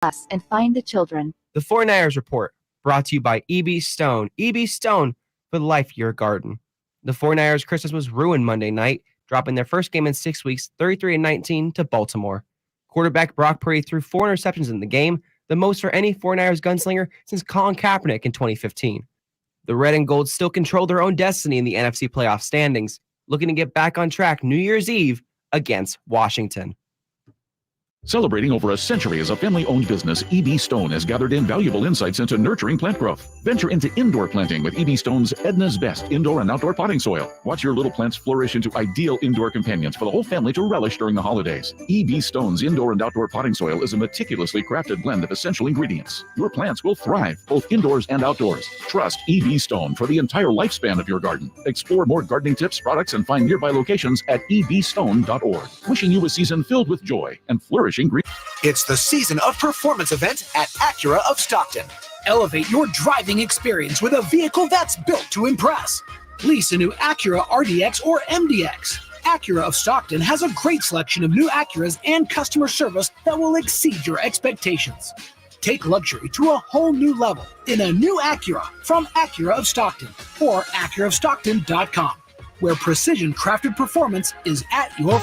us and find the children. The 49ers Report, brought to you by E.B. Stone. E.B. Stone for the life of your garden. The 49ers Christmas was ruined Monday night, dropping their first game in 6 weeks, 33-19 to Baltimore. Quarterback Brock Purdy threw 4 interceptions in the game, the most for any 49ers gunslinger since Colin Kaepernick in 2015. The Red and Gold still control their own destiny in the NFC playoff standings, looking to get back on track New Year's Eve against Washington. Celebrating over a century as a family-owned business, E.B. Stone has gathered invaluable insights into nurturing plant growth. Venture into indoor planting with E.B. Stone's Edna's Best indoor and outdoor potting soil. Watch your little plants flourish into ideal indoor companions for the whole family to relish during the holidays. E.B. Stone's indoor and outdoor potting soil is a meticulously crafted blend of essential ingredients. Your plants will thrive, both indoors and outdoors. Trust E.B. Stone for the entire lifespan of your garden. Explore more gardening tips, products, and find nearby locations at ebstone.org. Wishing you a season filled with joy and flourishing green. It's the season of performance event at Acura of Stockton. Elevate your driving experience with a vehicle that's built to impress. Lease a new Acura RDX or MDX. Acura of Stockton has a great selection of new Acuras and customer service that will exceed your expectations. Take luxury to a whole new level in a new Acura from Acura of Stockton or AcuraofStockton.com, where precision crafted performance is at your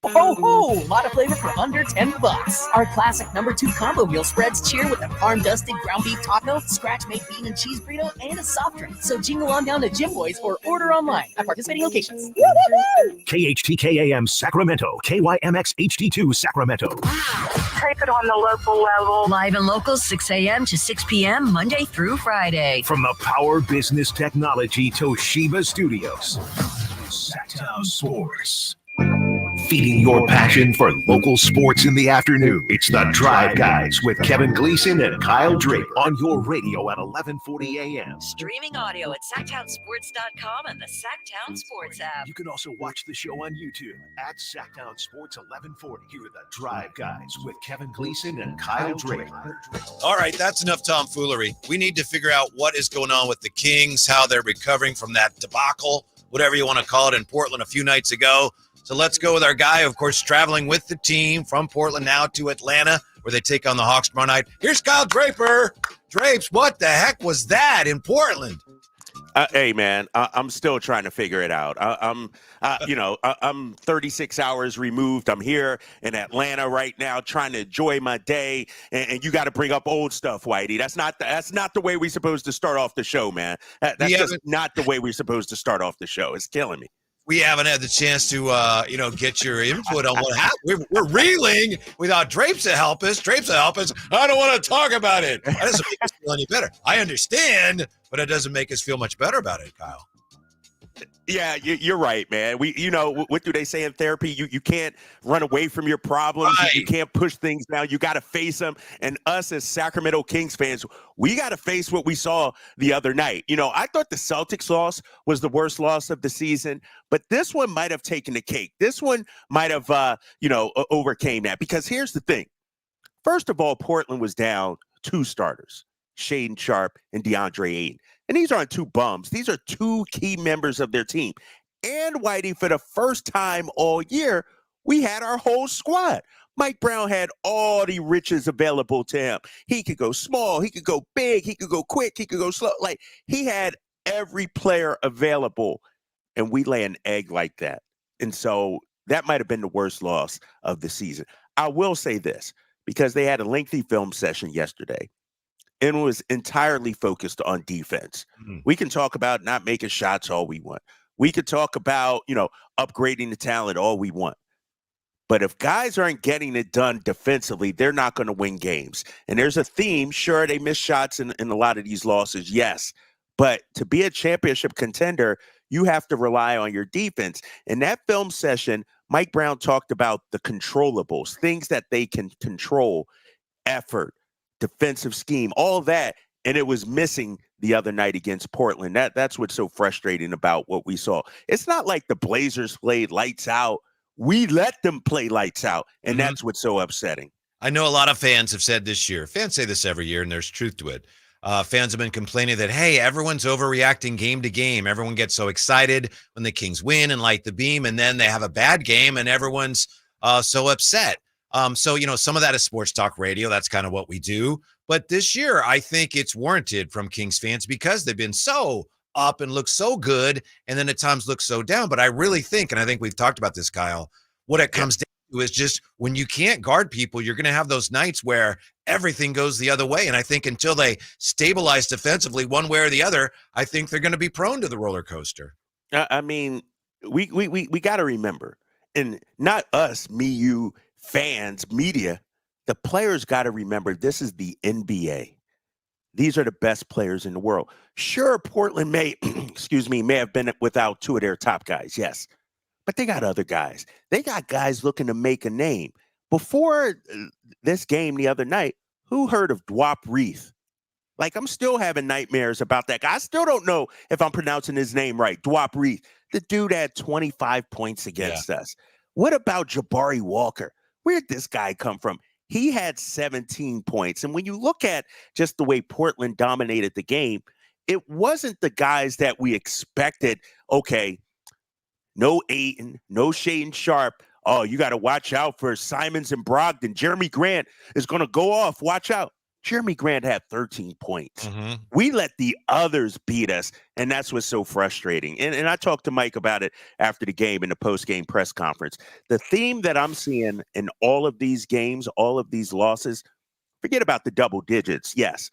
Ho ho! A lot of flavor for under $10. Our classic #2 combo meal spreads cheer with a farm-dusted ground beef taco, scratch-made bean and cheese burrito, and a soft drink. So jingle on down to Jim Boy's or order online at participating locations. KHTKAM Sacramento, KYMX HD2 Sacramento. Take it on the local level. Live and local, 6 a.m. to 6 p.m., Monday through Friday. From the Power Business Technology Toshiba Studios. Sactown Sports. Feeding your passion for local sports in the afternoon. It's the Drive Guys with Kevin Gleason and Kyle Draper on your radio at 1140 a.m. Streaming audio at SactownSports.com and the Sactown Sports app. You can also watch the show on YouTube at Sactown Sports 1140. Here are the Drive Guys with Kevin Gleason and Kyle Draper. All right, that's enough tomfoolery. We need to figure out what is going on with the Kings, how they're recovering from that debacle, whatever you want to call it, in Portland a few nights ago. So let's go with our guy, of course, traveling with the team from Portland now to Atlanta, where they take on the Hawks tomorrow night. Here's Kyle Draper. Drapes, what the heck was that in Portland? Hey man, I'm still trying to figure it out. I'm 36 hours removed. I'm here in Atlanta right now, trying to enjoy my day, and you got to bring up old stuff, Whitey. That's not the way we're supposed to start off the show, man. That's just not the way we're supposed to start off the show. It's killing me. We haven't had the chance to, get your input on what happened. We're reeling without Drapes to help us. Drapes to help us. I don't want to talk about it. That doesn't make us feel any better. I understand, but it doesn't make us feel much better about it, Kyle. Yeah, you're right, man. What do they say in therapy? You can't run away from your problems. Right. You can't push things down. You got to face them. And us as Sacramento Kings fans, we got to face what we saw the other night. I thought the Celtics loss was the worst loss of the season, but this one might have taken the cake. This one might have, overcame that. Because here's the thing. First of all, Portland was down 2 starters, Shaden Sharp and DeAndre Ayton. And these aren't 2 bums. These are 2 key members of their team. And Whitey, for the first time all year, we had our whole squad. Mike Brown had all the riches available to him. He could go small. He could go big. He could go quick. He could go slow. Like, he had every player available. And we lay an egg like that. And so that might have been the worst loss of the season. I will say this, because they had a lengthy film session yesterday. And was entirely focused on defense. Mm-hmm. We can talk about not making shots all we want. We could talk about, upgrading the talent all we want. But if guys aren't getting it done defensively, they're not going to win games. And there's a theme. Sure, they miss shots in a lot of these losses, yes. But to be a championship contender, you have to rely on your defense. In that film session, Mike Brown talked about the controllables, things that they can control, effort, defensive scheme, all that, and it was missing the other night against Portland. That's what's so frustrating about what we saw. It's not like the Blazers played lights out. We let them play lights out, and that's what's so upsetting. I know a lot of fans have said this year. Fans say this every year, and there's truth to it. Fans have been complaining that, hey, everyone's overreacting game to game. Everyone gets so excited when the Kings win and light the beam, and then they have a bad game, and everyone's so upset. Some of that is sports talk radio. That's kind of what we do. But this year, I think it's warranted from Kings fans because they've been so up and look so good, and then at times look so down. But I really think, and I think we've talked about this, Kyle, what it comes down to is just when you can't guard people, you're going to have those nights where everything goes the other way. And I think until they stabilize defensively one way or the other, I think they're going to be prone to the roller coaster. I mean, we got to remember, and not us, me, you, fans, media, the players got to remember this is the NBA. These are the best players in the world. Sure, Portland may have been without 2 of their top guys, yes. But they got other guys. They got guys looking to make a name. Before this game the other night, who heard of Dwap Reith? Like, I'm still having nightmares about that guy. I still don't know if I'm pronouncing his name right, Dwap Reith. The dude had 25 points against us. What about Jabari Walker? Where did this guy come from? He had 17 points. And when you look at just the way Portland dominated the game, it wasn't the guys that we expected. Okay, no Ayton, no Shaden Sharp. Oh, you got to watch out for Simons and Brogdon. Jeremy Grant is going to go off. Watch out. Jeremy Grant had 13 points. We let the others beat us, and that's what's so frustrating. And I talked to Mike about it after the game in the post-game press conference. The theme that I'm seeing in all of these games, all of these losses, forget about the double digits, yes.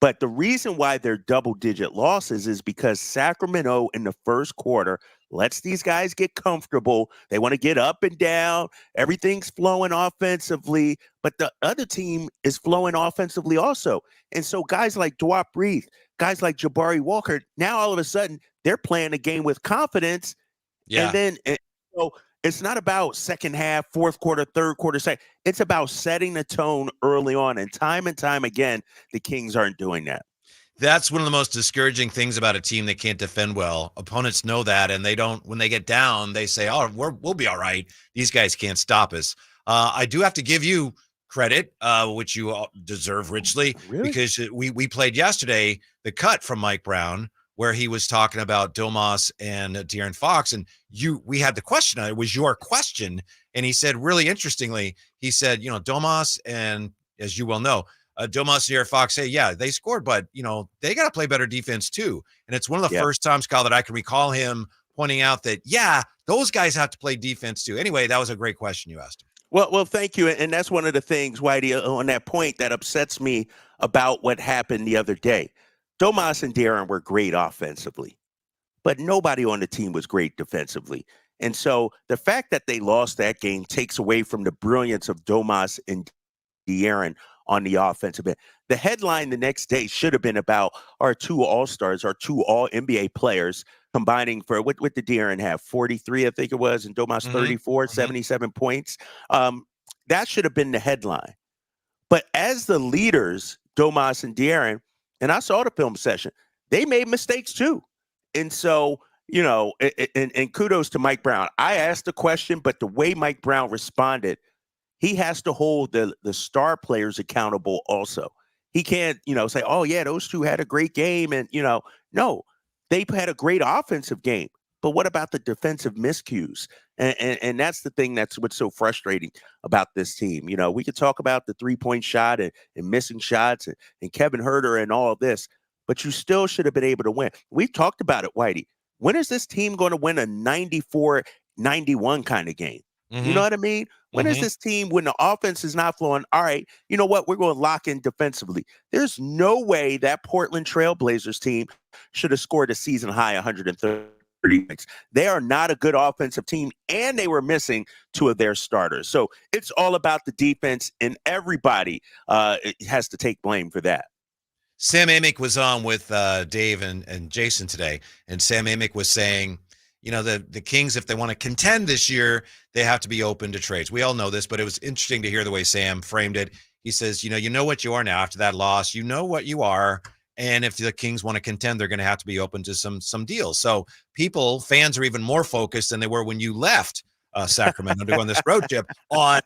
But the reason why they're double-digit losses is because Sacramento in the first quarter lets these guys get comfortable. They want to get up and down. Everything's flowing offensively, but the other team is flowing offensively also. And so guys like Dwap Reith, guys like Jabari Walker, now all of a sudden they're playing a game with confidence. Yeah. And then it's not about second half, fourth quarter, third quarter. It's about setting the tone early on. And time again, the Kings aren't doing that. That's one of the most discouraging things about a team that can't defend well. Opponents know that, and they don't. When they get down, they say, "Oh, we'll be all right. These guys can't stop us." I do have to give you credit, which you deserve richly, because we played yesterday the cut from Mike Brown where he was talking about Domas and De'Aaron Fox, and we had the question. It was your question, and he said really interestingly, he said, Domas and, as you well know, Domas here, Fox, say, yeah, they scored, but, they got to play better defense too. And it's one of the first times, Kyle, that I can recall him pointing out that, those guys have to play defense too. Anyway, that was a great question you asked him. Well, thank you. And that's one of the things, Whitey, on that point that upsets me about what happened the other day. Domas and Darren were great offensively, but nobody on the team was great defensively. And so the fact that they lost that game takes away from the brilliance of Domas and Darren on the offensive end. The headline the next day should have been about our two All-Stars, our two All-NBA players combining for, what did Darren have? 43, I think it was, and Domas 34, 77 points. That should have been the headline. But as the leaders, Domas and Darren, and I saw the film session, they made mistakes too. And so, and kudos to Mike Brown. I asked the question, but the way Mike Brown responded, he has to hold the star players accountable also. He can't, say, oh, yeah, those two had a great game. And, no, they had a great offensive game. But what about the defensive miscues? And that's the thing that's what's so frustrating about this team. We could talk about the three-point shot and missing shots and Kevin Huerter and all of this, but you still should have been able to win. We've talked about it, Whitey. When is this team going to win a 94-91 kind of game? You know what I mean? When is this team, when the offense is not flowing, all right, you know what? We're going to lock in defensively. There's no way that Portland Trailblazers team should have scored a season high 130 points. They are not a good offensive team, and they were missing two of their starters. So it's all about the defense, and everybody has to take blame for that. Sam Amick was on with Dave and Jason today, and Sam Amick was saying, the Kings, if they want to contend this year, they have to be open to trades. We all know this, but it was interesting to hear the way Sam framed it. He says, you know what you are now after that loss. You know what you are. And if the Kings want to contend, they're going to have to be open to some deals. So fans are even more focused than they were when you left Sacramento to go on this road trip on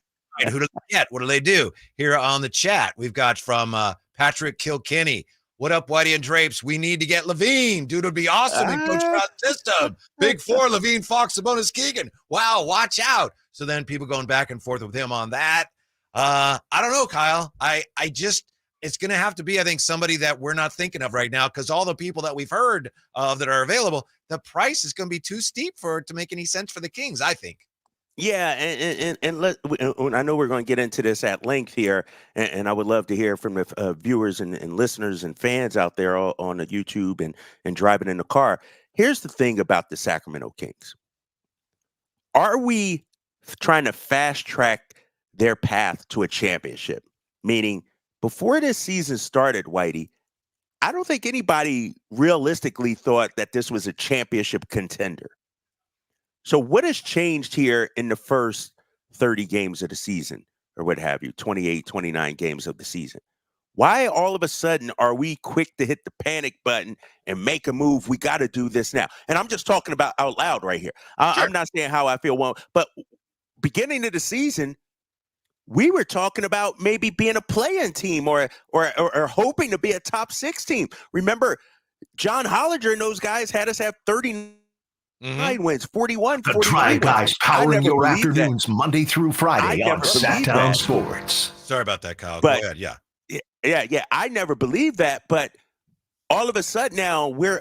who do they get? What do they do? Here on the chat, we've got from Patrick Kilkenny. What up, Whitey and Drapes? We need to get Levine. Dude, would be awesome in Coach Brown's system. Big four, Levine, Fox, Sabonis, Keegan. Wow, watch out. So then people going back and forth with him on that. I don't know, Kyle. It's going to have to be, I think, somebody that we're not thinking of right now, because all the people that we've heard of that are available, the price is going to be too steep for it to make any sense for the Kings, I think. Yeah, and I know we're going to get into this at length here, and I would love to hear from the viewers and listeners and fans out there on the YouTube and driving in the car. Here's the thing about the Sacramento Kings. Are we trying to fast track their path to a championship? Meaning, before this season started, Whitey, I don't think anybody realistically thought that this was a championship contender. So what has changed here in the first 30 games of the season, or what have you, 28, 29 games of the season? Why all of a sudden are we quick to hit the panic button and make a move? We got to do this now. And I'm just talking about out loud right here. Sure. I'm not saying how I feel. Well, but beginning of the season, we were talking about maybe being a play-in team or hoping to be a top 6 team. Remember, John Hollinger and those guys had us have 39 wins, 41, The 43 Try wins. Guys powering your believed that. afternoons Monday through Friday on Sactown Sports. Sorry about that, Kyle. But, go ahead, yeah. Yeah. I never believed that, but all of a sudden now we're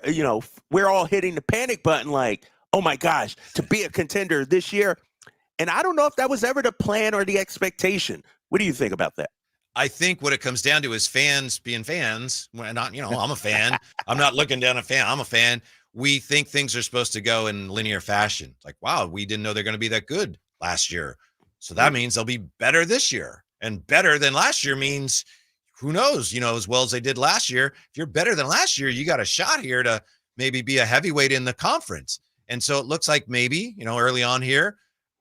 all hitting the panic button like, oh my gosh, to be a contender this year. And I don't know if that was ever the plan or the expectation. What do you think about that? I think what it comes down to is fans being fans. I'm a fan. I'm not looking down a fan. I'm a fan. We think things are supposed to go in linear fashion. It's like, wow, we didn't know they're going to be that good last year. So that means they'll be better this year. And better than last year means, who knows, as well as they did last year. If you're better than last year, you got a shot here to maybe be a heavyweight in the conference. And so it looks like maybe, early on here,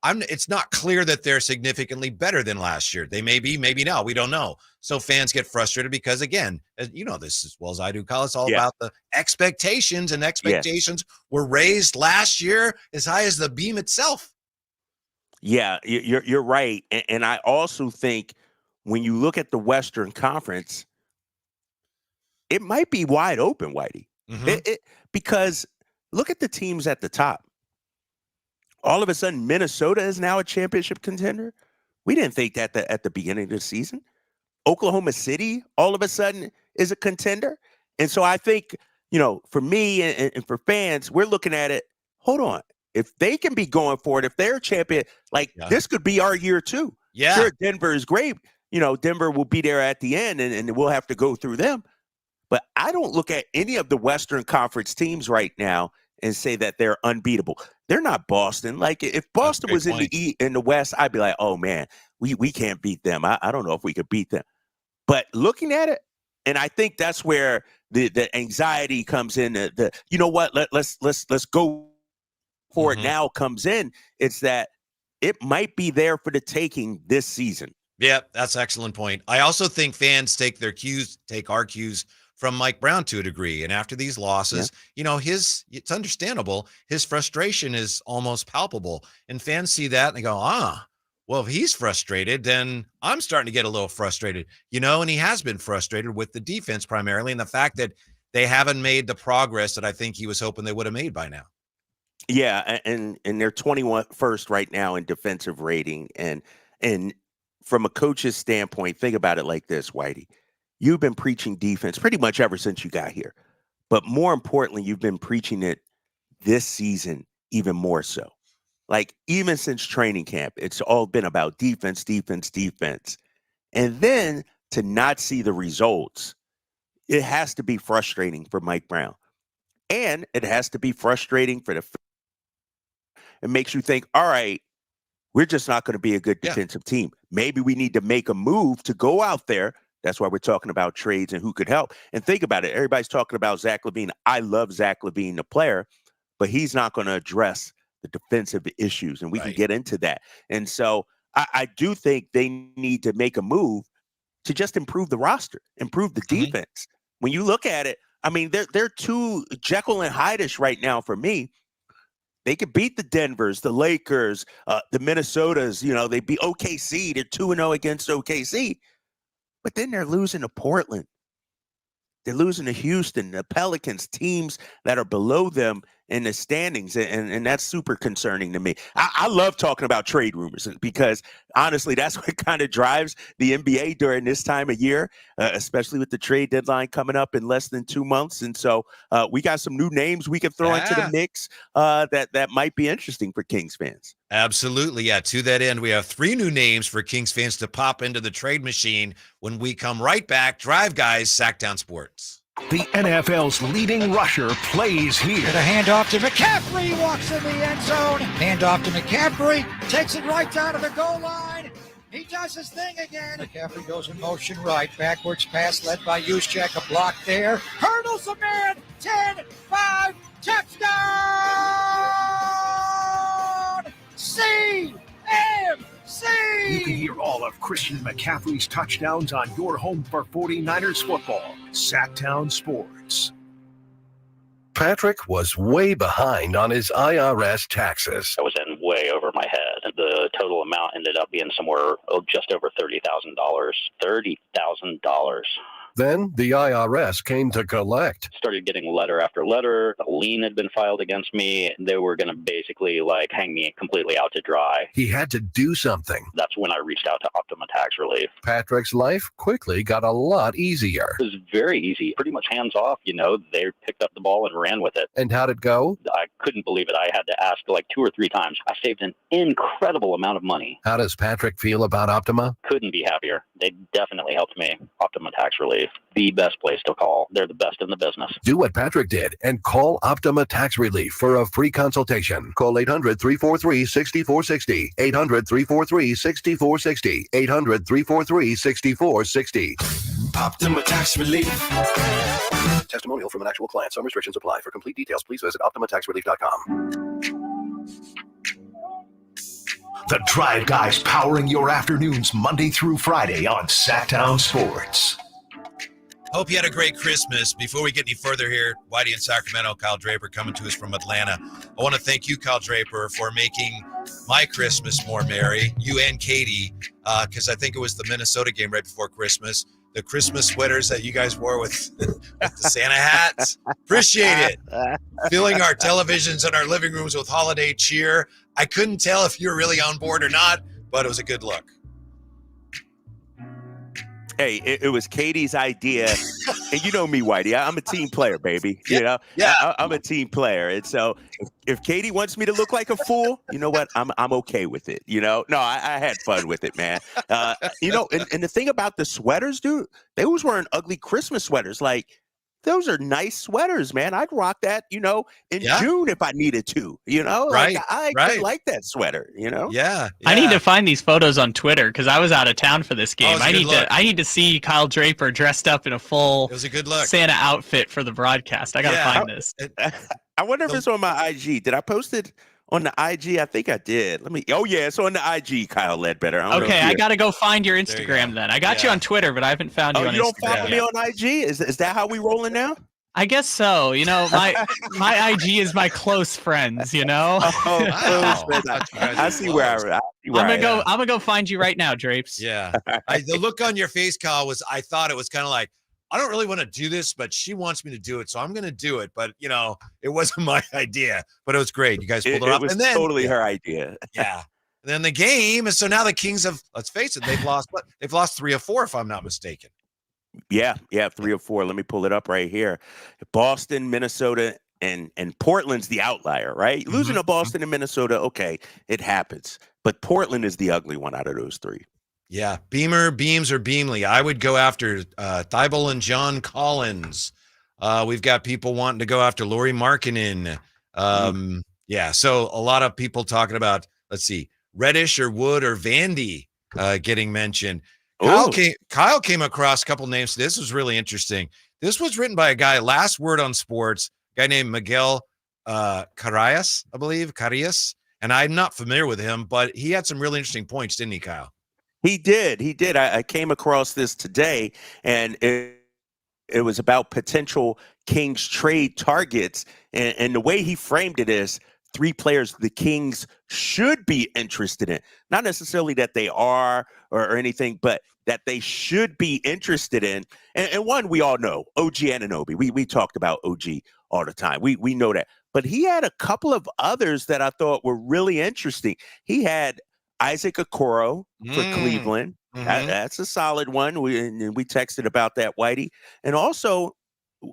it's not clear that they're significantly better than last year. They may be, maybe not. We don't know. So fans get frustrated because, again, you know this as well as I do, Kyle. It's all about the expectations, and expectations were raised last year as high as the beam itself. Yeah, you're right. And I also think when you look at the Western Conference, it might be wide open, Whitey. Because look at the teams at the top. All of a sudden, Minnesota is now a championship contender. We didn't think that at the beginning of the season. Oklahoma City all of a sudden is a contender. And so I think, for me and for fans, we're looking at it, hold on. If they can be going for it, if they're a champion, this could be our year too. Yeah. Sure, Denver is great. Denver will be there at the end, and we'll have to go through them. But I don't look at any of the Western Conference teams right now and say that they're unbeatable. They're not Boston. Like, if Boston was in the West, I'd be like, oh, man, we can't beat them. I don't know if we could beat them. But looking at it, and I think that's where the anxiety comes in. Let's go for it now comes in. It's that it might be there for the taking this season. Yeah, that's an excellent point. I also think fans take our cues from Mike Brown to a degree. And after these losses, it's understandable. His frustration is almost palpable. And fans see that and they go, well, if he's frustrated, then I'm starting to get a little frustrated, and he has been frustrated with the defense primarily, and the fact that they haven't made the progress that I think he was hoping they would have made by now. Yeah, and they're 21st right now in defensive rating. And from a coach's standpoint, think about it like this, Whitey. You've been preaching defense pretty much ever since you got here. But more importantly, you've been preaching it this season even more so. Like, even since training camp, it's all been about defense, defense, defense. And then to not see the results, it has to be frustrating for Mike Brown. And it has to be frustrating for it makes you think, all right, we're just not going to be a good defensive team. Maybe we need to make a move to go out there. That's why we're talking about trades and who could help. And think about it. Everybody's talking about Zach LaVine. I love Zach LaVine, the player, but he's not going to address the defensive issues, and we can get into that. And so I do think they need to make a move to just improve the roster, improve the defense. When you look at it, I mean, they're too Jekyll and Hyde-ish right now for me. They could beat the Denvers, the Lakers, the Minnesotas. They beat OKC. They're 2-0 against OKC. But then they're losing to Portland. They're losing to Houston, the Pelicans, teams that are below them in the standings, and that's super concerning to me. I love talking about trade rumors because, honestly, that's what kind of drives the NBA during this time of year, especially with the trade deadline coming up in less than 2 months. And so we got some new names we can throw into the mix that might be interesting for Kings fans. Absolutely, yeah. To that end, we have 3 new names for Kings fans to pop into the trade machine when we come right back. Drive Guys, Sactown Sports. The NFL's leading rusher plays here. The handoff to McCaffrey, walks in the end zone. Handoff to McCaffrey, takes it right down to the goal line. He does his thing again. McCaffrey goes in motion right. Backwards pass led by Juszczyk. A block there. Hurdles a man. 10-5. Touchdown! CMC! You can hear all of Christian McCaffrey's touchdowns on your home for 49ers football. Sactown Sports. Patrick was way behind on his IRS taxes. I was in way over my head. The total amount ended up being somewhere just over $30,000. $30,000. Then the IRS came to collect. Started getting letter after letter. A lien had been filed against me. They were going to basically hang me completely out to dry. He had to do something. That's when I reached out to Optima Tax Relief. Patrick's life quickly got a lot easier. It was very easy, pretty much hands off. They picked up the ball and ran with it. And how'd it go? I couldn't believe it. I had to ask 2 or 3 times. I saved an incredible amount of money. How does Patrick feel about Optima? Couldn't be happier. They definitely helped me. Optima Tax Relief. The best place to call. They're the best in the business. Do what Patrick did and call Optima Tax Relief for a free consultation. Call 800-343-6460. 800-343-6460. 800-343-6460. Optima Tax Relief. Testimonial from an actual client. Some restrictions apply. For complete details, please visit OptimaTaxRelief.com. The Drive Guys powering your afternoons Monday through Friday on Sactown Sports. Hope you had a great Christmas. Before we get any further here, Whitey in Sacramento, Kyle Draper coming to us from Atlanta. I want to thank you, Kyle Draper, for making my Christmas more merry, you and Katie, because I think it was the Minnesota game right before Christmas. The Christmas sweaters that you guys wore with the Santa hats. Appreciate it. Filling our televisions and our living rooms with holiday cheer. I couldn't tell if you were really on board or not, but it was a good look. Hey, it was Katie's idea, and you know me, Whitey. I'm a team player, baby. Yeah, You know, yeah. I'm a team player, and so if Katie wants me to look like a fool, you know what? I'm okay with it. You know, no, I had fun with it, man. You know, and the thing about the sweaters, dude, they was wearing ugly Christmas sweaters. Like, those are nice sweaters, man. I'd rock that, you know, in Yeah. June if I needed to. You know, Right, like I right. like that sweater. You know. Yeah, I need yeah. to find these photos on Twitter because I was out of town for this game. it's a good look. I need to see Kyle Draper dressed up in a full It was a good look. Santa outfit for the broadcast. I gotta Yeah. find this. I wonder if it's on my IG. Did I post it on the IG? I think I did. Oh yeah, it's on the IG, Kyle Ledbetter. Okay, I gotta go find your There you Instagram go. then. I got you Yeah. on Twitter, but I haven't found you Oh, on you don't Instagram. follow me on IG? Is that how we rolling now? I guess so. You know, my IG is my close friends. You know. Oh, Wow. close, man. I see where I I'm gonna am. I'm gonna go find you right now, Drapes. Yeah. The look on your face, Kyle, was I thought it was kind of like, I don't really want to do this, but she wants me to do it, so I'm going to do it. But, you know, it wasn't my idea, but it was great. You guys pulled it off. It was And then, totally her idea. yeah. And then the game, and so now the Kings have, let's face it, they've lost 3 of 4, if I'm not mistaken. Yeah, 3 or 4. Let me pull it up right here. Boston, Minnesota, and Portland's the outlier, right? Losing to Boston and Minnesota, okay, it happens. But Portland is the ugly one out of those 3. Yeah, Beamer, Beams, or Beamley. I would go after Thibault and John Collins. We've got people wanting to go after Lauri Markkanen. Yeah, so a lot of people talking about, let's see, Reddish or Wood or Vandy getting mentioned. Kyle came across a couple names. This was really interesting. This was written by a guy, Last Word on Sports, a guy named Miguel Carillas, I believe, Carillas. And I'm not familiar with him, but he had some really interesting points, didn't he, Kyle? He did. I came across this today, and it was about potential Kings trade targets. And the way he framed it is 3 players the Kings should be interested in. Not necessarily that they are or anything, but that they should be interested in. And one we all know, OG Anunoby. We talked about OG all the time. We know that. But he had a couple of others that I thought were really interesting. He had Isaac Okoro for Cleveland. That's a solid one. We texted about that, Whitey. And also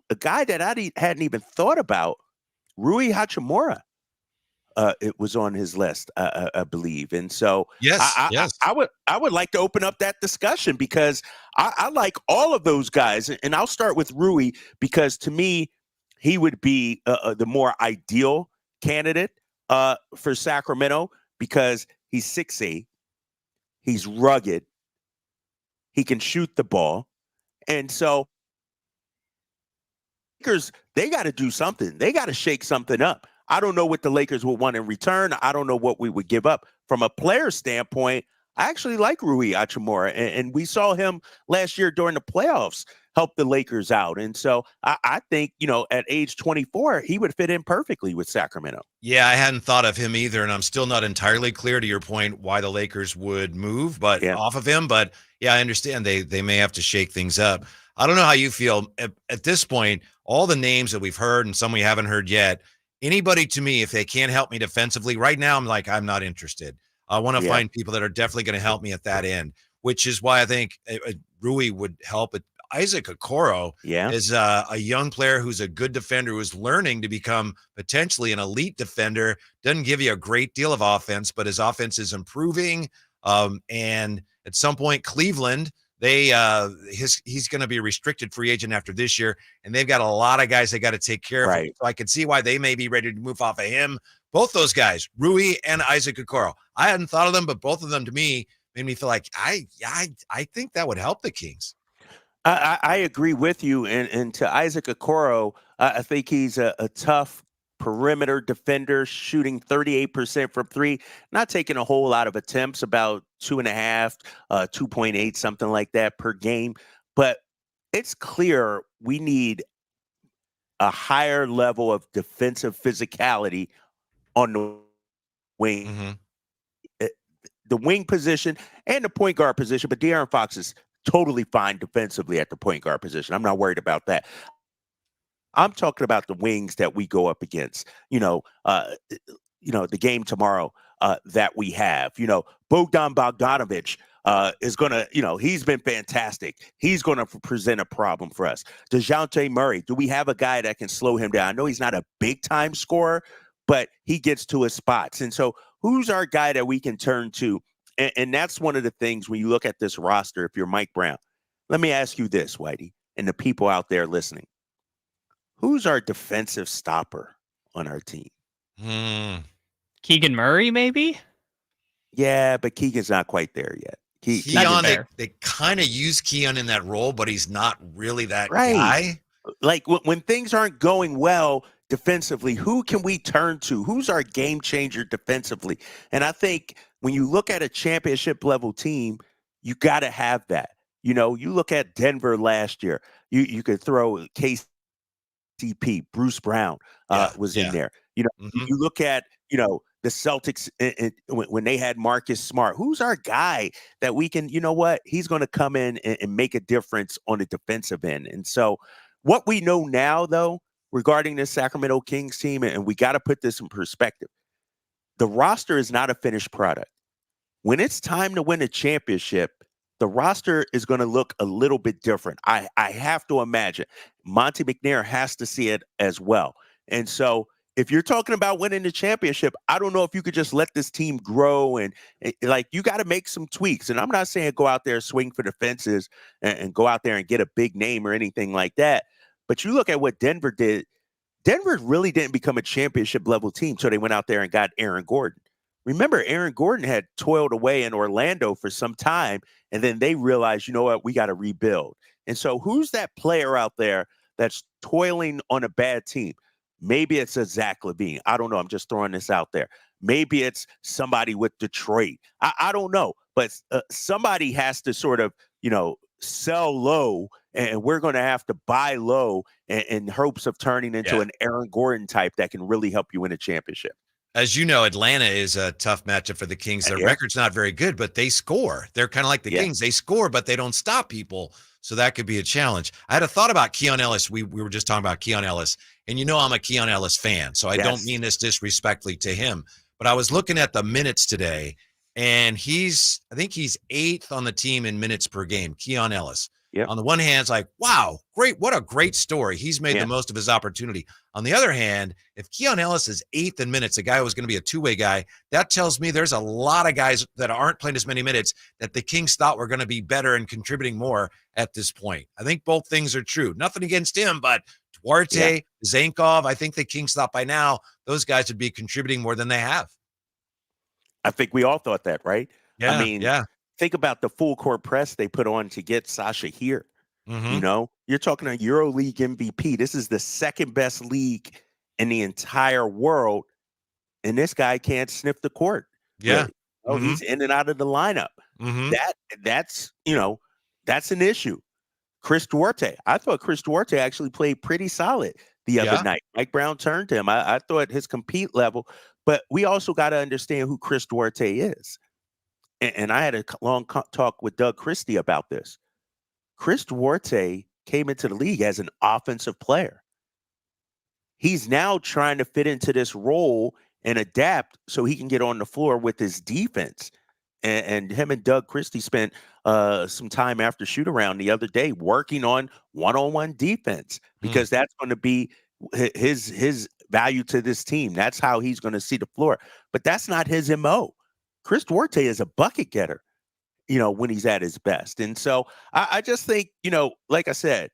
a guy that I hadn't even thought about, Rui Hachimura. It was on his list, I believe. And so yes. I would like to open up that discussion because I like all of those guys. And I'll start with Rui because to me, he would be the more ideal candidate for Sacramento because he's 6'8", he's rugged, he can shoot the ball. And so Lakers, they got to do something. They got to shake something up. I don't know what the Lakers would want in return. I don't know what we would give up. From a player standpoint, I actually like Rui Hachimura, and we saw him last year during the playoffs help the Lakers out. And so I think, at age 24, he would fit in perfectly with Sacramento. Yeah, I hadn't thought of him either, and I'm still not entirely clear to your point why the Lakers would move off of him. But yeah, I understand they may have to shake things up. I don't know how you feel at this point. All the names that we've heard and some we haven't heard yet, anybody to me, if they can't help me defensively right now, I'm not interested. I want to find people that are definitely going to help me at that end, which is why I think Rui would help. Isaac Okoro is a young player who's a good defender who's learning to become potentially an elite defender. Doesn't give you a great deal of offense, but his offense is improving. And at some point, Cleveland, he's going to be a restricted free agent after this year, and they've got a lot of guys they got to take care of. So I can see why they may be ready to move off of him. Both those guys, Rui and Isaac Okoro. I hadn't thought of them, but both of them to me made me feel like I think that would help the Kings. I agree with you. And to Isaac Okoro, I think he's a tough perimeter defender, shooting 38% from 3, not taking a whole lot of attempts, about 2.5, 2.8, something like that per game. But it's clear we need a higher level of defensive physicality on the wing. The wing position and the point guard position, but De'Aaron Fox is totally fine defensively at the point guard position. I'm not worried about that. I'm talking about the wings that we go up against. The game tomorrow. that we have. Bogdan Bogdanovic is going to, he's been fantastic. He's going to present a problem for us. DeJounte Murray, do we have a guy that can slow him down? I know he's not a big-time scorer, but he gets to his spots. And so who's our guy that we can turn to? And that's one of the things when you look at this roster, if you're Mike Brown. Let me ask you this, Whitey, and the people out there listening. Who's our defensive stopper on our team? Keegan Murray, maybe? Yeah, but Keegan's not quite there yet. Keon, they kind of use Keon in that role, but he's not really that guy. Like when things aren't going well defensively, who can we turn to? Who's our game changer defensively? And I think when you look at a championship level team, you got to have that. You look at Denver last year. You could throw KCP, Bruce Brown was in there. You look at the Celtics when they had Marcus Smart. Who's our guy that we can? You know what? He's going to come in and make a difference on the defensive end. And so, what we know now, though, regarding this Sacramento Kings team, and we got to put this in perspective, the roster is not a finished product. When it's time to win a championship, the roster is going to look a little bit different. I have to imagine. Monty McNair has to see it as well. And so if you're talking about winning the championship, I don't know if you could just let this team grow and you got to make some tweaks. And I'm not saying go out there, swing for the fences and go out there and get a big name or anything like that. But you look at what Denver did. Denver really didn't become a championship level team. So they went out there and got Aaron Gordon. Remember, Aaron Gordon had toiled away in Orlando for some time, and then they realized, you know what, we got to rebuild. And so who's that player out there that's toiling on a bad team? Maybe it's a Zach LaVine. I don't know. I'm just throwing this out there. Maybe it's somebody with Detroit. I don't know. But somebody has to sort of, sell low, and we're going to have to buy low in hopes of turning into an Aaron Gordon type that can really help you win a championship. As you know, Atlanta is a tough matchup for the Kings. Their record's not very good, but they score. They're kind of like the Kings. They score, but they don't stop people. So that could be a challenge. I had a thought about Keon Ellis. We were just talking about Keon Ellis. And I'm a Keon Ellis fan, so I don't mean this disrespectfully to him. But I was looking at the minutes today, and I think he's 8th on the team in minutes per game, Keon Ellis. Yep. On the one hand, it's like, wow, great. What a great story. He's made the most of his opportunity. On the other hand, if Keon Ellis is 8th in minutes, a guy who was going to be a two-way guy, that tells me there's a lot of guys that aren't playing as many minutes that the Kings thought were going to be better and contributing more at this point. I think both things are true. Nothing against him, but Duarte, Zankov, I think the Kings thought by now those guys would be contributing more than they have. I think we all thought that, right? Yeah, I mean, think about the full court press they put on to get Sasha here. Mm-hmm. You're talking a EuroLeague MVP. This is the second best league in the entire world, and this guy can't sniff the court. Yeah. Really. He's in and out of the lineup. Mm-hmm. That's an issue. Chris Duarte. I thought Chris Duarte actually played pretty solid the other night. Mike Brown turned to him. I thought his compete level, but we also got to understand who Chris Duarte is. And I had a long talk with Doug Christie about this. Chris Duarte came into the league as an offensive player. He's now trying to fit into this role and adapt so he can get on the floor with his defense. And him and Doug Christie spent some time after shoot around the other day working on one-on-one defense because that's going to be his value to this team. That's how he's going to see the floor. But that's not his MO. Chris Duarte is a bucket getter, when he's at his best. And so I just think, like I said,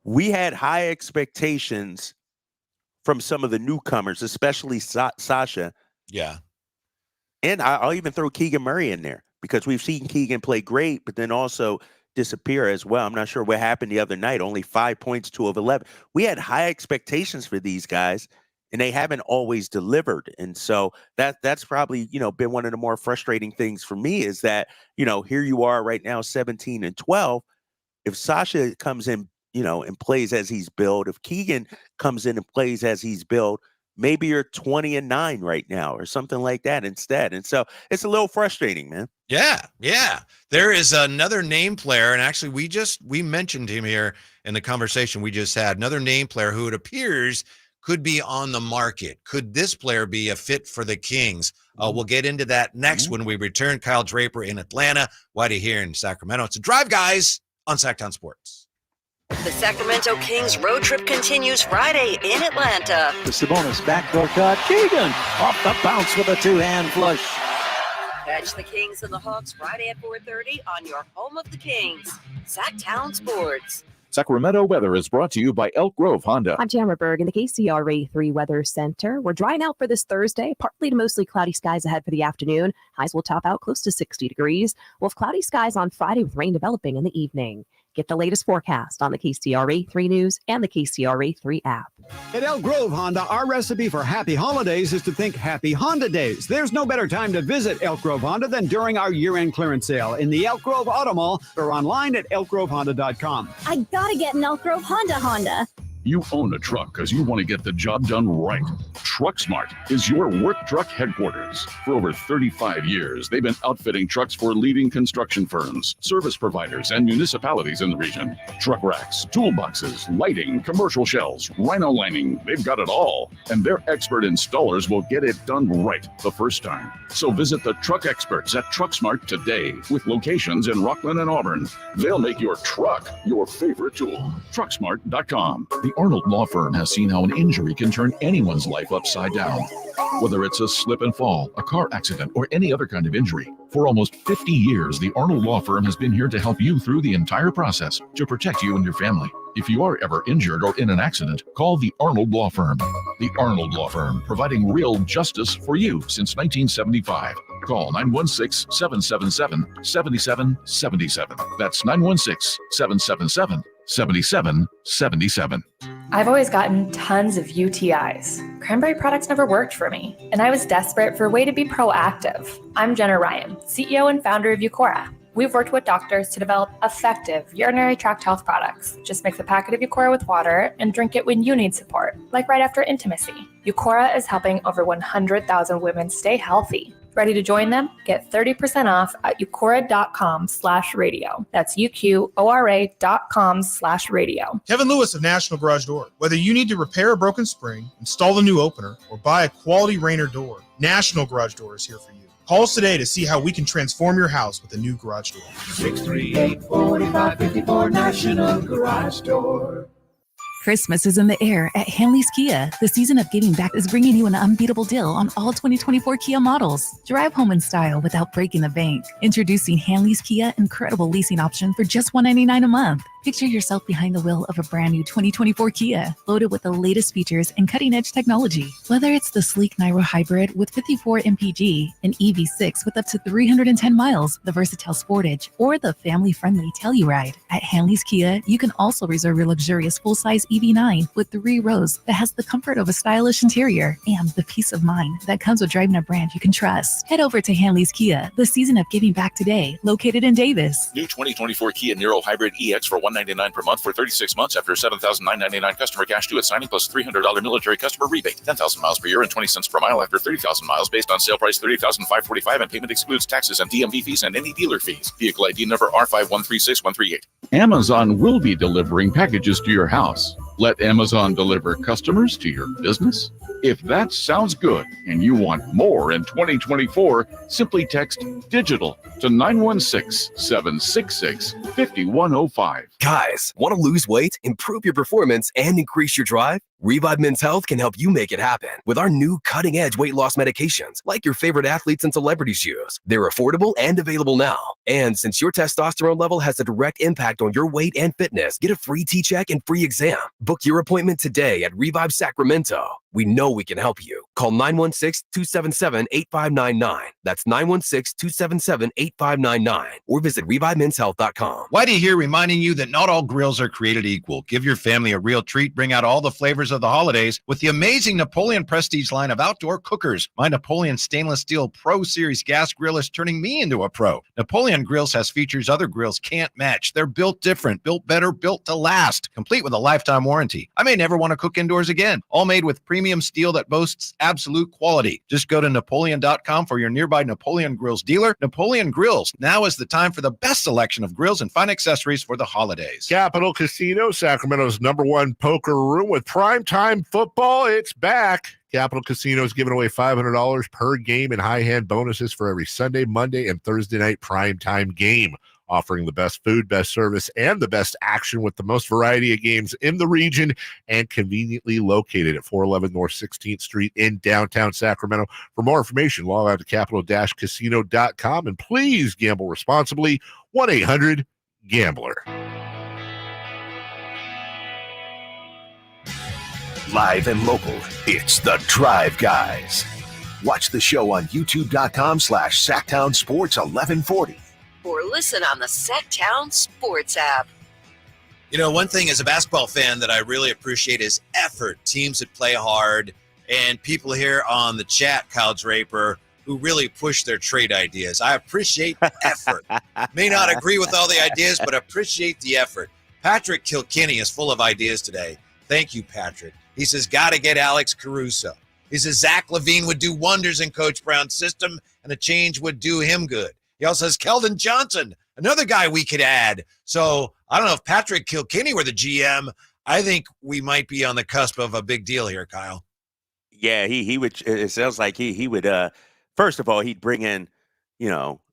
we had high expectations from some of the newcomers, especially Sasha. Yeah. And I'll even throw Keegan Murray in there because we've seen Keegan play great, but then also disappear as well. I'm not sure what happened the other night. Only 5 points, 2 of 11. We had high expectations for these guys, and they haven't always delivered. And so that's probably, been one of the more frustrating things for me is that, here you are right now, 17-12. If Sasha comes in, and plays as he's billed, if Keegan comes in and plays as he's billed, maybe you're 20-9 right now or something like that instead. And so it's a little frustrating, man. Yeah. There is another name player, and actually we mentioned him here in the conversation we just had. Another name player who it appears could be on the market? Could this player be a fit for the Kings? We'll get into that next when we return. Kyle Draper in Atlanta, Whitey here in Sacramento. It's a Drive, guys, on Sactown Sports. The Sacramento Kings road trip continues Friday in Atlanta. The Sabonis backdoor cut. Keegan off the bounce with a two-hand flush. Catch the Kings and the Hawks Friday at 4:30 on your home of the Kings, Sactown Sports. Sacramento weather is brought to you by Elk Grove Honda. I'm Tamara Berg in the KCRA 3 Weather Center. We're drying out for this Thursday. Partly to mostly cloudy skies ahead for the afternoon. Highs will top out close to 60 degrees. We'll have cloudy skies on Friday with rain developing in the evening. Get the latest forecast on the KCRA 3 News and the KCRA 3 app. At Elk Grove Honda, our recipe for happy holidays is to think Happy Honda Days. There's no better time to visit Elk Grove Honda than during our year-end clearance sale in the Elk Grove Auto Mall or online at elkgrovehonda.com. I gotta get an Elk Grove Honda. You own a truck because you want to get the job done right. Truck Smart is your work truck headquarters. For over 35 years, they've been outfitting trucks for leading construction firms, service providers, and municipalities in the region. Truck racks, toolboxes, lighting, commercial shells, rhino lining, they've got it all. And their expert installers will get it done right the first time. So visit the truck experts at Truck Smart today with locations in Rockland and Auburn. They'll make your truck your favorite tool. Trucksmart.com. The Arnold Law Firm has seen how an injury can turn anyone's life upside down. Whether it's a slip and fall, a car accident, or any other kind of injury. For almost 50 years, the Arnold Law Firm has been here to help you through the entire process to protect you and your family. If you are ever injured or in an accident, call the Arnold Law Firm. The Arnold Law Firm, providing real justice for you since 1975. Call 916-777-7777. That's 916-777-7777. I've always gotten tons of UTIs. Cranberry products never worked for me, and I was desperate for a way to be proactive. I'm Jenna Ryan, CEO and founder of Eucora. We've worked with doctors to develop effective urinary tract health products. Just mix a packet of Eucora with water and drink it when you need support, like right after intimacy. Eucora is helping over 100,000 women stay healthy. Ready to join them? Get 30% off at eucora.com/radio. That's UQORA.com/radio. Kevin Lewis of National Garage Door. Whether you need to repair a broken spring, install a new opener, or buy a quality Rainer door, National Garage Door is here for you. Call us today to see how we can transform your house with a new garage door. 638-4554 National Garage Door. Christmas is in the air at Hanley's Kia. The season of giving back is bringing you an unbeatable deal on all 2024 Kia models. Drive home in style without breaking the bank. Introducing Hanley's Kia incredible leasing option for just $199 a month. Picture yourself behind the wheel of a brand new 2024 Kia, loaded with the latest features and cutting-edge technology. Whether it's the sleek Niro Hybrid with 54 mpg, an EV6 with up to 310 miles, the versatile Sportage, or the family-friendly Telluride. At Hanley's Kia, you can also reserve your luxurious full-size EV9 with 3 rows that has the comfort of a stylish interior and the peace of mind that comes with driving a brand you can trust. Head over to Hanley's Kia, the season of giving back today, located in Davis. New 2024 Kia Niro Hybrid EX for $199 per month for 36 months after $7,999 customer cash due at signing plus $300 military customer rebate. 10,000 miles per year and 20 cents per mile after 30,000 miles based on sale price $30,545 and payment excludes taxes and DMV fees and any dealer fees. Vehicle ID number R5136138. Amazon will be delivering packages to your house. Let Amazon deliver customers to your business. If that sounds good and you want more in 2024, simply text DIGITAL to 916-766-5105. Guys, want to lose weight, improve your performance, and increase your drive? Revive Men's Health can help you make it happen with our new cutting-edge weight loss medications like your favorite athletes and celebrities use. They're affordable and available now. And since your testosterone level has a direct impact on your weight and fitness, get a free T-check and free exam. Book your appointment today at Revive Sacramento. We know we can help you. Call 916-277-8599. That's 916-277-8599. Or visit ReviveMen'sHealth.com. Whitey here reminding you that not all grills are created equal. Give your family a real treat. Bring out all the flavors of the holidays with the amazing Napoleon Prestige line of outdoor cookers. My Napoleon Stainless Steel Pro Series gas grill is turning me into a pro. Napoleon Grills has features other grills can't match. They're built different, built better, built to last, complete with a lifetime warranty. I may never want to cook indoors again. All made with premium steel that boasts absolute quality. Just go to Napoleon.com for your nearby Napoleon Grills dealer. Napoleon Grills. Now is the time for the best selection of grills and fine accessories for the holidays. Capital Casino, Sacramento's #1 poker room with primetime football. It's back. Capital Casino is giving away $500 per game in high-hand bonuses for every Sunday, Monday, and Thursday night primetime game, offering the best food, best service, and the best action with the most variety of games in the region and conveniently located at 411 North 16th Street in downtown Sacramento. For more information, log on to capital-casino.com, and please gamble responsibly. 1-800-GAMBLER. Live and local, it's the Drive Guys. Watch the show on youtube.com/Sactown Sports 1140. Or listen on the Sactown Sports app. You know, one thing as a basketball fan that I really appreciate is effort. Teams that play hard, and people here on the chat, Kyle Draper, who really push their trade ideas. I appreciate the effort. May not agree with all the ideas, but appreciate the effort. Patrick Kilkenny is full of ideas today. Thank you, Patrick. He says, got to get Alex Caruso. He says, Zach LaVine would do wonders in Coach Brown's system, and a change would do him good. He also says, Keldon Johnson, another guy we could add. So I don't know if Patrick Kilkenny were the GM. I think we might be on the cusp of a big deal here, Kyle. Yeah, he would. It sounds like he would. First of all, he'd bring in,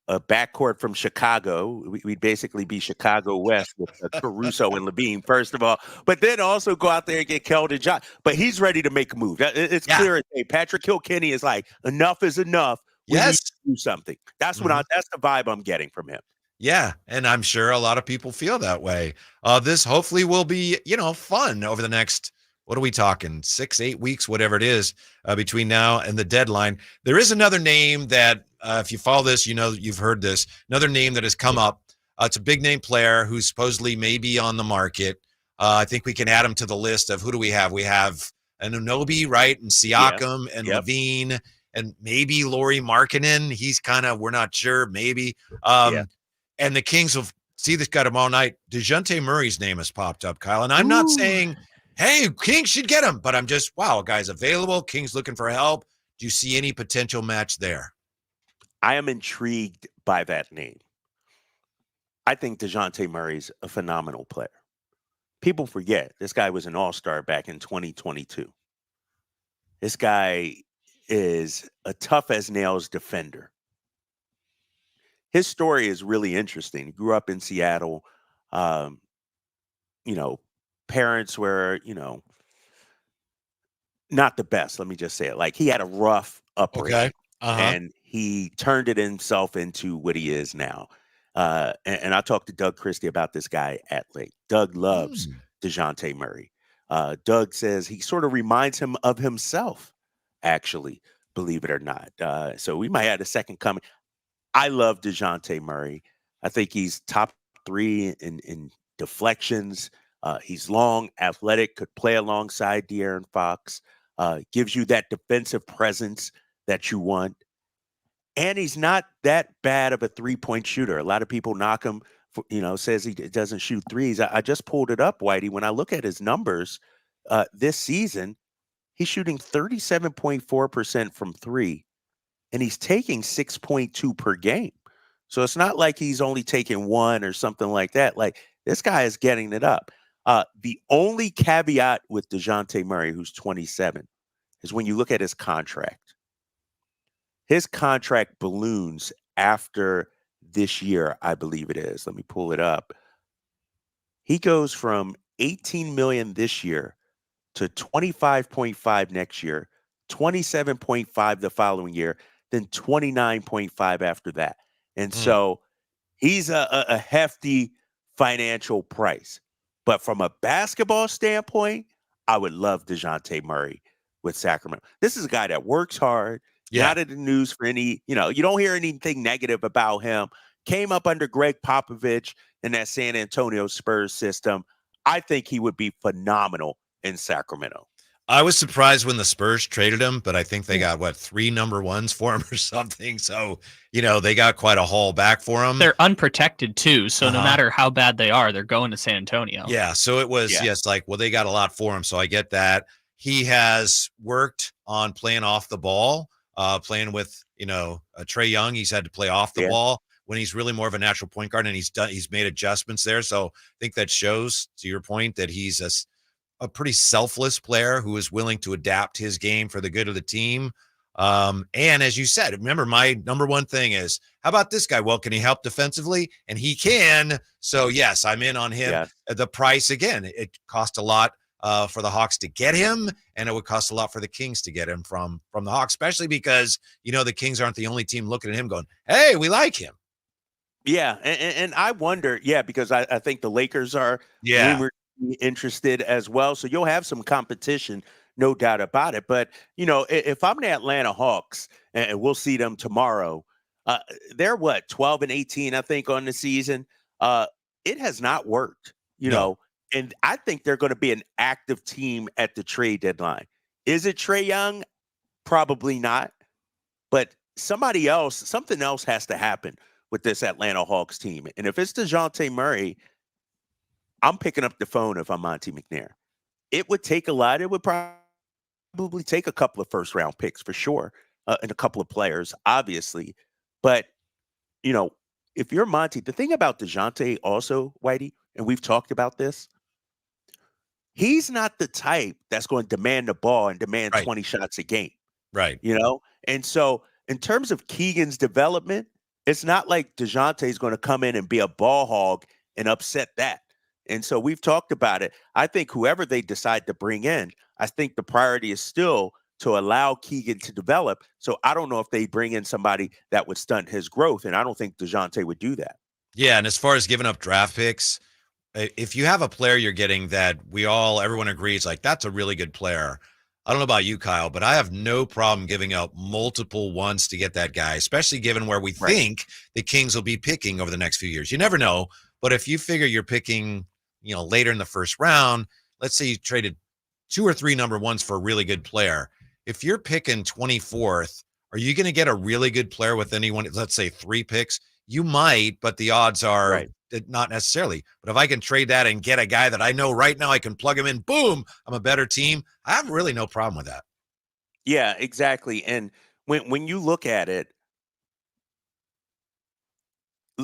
a backcourt from Chicago. We'd basically be Chicago West with Caruso and LaVine, first of all. But then also go out there and get Keldon Johnson. But he's ready to make a move. It's clear as day. Patrick Kilkenny is like, enough is enough. We need to do something. That's that's the vibe I'm getting from him. Yeah, and I'm sure a lot of people feel that way. This hopefully will be, fun over the next, what are we talking, 6-8 weeks, whatever it is, between now and the deadline. There is another name that, if you follow this, you've heard this, another name that has come up. It's a big name player who supposedly may be on the market. I think we can add him to the list of who do we have? We have Anunoby, right, and Siakam and LaVine, and maybe Lauri Markkanen. He's kind of, we're not sure, maybe. And the Kings will see this guy tomorrow night. DeJounte Murray's name has popped up, Kyle. And I'm not saying, hey, Kings should get him, but I'm just, wow, a guy's available. Kings looking for help. Do you see any potential match there? I am intrigued by that name. I think DeJounte Murray's a phenomenal player. People forget this guy was an all-star back in 2022. This guy is a tough-as-nails defender. His story is really interesting. He grew up in Seattle. Parents were, not the best. Let me just say it. Like, he had a rough upbringing. Okay. And he turned it himself into what he is now. And I talked to Doug Christie about this guy at length. Doug loves DeJounte Murray. Doug says he sort of reminds him of himself, actually, believe it or not. So we might have a second coming. I love DeJounte Murray. I think he's top 3 in deflections. He's long, athletic, could play alongside De'Aaron Fox, gives you that defensive presence that you want. And he's not that bad of a three-point shooter. A lot of people knock him, says he doesn't shoot threes. I just pulled it up, Whitey. When I look at his numbers this season, he's shooting 37.4% from three, and he's taking 6.2 per game. So it's not like he's only taking 1 or something like that. Like, this guy is getting it up. The only caveat with DeJounte Murray, who's 27, is when you look at his contract. His contract balloons after this year, I believe it is. Let me pull it up. He goes from $18 million this year to $25.5 next year, $27.5 the following year, then $29.5 after that. And so he's a hefty financial price. But from a basketball standpoint, I would love DeJounte Murray with Sacramento. This is a guy that works hard. Not in the news for any, you don't hear anything negative about him. Came up under Greg Popovich in that San Antonio Spurs system. I think he would be phenomenal in Sacramento. I was surprised when the Spurs traded him, but I think they got, 3 number 1s for him or something. So, they got quite a haul back for him. They're unprotected too. So no matter how bad they are, they're going to San Antonio. Yeah. So it was, they got a lot for him. So I get that. He has worked on playing off the ball, playing with, Trae Young. He's had to play off the ball when he's really more of a natural point guard, and he's made adjustments there. So I think that shows, to your point, that he's a pretty selfless player who is willing to adapt his game for the good of the team. And as you said, remember, my number one thing is, how about this guy? Well, can he help defensively? And he can. So yes, I'm in on him. Yeah. The price, again, it cost a lot for the Hawks to get him, and it would cost a lot for the Kings to get him from the Hawks, especially because, the Kings aren't the only team looking at him going, hey, we like him. Yeah, and I wonder, because I think the Lakers are rumored to be interested as well. So you'll have some competition, no doubt about it. But, if I'm the Atlanta Hawks, and we'll see them tomorrow, they're 12-18, I think, on the season. It has not worked, know, and I think they're going to be an active team at the trade deadline. Is it Trae Young? Probably not. But something else has to happen with this Atlanta Hawks team. And if it's DeJounte Murray, I'm picking up the phone if I'm Monty McNair. It would take a lot. It would probably take a couple of first-round picks for sure, and a couple of players, obviously. But, if you're Monty, the thing about DeJounte also, Whitey, and we've talked about this, he's not the type that's going to demand the ball and demand 20 shots a game. Right. And so in terms of Keegan's development, it's not like DeJounte is going to come in and be a ball hog and upset that. And so we've talked about it. I think whoever they decide to bring in, I think the priority is still to allow Keegan to develop. So I don't know if they bring in somebody that would stunt his growth, and I don't think DeJounte would do that. Yeah, and as far as giving up draft picks, if you have a player you're getting that everyone agrees, like, that's a really good player. I don't know about you, Kyle, but I have no problem giving up multiple ones to get that guy, especially given where we think the Kings will be picking over the next few years. You never know, but if you figure you're picking, later in the first round, let's say you traded 2 or 3 number ones for a really good player. If you're picking 24th, are you going to get a really good player with anyone? Let's say 3 picks. You might, but the odds are not necessarily. But if I can trade that and get a guy that I know right now I can plug him in, boom, I'm a better team. I have really no problem with that. Yeah, exactly. And when you look at it,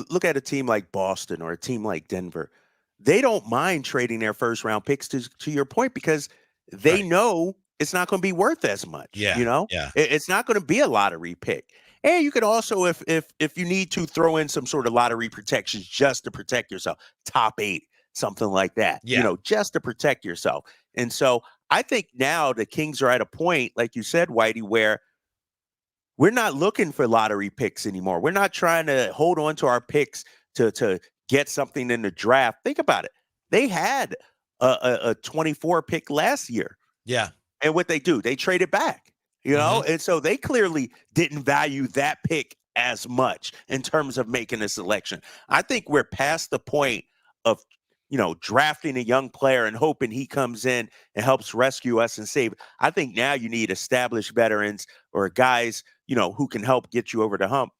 look at a team like Boston or a team like Denver, they don't mind trading their first round picks to your point, because they know it's not going to be worth as much. Yeah. It's not going to be a lottery pick. And you could also, if you need to, throw in some sort of lottery protections just to protect yourself, top 8, something like that, just to protect yourself. And so I think now the Kings are at a point, like you said, Whitey, where we're not looking for lottery picks anymore. We're not trying to hold on to our picks to get something in the draft. Think about it. They had a 24 pick last year. Yeah. And what they do, they trade it back, and so they clearly didn't value that pick as much in terms of making a selection. I think we're past the point of, drafting a young player and hoping he comes in and helps rescue us and save. I think now you need established veterans or guys, who can help get you over the hump.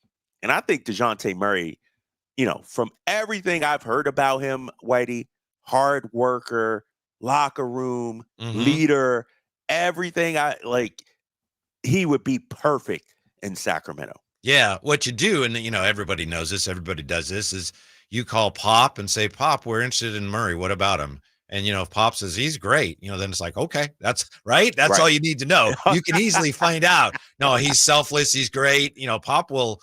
And I think DeJounte Murray, from everything I've heard about him, Whitey, hard worker, locker room, leader, everything he would be perfect in Sacramento. Yeah. What you do, and everybody knows this, everybody does this, is you call Pop and say, Pop, we're interested in Murray. What about him? And, if Pop says he's great, then it's like, okay, that's right. That's all you need to know. You can easily find out. No, he's selfless. He's great. Pop will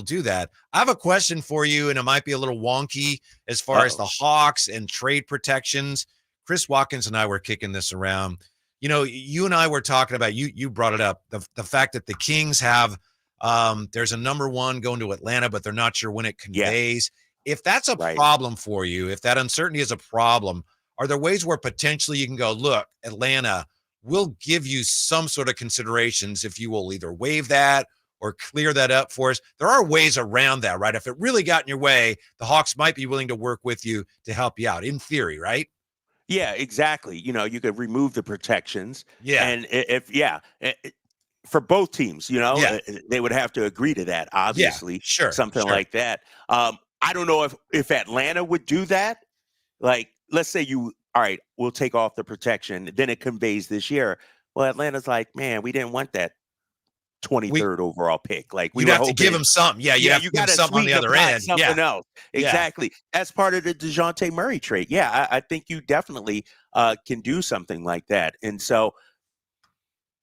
do that. I have a question for you, and it might be a little wonky as far as the Hawks and trade protections. Chris Watkins and I were kicking this around. You and I were talking about, you brought it up, the fact that the Kings have, there's a number 1 going to Atlanta, but they're not sure when it conveys. If that's a problem for you, if that uncertainty is a problem, are there ways where potentially you can go, look, Atlanta, we'll give you some sort of considerations if you will either waive that or clear that up for us? There are ways around that, right? If it really got in your way, the Hawks might be willing to work with you to help you out, in theory, right? Yeah, exactly. You could remove the protections. Yeah. And for both teams, they would have to agree to that, obviously. Sure. Something like that. I don't know if Atlanta would do that. Like, let's say you all right, we'll take off the protection. Then it conveys this year. Well, Atlanta's like, man, we didn't want that 23rd overall pick. Like we you'd were have hoping, to give him something. Yeah, you have to give him something on the other end. Something else. Exactly. As part of the DeJounte Murray trade. Yeah, I think you definitely can do something like that. And so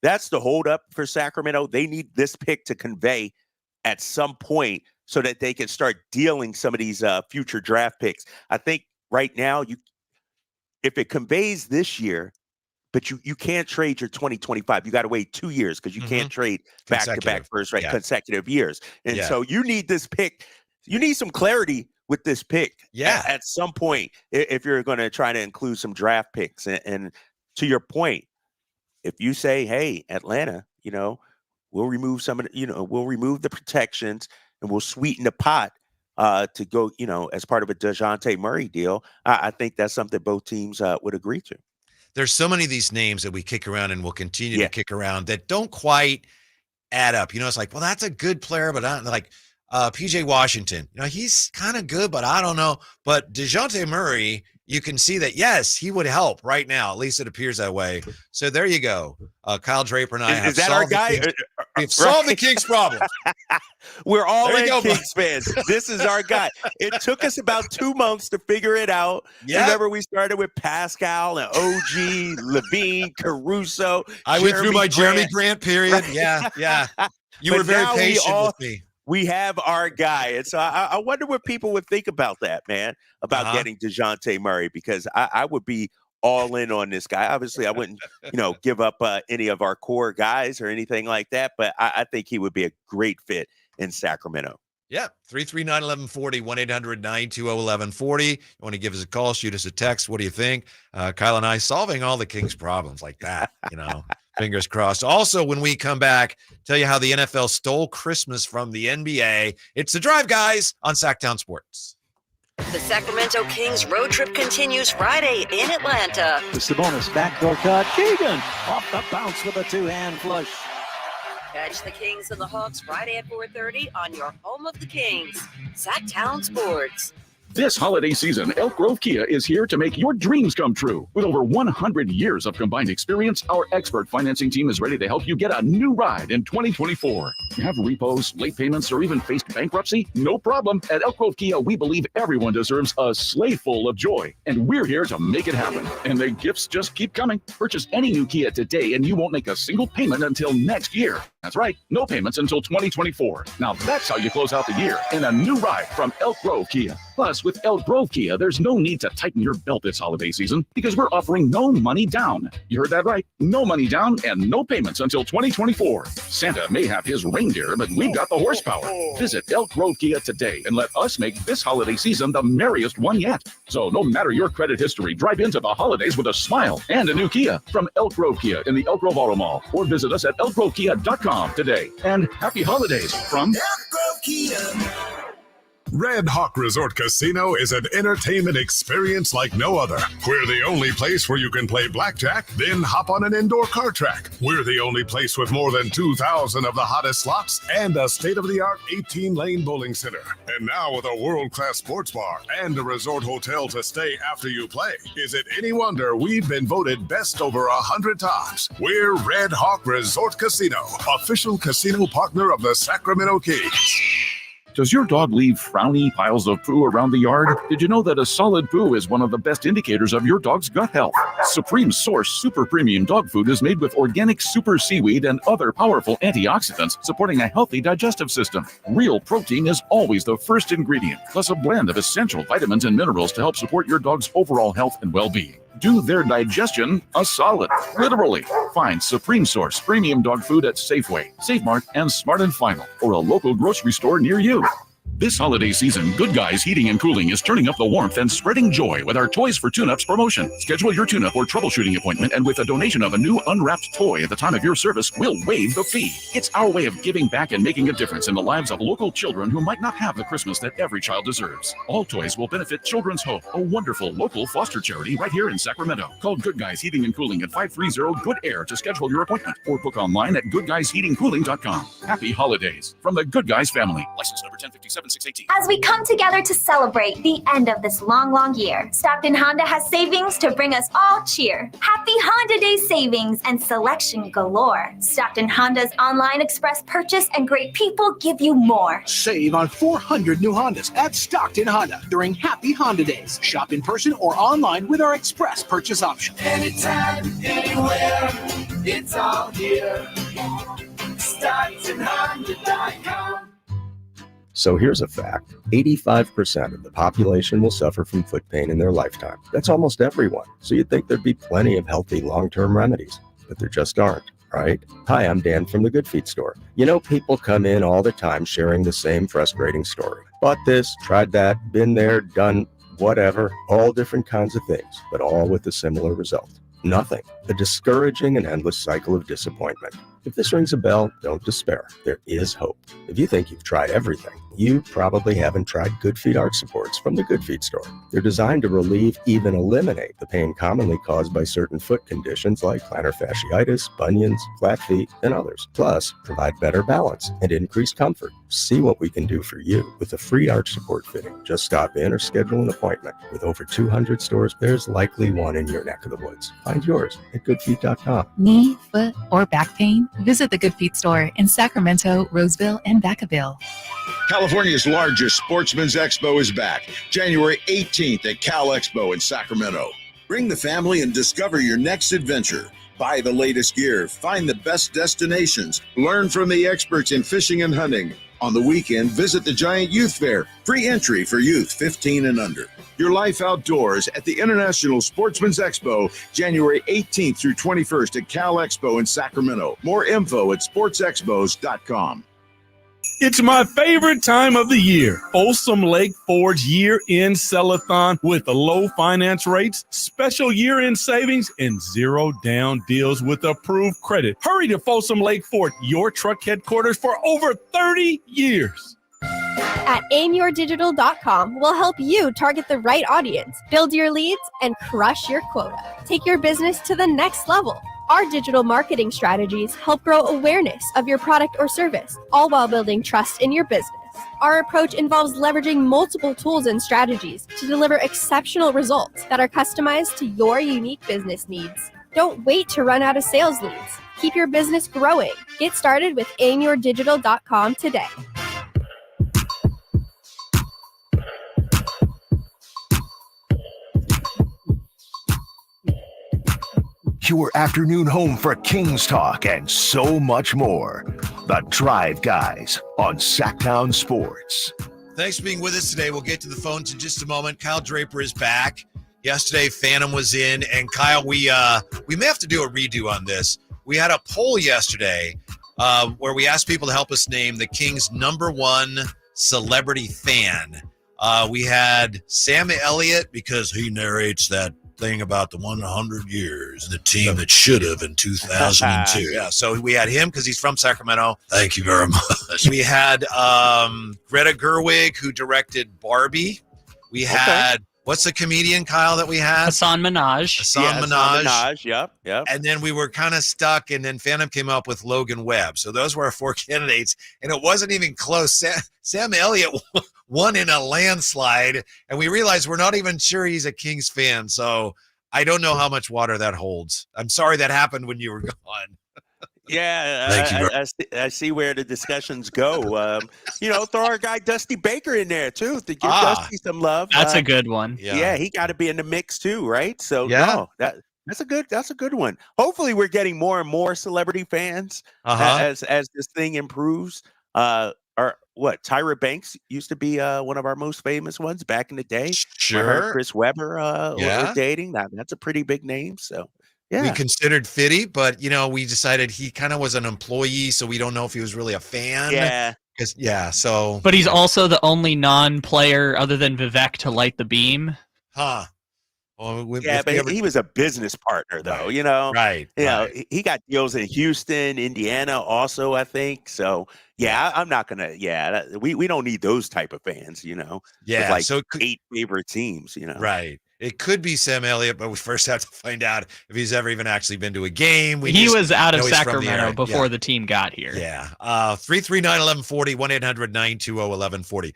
that's the holdup for Sacramento. They need this pick to convey at some point so that they can start dealing some of these future draft picks. I think right now, if it conveys this year, but you can't trade your 2025. You got to wait 2 years because you can't trade back-to-back first, right? Consecutive years. And so you need this pick. You need some clarity with this pick at some point if you're going to try to include some draft picks. And to your point, if you say, hey, Atlanta, we'll remove some of the, we'll remove the protections and we'll sweeten the pot to go, as part of a DeJounte Murray deal, I think that's something both teams would agree to. There's so many of these names that we kick around and will continue to kick around that don't quite add up. It's like, well, that's a good player, but I don't like PJ Washington. He's kind of good, but I don't know. But DeJounte Murray, you can see that, yes, he would help right now. At least it appears that way. So there you go. Kyle Draper and I have that our guy? We've solved the Kings problem. We're all Kings fans. This is our guy. It took us about 2 months to figure it out. Yep. Remember, we started with Pascal and OG, Levine, Caruso. I went through my Jeremy Grant period. Yeah. You were very patient with me. We have our guy. And so I wonder what people would think about that, man, about getting DeJounte Murray, because I would be all in on this guy. Obviously, I wouldn't, give up any of our core guys or anything like that, but I think he would be a great fit in Sacramento. Yeah, 339-1140, 1-800-920-1140. You want to give us a call, shoot us a text. What do you think? Kyle and I solving all the Kings problems like that, Fingers crossed. Also, when we come back, tell you how the NFL stole Christmas from the NBA. It's The Drive, guys, on Sactown Sports. The Sacramento Kings road trip continues Friday in Atlanta. The Sabonis backdoor cut. Keegan off the bounce with a two-hand flush. Catch the Kings and the Hawks Friday at 4:30 on your home of the Kings, Sactown Sports. This holiday season, Elk Grove Kia is here to make your dreams come true. With over 100 years of combined experience, our expert financing team is ready to help you get a new ride in 2024. Have repos, late payments, or even faced bankruptcy? No problem. At Elk Grove Kia, we believe everyone deserves a sleigh full of joy, and we're here to make it happen. And the gifts just keep coming. Purchase any new Kia today, and you won't make a single payment until next year. That's right, no payments until 2024. Now that's how you close out the year in a new ride from Elk Grove Kia. Plus, with Elk Grove Kia, there's no need to tighten your belt this holiday season because we're offering no money down. You heard that right. No money down and no payments until 2024. Santa may have his reindeer, but we've got the horsepower. Visit Elk Grove Kia today and let us make this holiday season the merriest one yet. So no matter your credit history, drive into the holidays with a smile and a new Kia from Elk Grove Kia in the Elk Grove Auto Mall, or visit us at elkgrovekia.com today. And happy holidays from Elk Grove Kia. Red Hawk Resort Casino is an entertainment experience like no other. We're the only place where you can play blackjack, then hop on an indoor car track. We're the only place with more than 2,000 of the hottest slots and a state-of-the-art 18-lane bowling center. And now with a world-class sports bar and a resort hotel to stay after you play. Is it any wonder we've been voted best over 100 times? We're Red Hawk Resort Casino, official casino partner of the Sacramento Kings. Does your dog leave frowny piles of poo around the yard? Did you know that a solid poo is one of the best indicators of your dog's gut health? Supreme Source Super Premium Dog Food is made with organic super seaweed and other powerful antioxidants, supporting a healthy digestive system. Real protein is always the first ingredient, plus a blend of essential vitamins and minerals to help support your dog's overall health and well-being. Do their digestion a solid, literally. Find Supreme Source Premium Dog Food at Safeway, Safe Mart, and Smart & Final, or a local grocery store near you. This holiday season, Good Guys Heating and Cooling is turning up the warmth and spreading joy with our Toys for Tune-Ups promotion. Schedule your tune-up or troubleshooting appointment, and with a donation of a new unwrapped toy at the time of your service, we'll waive the fee. It's our way of giving back and making a difference in the lives of local children who might not have the Christmas that every child deserves. All toys will benefit Children's Hope, a wonderful local foster charity right here in Sacramento. Call Good Guys Heating and Cooling at 530-GOOD-AIR to schedule your appointment, or book online at goodguysheatingcooling.com. Happy holidays from the Good Guys family. License number 1050. 527-618. As we come together to celebrate the end of this long, long year, Stockton Honda has savings to bring us all cheer. Happy Honda Day savings and selection galore. Stockton Honda's online express purchase and great people give you more. Save on 400 new Hondas at Stockton Honda during Happy Honda Days. Shop in person or online with our express purchase option. Anytime, anywhere, it's all here. StocktonHonda.com. So here's a fact. 85% of the population will suffer from foot pain in their lifetime. That's almost everyone. So you'd think there'd be plenty of healthy long-term remedies, but there just aren't, right? Hi, I'm Dan from the Good Feet store. You know, people come in all the time sharing the same frustrating story. Bought this, tried that, been there, done whatever, all different kinds of things, but all with a similar result. Nothing. A discouraging and endless cycle of disappointment. If this rings a bell, don't despair. There is hope. If you think you've tried everything, you probably haven't tried Good Feet arch supports from the Good Feet store. They're designed to relieve, even eliminate the pain commonly caused by certain foot conditions like plantar fasciitis, bunions, flat feet, and others. Plus, provide better balance and increased comfort. See what we can do for you with a free arch support fitting. Just stop in or schedule an appointment. With over 200 stores, there's likely one in your neck of the woods. Find yours at goodfeet.com. Knee, foot, or back pain? Visit the Good Feet store in Sacramento, Roseville, and Vacaville. California's largest sportsman's expo is back, January 18th at Cal Expo in Sacramento. Bring the family and discover your next adventure. Buy the latest gear, find the best destinations, learn from the experts in fishing and hunting. On the weekend, visit the Giant Youth Fair, free entry for youth 15 and under. Your life outdoors at the International Sportsman's Expo, January 18th through 21st at Cal Expo in Sacramento. More info at sportsexpos.com. It's my favorite time of the year. Folsom Lake Ford's year-end sell-a-thon with the low finance rates, special year-end savings, and zero down deals with approved credit. Hurry to Folsom Lake Ford, your truck headquarters for over 30 years. At aimyourdigital.com, we'll help you target the right audience, build your leads, and crush your quota. Take your business to the next level. Our digital marketing strategies help grow awareness of your product or service, all while building trust in your business. Our approach involves leveraging multiple tools and strategies to deliver exceptional results that are customized to your unique business needs. Don't wait to run out of sales leads. Keep your business growing. Get started with aimyourdigital.com today. Your afternoon home for Kings Talk and so much more. The Drive Guys on Sactown Sports. Thanks for being with us today. We'll get to the phones in just a moment. Kyle Draper is back. Yesterday, Phantom was in. And Kyle, we may have to do a redo on this. We had a poll yesterday where we asked people to help us name the Kings' #1 celebrity fan. We had Sam Elliott because he narrates that thing about the 100 years, the team that should have in 2002. Yeah, so we had him because he's from Sacramento. Thank you very much. We had Greta Gerwig, who directed Barbie. We had, what's the comedian, Kyle, that we had? Hassan Minaj. Hassan Minaj, yep. And then we were kind of stuck, and then Phantom came up with Logan Webb. So those were our 4 candidates, and it wasn't even close. Sam Elliott won in a landslide, and we realized we're not even sure he's a Kings fan. So I don't know how much water that holds. I'm sorry that happened when you were gone. Yeah, I see where the discussions go. Throw our guy Dusty Baker in there too to give Dusty some love. That's a good one. Yeah, he got to be in the mix too, right? So yeah, that's a good one. Hopefully, we're getting more and more celebrity fans as this thing improves. Tyra Banks used to be one of our most famous ones back in the day. Sure, Chris Webber was dating. That's a pretty big name. So. Yeah. We considered Fitty, but we decided he kind of was an employee, so we don't know if he was really a fan. Yeah. But he's also the only non-player other than Vivek to light the beam. Huh. Well, but he was a business partner, though. Right. He got deals in Houston, Indiana, also, I think. So I'm not gonna. We don't need those type of fans. Yeah. With 8 favorite teams. Right. It could be Sam Elliott, but we first have to find out if he's ever even actually been to a game. He was out of know he's from the Sacramento area. before Yeah. the team got here. Yeah. 339-1140, 1-800-920-1140.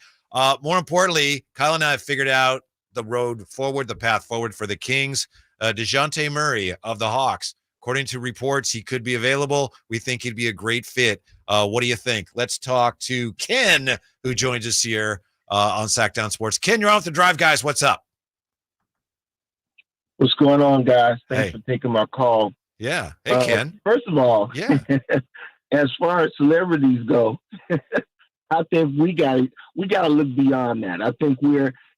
More importantly, Kyle and I have figured out the road forward, the path forward for the Kings. DeJounte Murray of the Hawks. According to reports, he could be available. We think he'd be a great fit. What do you think? Let's talk to Ken, who joins us here on Sactown Sports. Ken, you're off the drive, guys. What's up? What's going on, guys? Thanks Hey. for taking my call. Yeah. Hey, Ken. First of all, Yeah. as far as celebrities go, I think we got to look beyond that. I think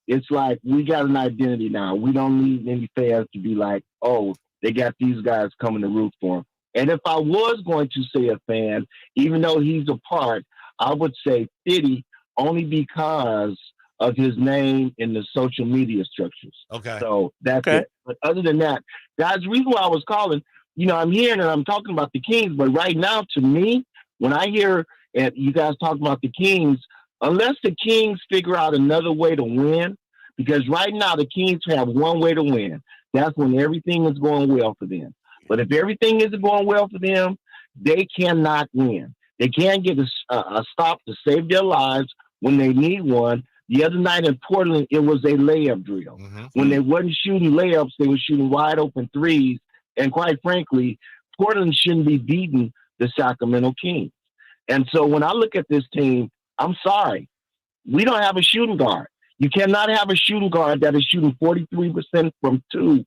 it's like we got an identity now. We don't need any fans to be like, oh, they got these guys coming to root for them. And if I was going to say a fan, even though he's a part, I would say Fitty only because of his name in the social media structures. Okay. So that's it. But other than that, guys, the reason why I was calling, I'm hearing and I'm talking about the Kings, but right now, to me, when I hear you guys talk about the Kings, unless the Kings figure out another way to win, because right now the Kings have one way to win. That's when everything is going well for them. But if everything isn't going well for them, they cannot win. They can't get a stop to save their lives when they need one. The other night in Portland, it was a layup drill. Mm-hmm. When they wasn't shooting layups, they were shooting wide open threes. And quite frankly, Portland shouldn't be beating the Sacramento Kings. And so when I look at this team, I'm sorry. We don't have a shooting guard. You cannot have a shooting guard that is shooting 43% from two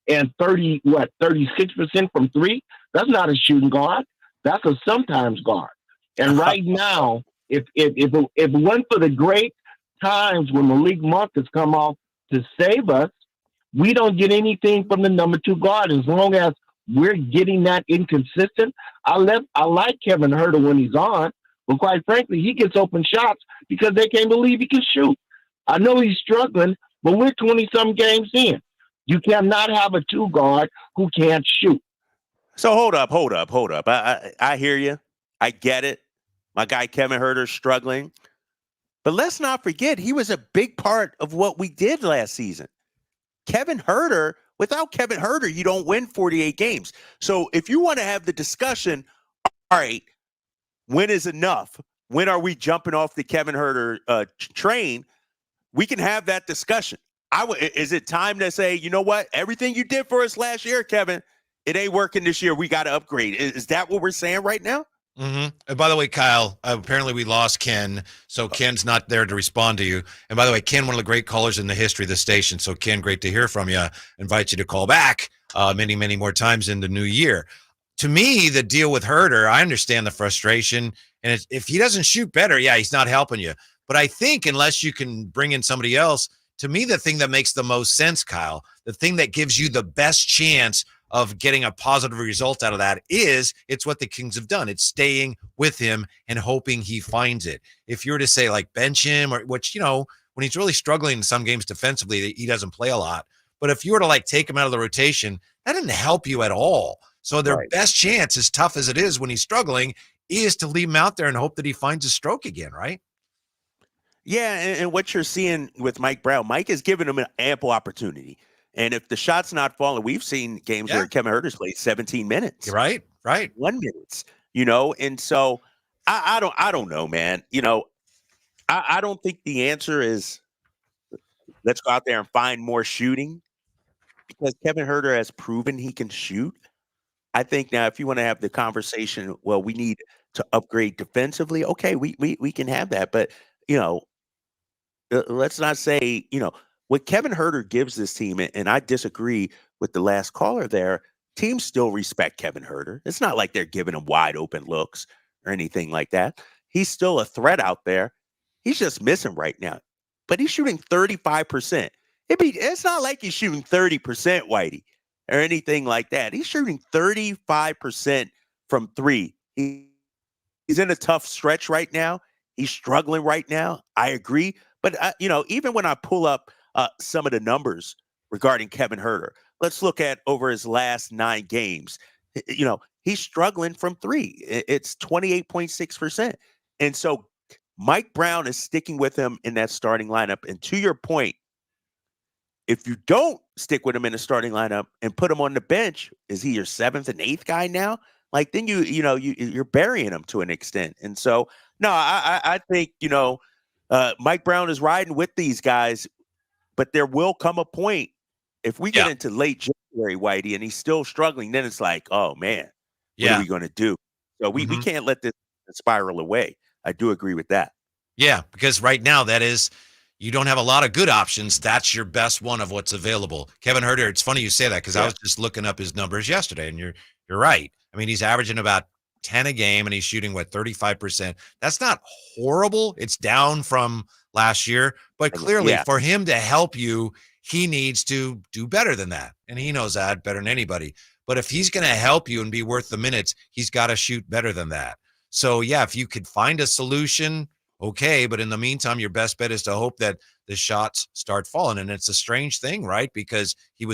and 36% from three. That's not a shooting guard. That's a sometimes guard. And right now, if it weren't for the great times when Malik Monk has come off to save us, we don't get anything from the number two guard. As long as we're getting that inconsistent, I like Kevin Huerter when he's on, but quite frankly, he gets open shots because they can't believe he can shoot. I know he's struggling, but we're 20-some games in. You cannot have a two guard who can't shoot. So hold up. I hear you. I get it. My guy Kevin Huerter's struggling. But let's not forget, he was a big part of what we did last season. Kevin Huerter, without Kevin Huerter, you don't win 48 games. So if you want to have the discussion, all right, when is enough? When are we jumping off the Kevin Huerter train? We can have that discussion. Is it time to say, you know what? Everything you did for us last year, Kevin, it ain't working this year. We got to upgrade. Is that what we're saying right now? Mm-hmm. And by the way, Kyle, apparently we lost Ken, so Ken's not there to respond to you. And by the way, Ken, one of the great callers in the history of the station. So Ken, great to hear from you. Invite you to call back many, many more times in the new year. To me, the deal with Huerter, I understand the frustration. And if he doesn't shoot better, yeah, he's not helping you. But I think unless you can bring in somebody else, to me, the thing that makes the most sense, Kyle, the thing that gives you the best chance of getting a positive result out of that it's what the Kings have done. It's staying with him and hoping he finds it. If you were to say like bench him, or which, when he's really struggling in some games defensively, he doesn't play a lot. But if you were to like take him out of the rotation, that didn't help you at all. So their best chance, as tough as it is when he's struggling, is to leave him out there and hope that he finds his stroke again, right? Yeah, and what you're seeing with Mike Brown, Mike is giving him an ample opportunity. And if the shot's not falling, we've seen games where Kevin Huerter's played 17 minutes. Right. 1 minute, and so I don't know, man. I don't think the answer is let's go out there and find more shooting, because Kevin Huerter has proven he can shoot. I think now if you want to have the conversation, well, we need to upgrade defensively. Okay, we can have that. But, let's not say, what Kevin Huerter gives this team, and I disagree with the last caller there, teams still respect Kevin Huerter. It's not like they're giving him wide open looks or anything like that. He's still a threat out there. He's just missing right now. But he's shooting 35%. It's not like he's shooting 30%, Whitey, or anything like that. He's shooting 35% from three. He's in a tough stretch right now. He's struggling right now. I agree. But, even when I pull up some of the numbers regarding Kevin Huerter, let's look at over his last 9 games. He's struggling from three. It's 28.6%. And so Mike Brown is sticking with him in that starting lineup. And to your point, if you don't stick with him in the starting lineup and put him on the bench, is he your 7th and 8th guy now? Like, then you're burying him to an extent. And so, no, I think, Mike Brown is riding with these guys, but there will come a point if we get into late January, Whitey, and he's still struggling, then it's like, oh man, what are we going to do? So we can't let this spiral away. I do agree with that. Yeah, because right now you don't have a lot of good options. That's your best one of what's available. Kevin Huerter, it's funny you say that because I was just looking up his numbers yesterday, and you're right. I mean, he's averaging about 10 a game, and he's shooting 35%. That's not horrible. It's down from last year, but clearly for him to help you, he needs to do better than that, and he knows that better than anybody. But if he's going to help you and be worth the minutes, he's got to shoot better than that. So yeah, if you could find a solution, okay, but in the meantime, your best bet is to hope that the shots start falling. And it's a strange thing, right? Because he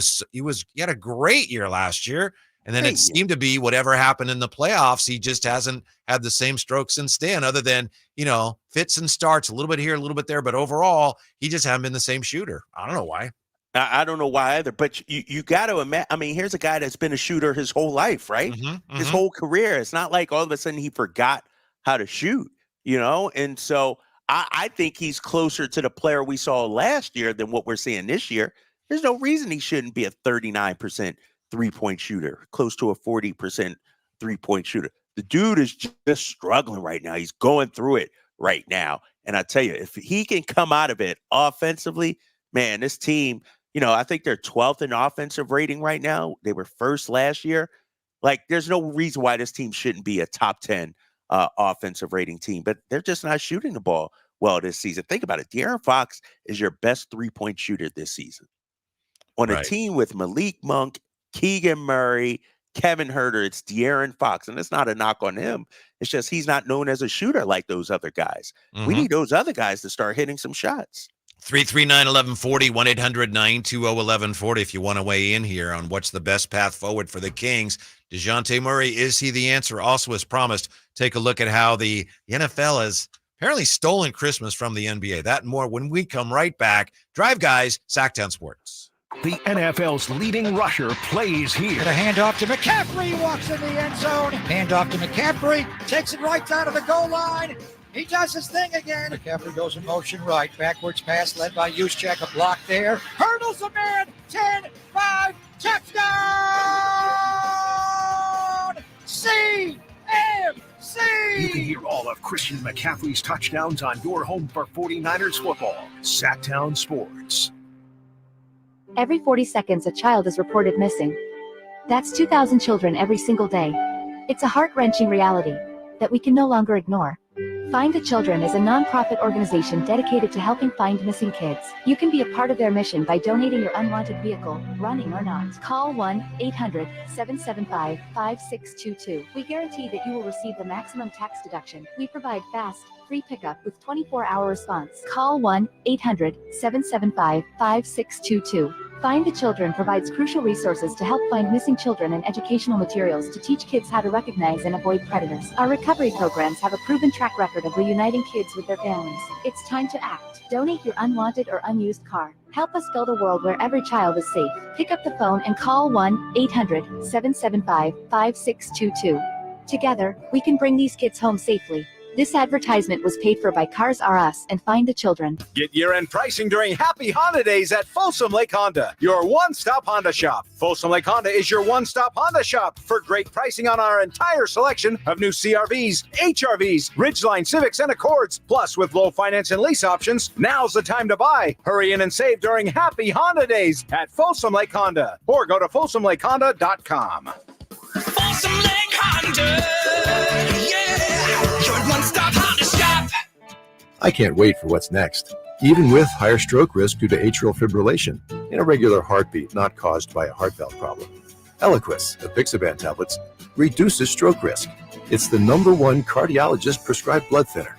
had a great year last year, and then it seemed to be whatever happened in the playoffs, he just hasn't had the same stroke since then, other than, fits and starts a little bit here, a little bit there, but overall, he just hasn't been the same shooter. I don't know why. I don't know why either, but you got to imagine. I mean, here's a guy that's been a shooter his whole life, right? His whole career. It's not like all of a sudden he forgot how to shoot, And so I think he's closer to the player we saw last year than what we're seeing this year. There's no reason he shouldn't be a 39% three-point shooter, close to a 40% three-point shooter. The dude is just struggling right now. He's going through it right now. And I tell you, if he can come out of it offensively, man, this team, I think they're 12th in offensive rating right now. They were first last year. Like, there's no reason why this team shouldn't be a top 10 offensive rating team, but they're just not shooting the ball well this season. Think about it. De'Aaron Fox is your best three-point shooter this season. On a team with Malik Monk, Keegan Murray, Kevin Huerter, it's De'Aaron Fox. And it's not a knock on him. It's just he's not known as a shooter like those other guys. We need those other guys to start hitting some shots. 339-1140, 1-800-920-1140 if you want to weigh in here on what's the best path forward for the Kings. DeJounte Murray, is he the answer? Also, as promised, take a look at how the NFL has apparently stolen Christmas from the NBA. That and more when we come right back. Drive Guys, Sactown Sports. The NFL's leading rusher plays here. And a handoff to McCaffrey, walks in the end zone. Handoff to McCaffrey, takes it right down to the goal line. He does his thing again. McCaffrey goes in motion right. Backwards pass led by Juszczyk. A block there. Hurdles a man. 10-5. Touchdown! CMC! You can hear all of Christian McCaffrey's touchdowns on your home for 49ers football. Sactown Sports. Every 40 seconds, a child is reported missing. That's 2,000 children every single day. It's a heart-wrenching reality that we can no longer ignore. Find the Children is a nonprofit organization dedicated to helping find missing kids. You can be a part of their mission by donating your unwanted vehicle, running or not. Call 1-800-775-5622. We guarantee that you will receive the maximum tax deduction. We provide fast, free pickup with 24-hour response. Call 1-800-775-5622. Find the Children provides crucial resources to help find missing children and educational materials to teach kids how to recognize and avoid predators. Our recovery programs have a proven track record of reuniting kids with their families. It's time to act. Donate your unwanted or unused car. Help us build a world where every child is safe. Pick up the phone and call 1-800-775-5622. Together, we can bring these kids home safely. This advertisement was paid for by Cars R Us and Find the Children. Get year-end pricing during Happy Honda Days at Folsom Lake Honda, your one-stop Honda shop. Folsom Lake Honda is your one-stop Honda shop for great pricing on our entire selection of new CRVs, HRVs, Ridgeline Civics, and Accords. Plus, with low finance and lease options, now's the time to buy. Hurry in and save during Happy Honda Days at Folsom Lake Honda, or go to folsomlakehonda.com. Folsom Lake Honda, your one-stop Honda shop. I can't wait for what's next. Even with higher stroke risk due to atrial fibrillation, an irregular heartbeat not caused by a heart valve problem. Eliquis, the Pixaban tablets, reduces stroke risk. It's the #1 cardiologist-prescribed blood thinner.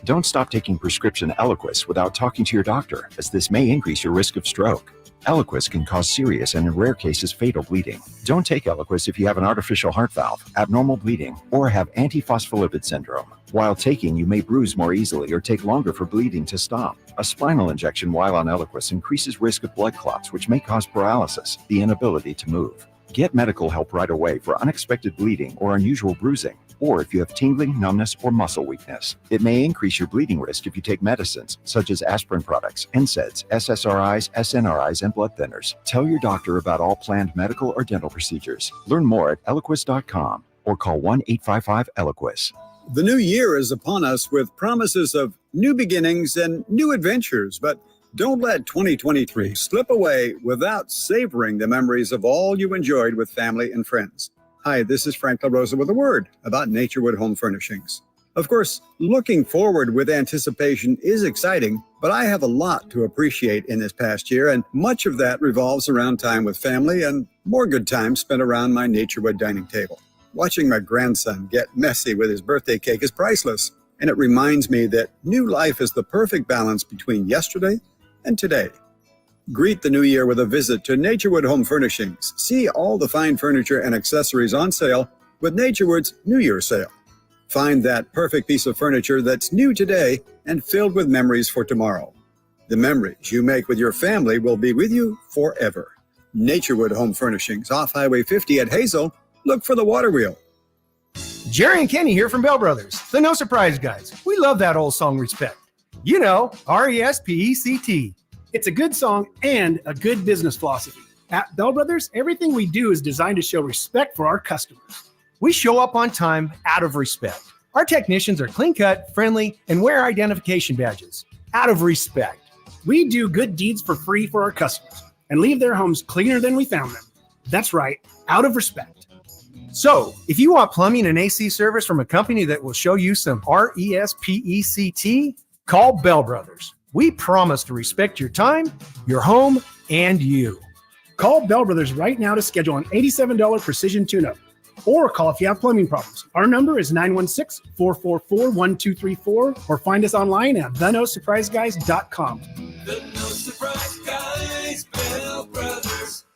Don't stop taking prescription Eliquis without talking to your doctor, as this may increase your risk of stroke. Eliquis can cause serious and in rare cases fatal bleeding. Don't take Eliquis if you have an artificial heart valve, abnormal bleeding, or have antiphospholipid syndrome. While taking, you may bruise more easily or take longer for bleeding to stop. A spinal injection while on Eliquis increases risk of blood clots, which may cause paralysis, the inability to move. Get medical help right away for unexpected bleeding or unusual bruising, or if you have tingling, numbness, or muscle weakness. It may increase your bleeding risk if you take medicines, such as aspirin products, NSAIDs, SSRIs, SNRIs, and blood thinners. Tell your doctor about all planned medical or dental procedures. Learn more at Eliquis.com or call 1-855-ELIQUIS. The new year is upon us with promises of new beginnings and new adventures, but don't let 2023 slip away without savoring the memories of all you enjoyed with family and friends. Hi, this is Frank LaRosa with a word about Naturewood Home Furnishings. Of course, looking forward with anticipation is exciting, but I have a lot to appreciate in this past year, and much of that revolves around time with family and more good time spent around my Naturewood dining table. Watching my grandson get messy with his birthday cake is priceless, and it reminds me that new life is the perfect balance between yesterday and today. Greet the new year with a visit to Naturewood Home Furnishings. See all the fine furniture and accessories on sale with Naturewood's New Year sale. Find that perfect piece of furniture that's new today and filled with memories for tomorrow. The memories you make with your family will be with you forever. Naturewood Home Furnishings, off Highway 50 at Hazel. Look for the water wheel. Jerry and Kenny here from Bell Brothers, the No Surprise Guys. We love that old song, Respect. You know, RESPECT. It's a good song and a good business philosophy. At Bell Brothers, everything we do is designed to show respect for our customers. We show up on time out of respect. Our technicians are clean-cut, friendly, and wear identification badges out of respect. We do good deeds for free for our customers and leave their homes cleaner than we found them. That's right, out of respect. So, if you want plumbing and AC service from a company that will show you some RESPECT, call Bell Brothers. We promise to respect your time, your home, and you. Call Bell Brothers right now to schedule an $87 precision tune-up. Or call if you have plumbing problems. Our number is 916-444-1234 or find us online at thenosurpriseguys.com. The No Surprise Guys, Bell Brothers.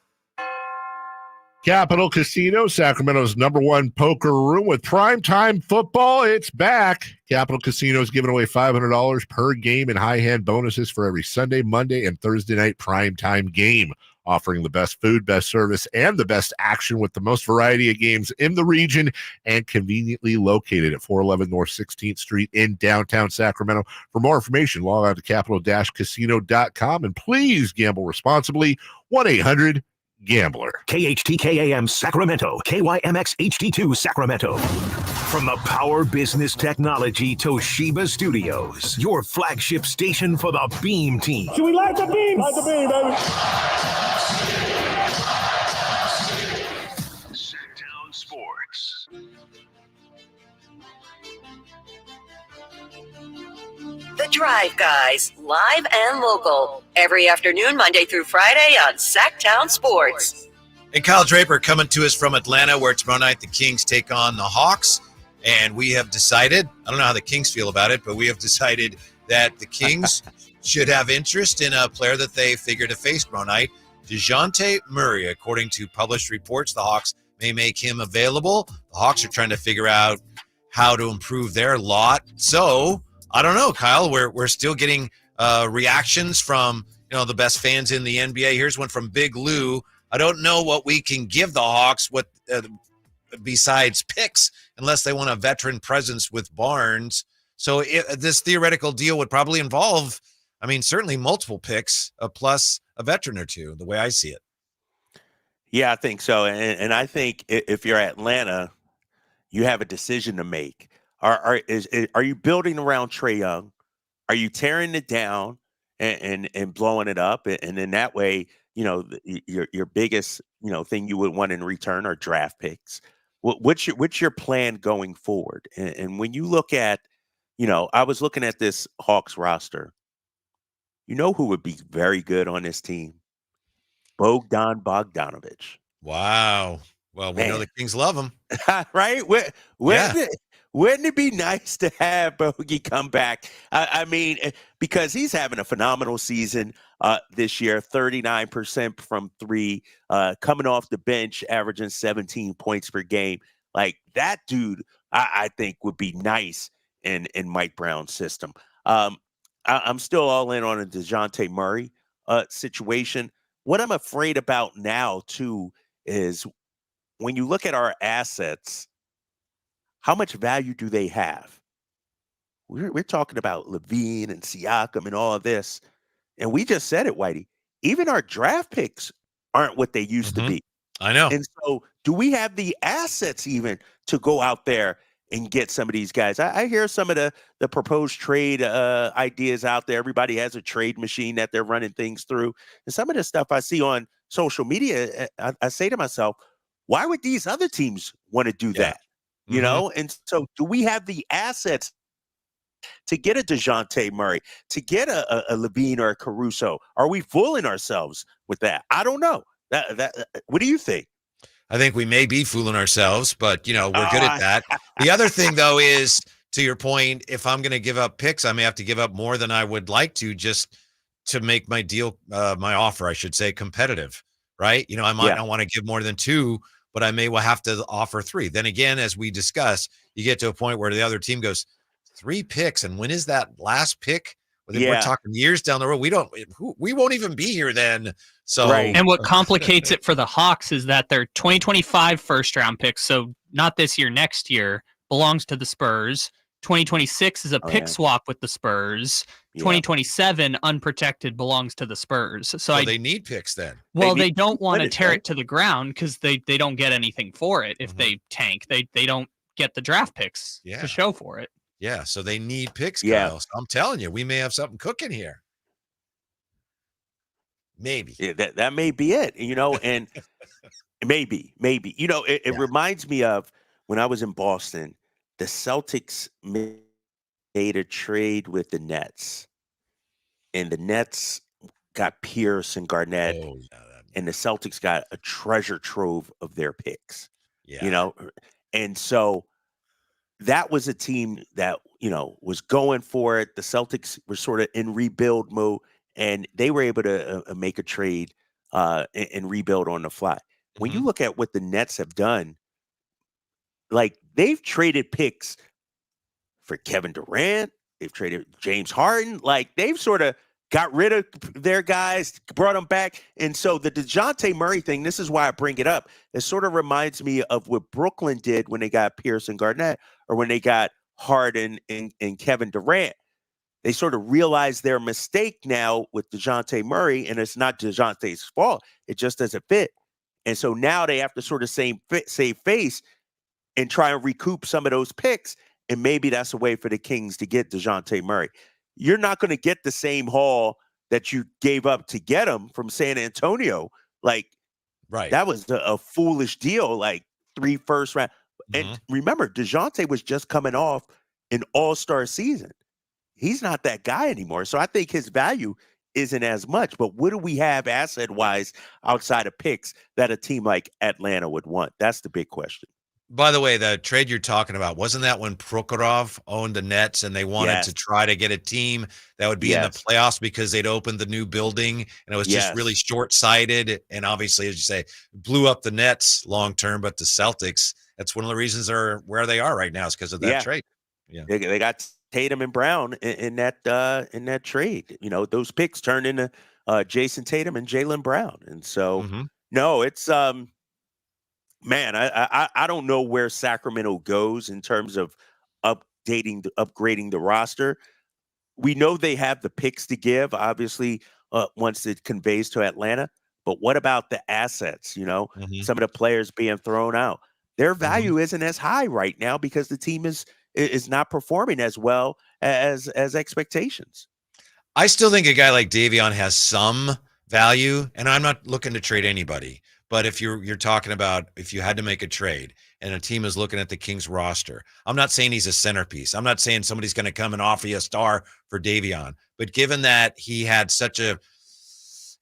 Capital Casino, Sacramento's #1 poker room with primetime football. It's back. Capital Casino is giving away $500 per game in high hand bonuses for every Sunday, Monday, and Thursday night primetime game, offering the best food, best service, and the best action with the most variety of games in the region and conveniently located at 411 North 16th Street in downtown Sacramento. For more information, log on to capital-casino.com and please gamble responsibly. 1-800-GAMBLER. KHTKAM Sacramento, KYMX HD2 Sacramento. From the Power Business Technology Toshiba Studios, your flagship station for the Beam Team. Should we light the beam? Light the beam, baby. Sactown Sports. The Drive Guys, live and local, every afternoon, Monday through Friday on Sactown Sports. And Kyle Draper coming to us from Atlanta, where tomorrow night the Kings take on the Hawks. And we have decided, I don't know how the Kings feel about it, but we have decided that the Kings should have interest in a player that they figure to face tomorrow night, DeJounte Murray. According to published reports, the Hawks may make him available. The Hawks are trying to figure out how to improve their lot. So I don't know, Kyle. We're still getting reactions from the best fans in the NBA. Here's one from Big Lou. I don't know what we can give the Hawks besides picks, unless they want a veteran presence with Barnes. So this theoretical deal would probably involve, certainly multiple picks, plus a veteran or two, the way I see it. Yeah, I think so. And I think if you're Atlanta, you have a decision to make. Are you building around Trae Young? Are you tearing it down and blowing it up? And in that way, your biggest thing you would want in return are draft picks. What's your plan going forward? And when you look at, I was looking at this Hawks roster. Who would be very good on this team? Bogdanovich. Wow. Well, we know the Kings love him. Right? Wouldn't it be nice to have Bogey come back? I mean, because he's having a phenomenal season this year, 39% from three, coming off the bench, averaging 17 points per game. Like that dude, I think would be nice in Mike Brown's system. I'm still all in on a DeJounte Murray situation. What I'm afraid about now, too, is when you look at our assets, how much value do they have? We're talking about Levine and Siakam and all of this. And we just said it, Whitey. Even our draft picks aren't what they used to be. I know. And so do we have the assets even to go out there and get some of these guys? I hear some of the proposed trade ideas out there. Everybody has a trade machine that they're running things through. And some of the stuff I see on social media, I say to myself, why would these other teams want to do that? You know? And so do we have the assets to get a DeJounte Murray, to get a Levine or a Caruso? Are we fooling ourselves with that? I don't know. What do you think? I think we may be fooling ourselves, but, we're good at that. The other thing, though, is, to your point, if I'm going to give up picks, I may have to give up more than I would like to just to make my deal, my offer, I should say, competitive, right? I might not want to give more than 2, but I may well have to offer 3. Then again, as we discuss, you get to a point where the other team goes, 3 picks, and when is that last pick? We're talking years down the road. We won't even be here then. So, And what complicates it for the Hawks is that their 2025 first-round picks, so not this year, next year, belongs to the Spurs. 2026 is a pick swap with the Spurs. 2027 unprotected belongs to the Spurs. So they need picks then. Well, they don't want to tear it to the ground because they don't get anything for it if they tank. They don't get the draft picks to show for it. Yeah, so they need picks, Kyle. So I'm telling you, we may have something cooking here. Maybe. Yeah, that may be it, and maybe. It reminds me of when I was in Boston, the Celtics made a trade with the Nets, and the Nets got Pierce and Garnett, and the Celtics got a treasure trove of their picks. And so that was a team that, was going for it. The Celtics were sort of in rebuild mode, and they were able to make a trade and rebuild on the fly. When you look at what the Nets have done, like they've traded picks for Kevin Durant, they've traded James Harden, like they've sort of got rid of their guys, brought them back. And so the DeJounte Murray thing, this is why I bring it up. It sort of reminds me of what Brooklyn did when they got Pierce and Garnett, or when they got Harden and Kevin Durant. They sort of realize their mistake now with DeJounte Murray, and it's not DeJounte's fault. It just doesn't fit. And so now they have to sort of save face and try and recoup some of those picks. And maybe that's a way for the Kings to get DeJounte Murray. You're not going to get the same haul that you gave up to get him from San Antonio. Like, that was a foolish deal, like 3 first round. And remember, DeJounte was just coming off an all-star season. He's not that guy anymore. So I think his value isn't as much. But what do we have asset-wise outside of picks that a team like Atlanta would want? That's the big question. By the way, the trade you're talking about, wasn't that when Prokhorov owned the Nets and they wanted to try to get a team that would be in the playoffs because they'd opened the new building, and it was just really short-sighted, and obviously, as you say, blew up the Nets long-term, but the Celtics, that's one of the reasons they're where they are right now is because of that trade. Yeah, they got Tatum and Brown in that trade. Those picks turned into Jason Tatum and Jaylen Brown. And so, no, it's man, I don't know where Sacramento goes in terms of upgrading the roster. We know they have the picks to give, obviously, once it conveys to Atlanta. But what about the assets? Some of the players being thrown out. Their value isn't as high right now because the team is not performing as well as expectations. I still think a guy like Davion has some value, and I'm not looking to trade anybody. But if you're talking about if you had to make a trade and a team is looking at the Kings roster, I'm not saying he's a centerpiece. I'm not saying somebody's going to come and offer you a star for Davion. But given that he had such a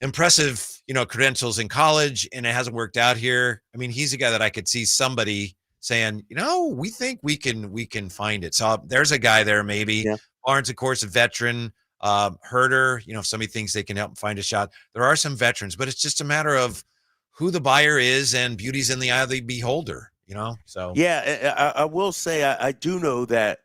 impressive, credentials in college and it hasn't worked out here, I mean, he's a guy that I could see somebody saying, we think we can find it. So there's a guy there maybe. Yeah. Barnes, of course, a veteran. Herder, if somebody thinks they can help him find a shot. There are some veterans, but it's just a matter of who the buyer is, and beauty's in the eye of the beholder, So Yeah, I will say I do know that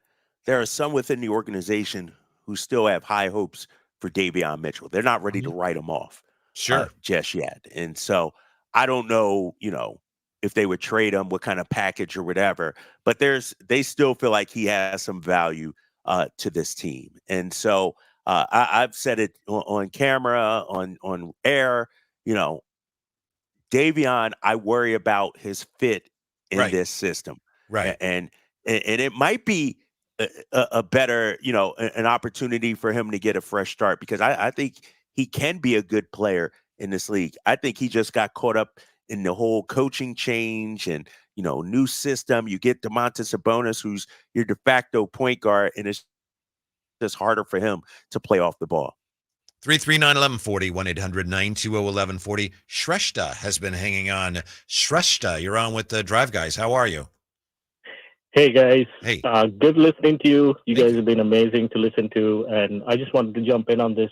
there are some within the organization who still have high hopes for Davion Mitchell. They're not ready to write him off just yet. And so I don't know, if they would trade him, what kind of package or whatever, but they still feel like he has some value to this team. And so I've said it on camera, on air, Davion, I worry about his fit in this system. Right. And it might be a better, an opportunity for him to get a fresh start, because I think he can be a good player in this league. I think he just got caught up in the whole coaching change and, new system. You get Domantas Sabonis, who's your de facto point guard, and it's just harder for him to play off the ball. 339-1140, 1-800-920-1140. Shrestha has been hanging on. Shrestha, you're on with the Drive Guys. How are you? Hey, guys. Hey. Good listening to you. You guys have been amazing to listen to, and I just wanted to jump in on this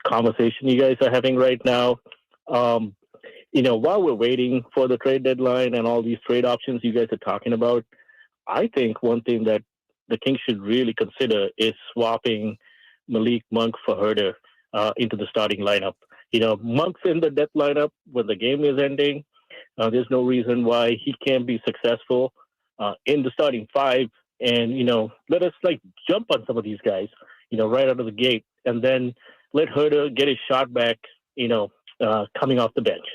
conversation you guys are having right now. While we're waiting for the trade deadline and all these trade options you guys are talking about, I think one thing that the Kings should really consider is swapping Malik Monk for Herder into the starting lineup. Monk's in the depth lineup when the game is ending. There's no reason why he can't be successful in the starting five. And, let us jump on some of these guys, right out of the gate, and then let Herder get his shot back, coming off the bench.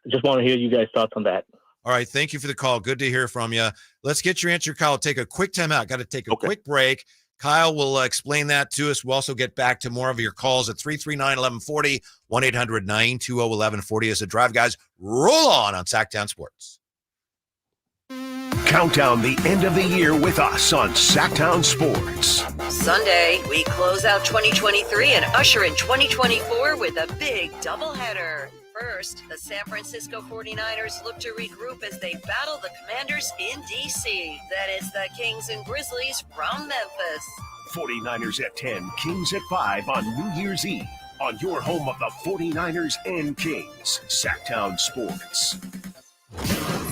I just want to hear you guys' thoughts on that. All right. Thank you for the call. Good to hear from you. Let's get your answer, Kyle. Take a quick time out. Got to take a quick break. Kyle will explain that to us. We'll also get back to more of your calls at 339-1140, 1-800-920-1140 as the Drive Guys roll on Sactown Sports. Count down the end of the year with us on Sactown Sports. Sunday, we close out 2023 and usher in 2024 with a big doubleheader. First, the San Francisco 49ers look to regroup as they battle the Commanders in D.C. Then it's the Kings and Grizzlies from Memphis. 49ers at 10, Kings at 5 on New Year's Eve on your home of the 49ers and Kings, Sactown Sports.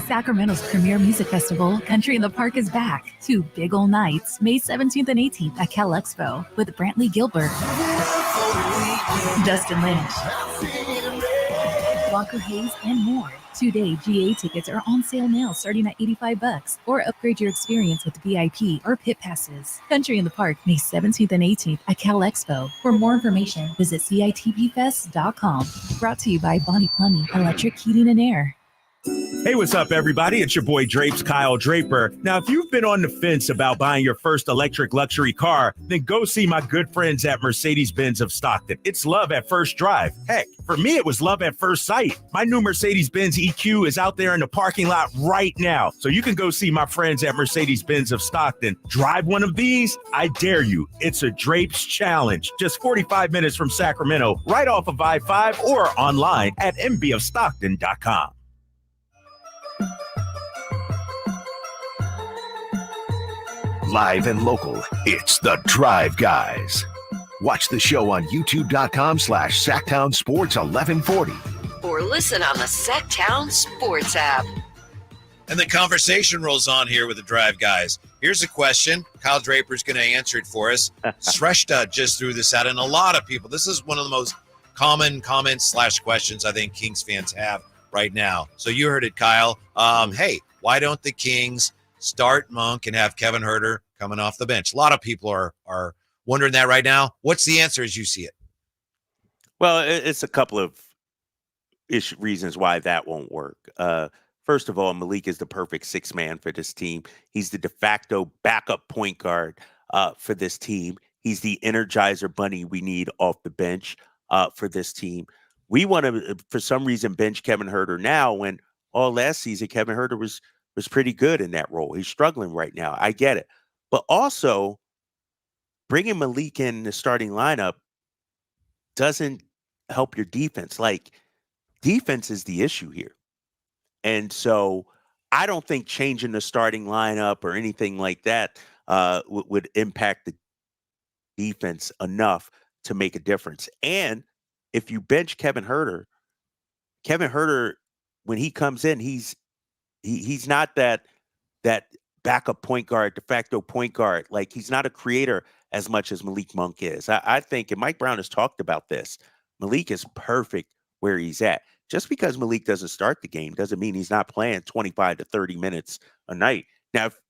Sacramento's premier music festival, Country in the Park, is back. 2 big ol' nights, May 17th and 18th at Cal Expo with Brantley Gilbert, Dustin Lynch, Walker Hayes, and more. 2-day GA tickets are on sale now, starting at $85, or upgrade your experience with VIP or pit passes. Country in the Park, May 17th and 18th at Cal Expo. For more information, visit CITPfest.com. Brought to you by Bonnie Plumbing, Electric Heating and Air. Hey, what's up, everybody? It's your boy Kyle Draper. Now, if you've been on the fence about buying your first electric luxury car, then go see my good friends at Mercedes-Benz of Stockton. It's love at first drive. Heck, for me, it was love at first sight. My new Mercedes-Benz EQ is out there in the parking lot right now. So you can go see my friends at Mercedes-Benz of Stockton. Drive one of these? I dare you. It's a Drapes Challenge. Just 45 minutes from Sacramento, right off of I-5 or online at mbofstockton.com. Live and local, it's the Drive Guys. Watch the show on youtube.com/Sactown Sports 1140. Or listen on the Sactown Sports app. And the conversation rolls on here with the Drive Guys. Here's a question. Kyle Draper's going to answer it for us. Shrestha just threw this out, and a lot of people, this is one of the most common comments/questions I think Kings fans have right now. So you heard it, Kyle. Hey, why don't the Kings start Monk and have Kevin Herder coming off the bench? A lot of people are wondering that right now. What's the answer as you see it? Well, it's a couple of reasons why that won't work. First of all, Malik is the perfect sixth man for this team. He's the de facto backup point guard for this team. He's the energizer bunny we need off the bench for this team. We want to, for some reason, bench Kevin Herder now when all last season Kevin Herder was pretty good in that role. He's struggling right now. I get it. But also, bringing Malik in the starting lineup doesn't help your defense. Defense is the issue here. And so I don't think changing the starting lineup or anything like that would impact the defense enough to make a difference. And if you bench Kevin Herter, when he comes in, he's not that backup point guard, de facto point guard. Like, he's not a creator as much as Malik Monk is. I think, and Mike Brown has talked about this, Malik is perfect where he's at. Just because Malik doesn't start the game doesn't mean he's not playing 25 to 30 minutes a night. Now, if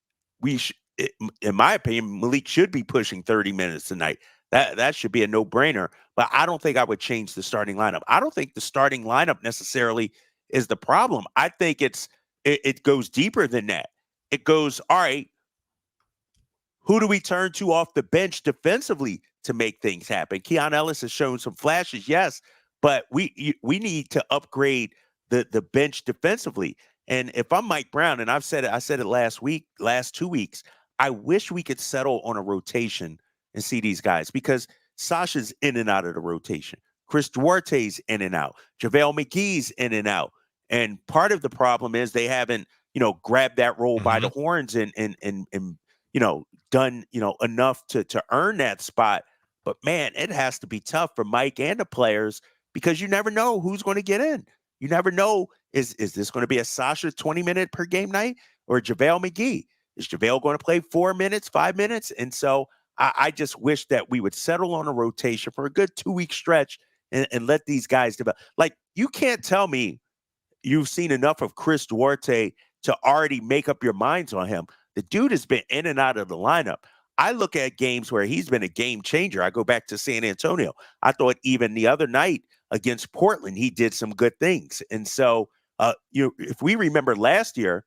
in my opinion, Malik should be pushing 30 minutes a night. That should be a no-brainer. But I don't think I would change the starting lineup. I don't think the starting lineup necessarily is the problem. I think it goes deeper than that. It goes, all right, who do we turn to off the bench defensively to make things happen? Keon Ellis has shown some flashes, yes, but we need to upgrade the bench defensively. And if I'm Mike Brown, and I said it last 2 weeks, I wish we could settle on a rotation and see these guys, because Sasha's in and out of the rotation. Chris Duarte's in and out. JaVale McGee's in and out. And part of the problem is they haven't, grabbed that role by the horns and done, enough to earn that spot. But man, it has to be tough for Mike and the players, because you never know who's going to get in. You never know, is this going to be a Sasha 20-minute per game night or JaVale McGee? Is JaVale going to play 4 minutes, 5 minutes? And so I just wish that we would settle on a rotation for a good 2-week stretch and let these guys develop. Like, you can't tell me you've seen enough of Chris Duarte to already make up your minds on him. The dude has been in and out of the lineup. I look at games where he's been a game changer. I go back to San Antonio. I thought even the other night against Portland, he did some good things. And so, if we remember last year,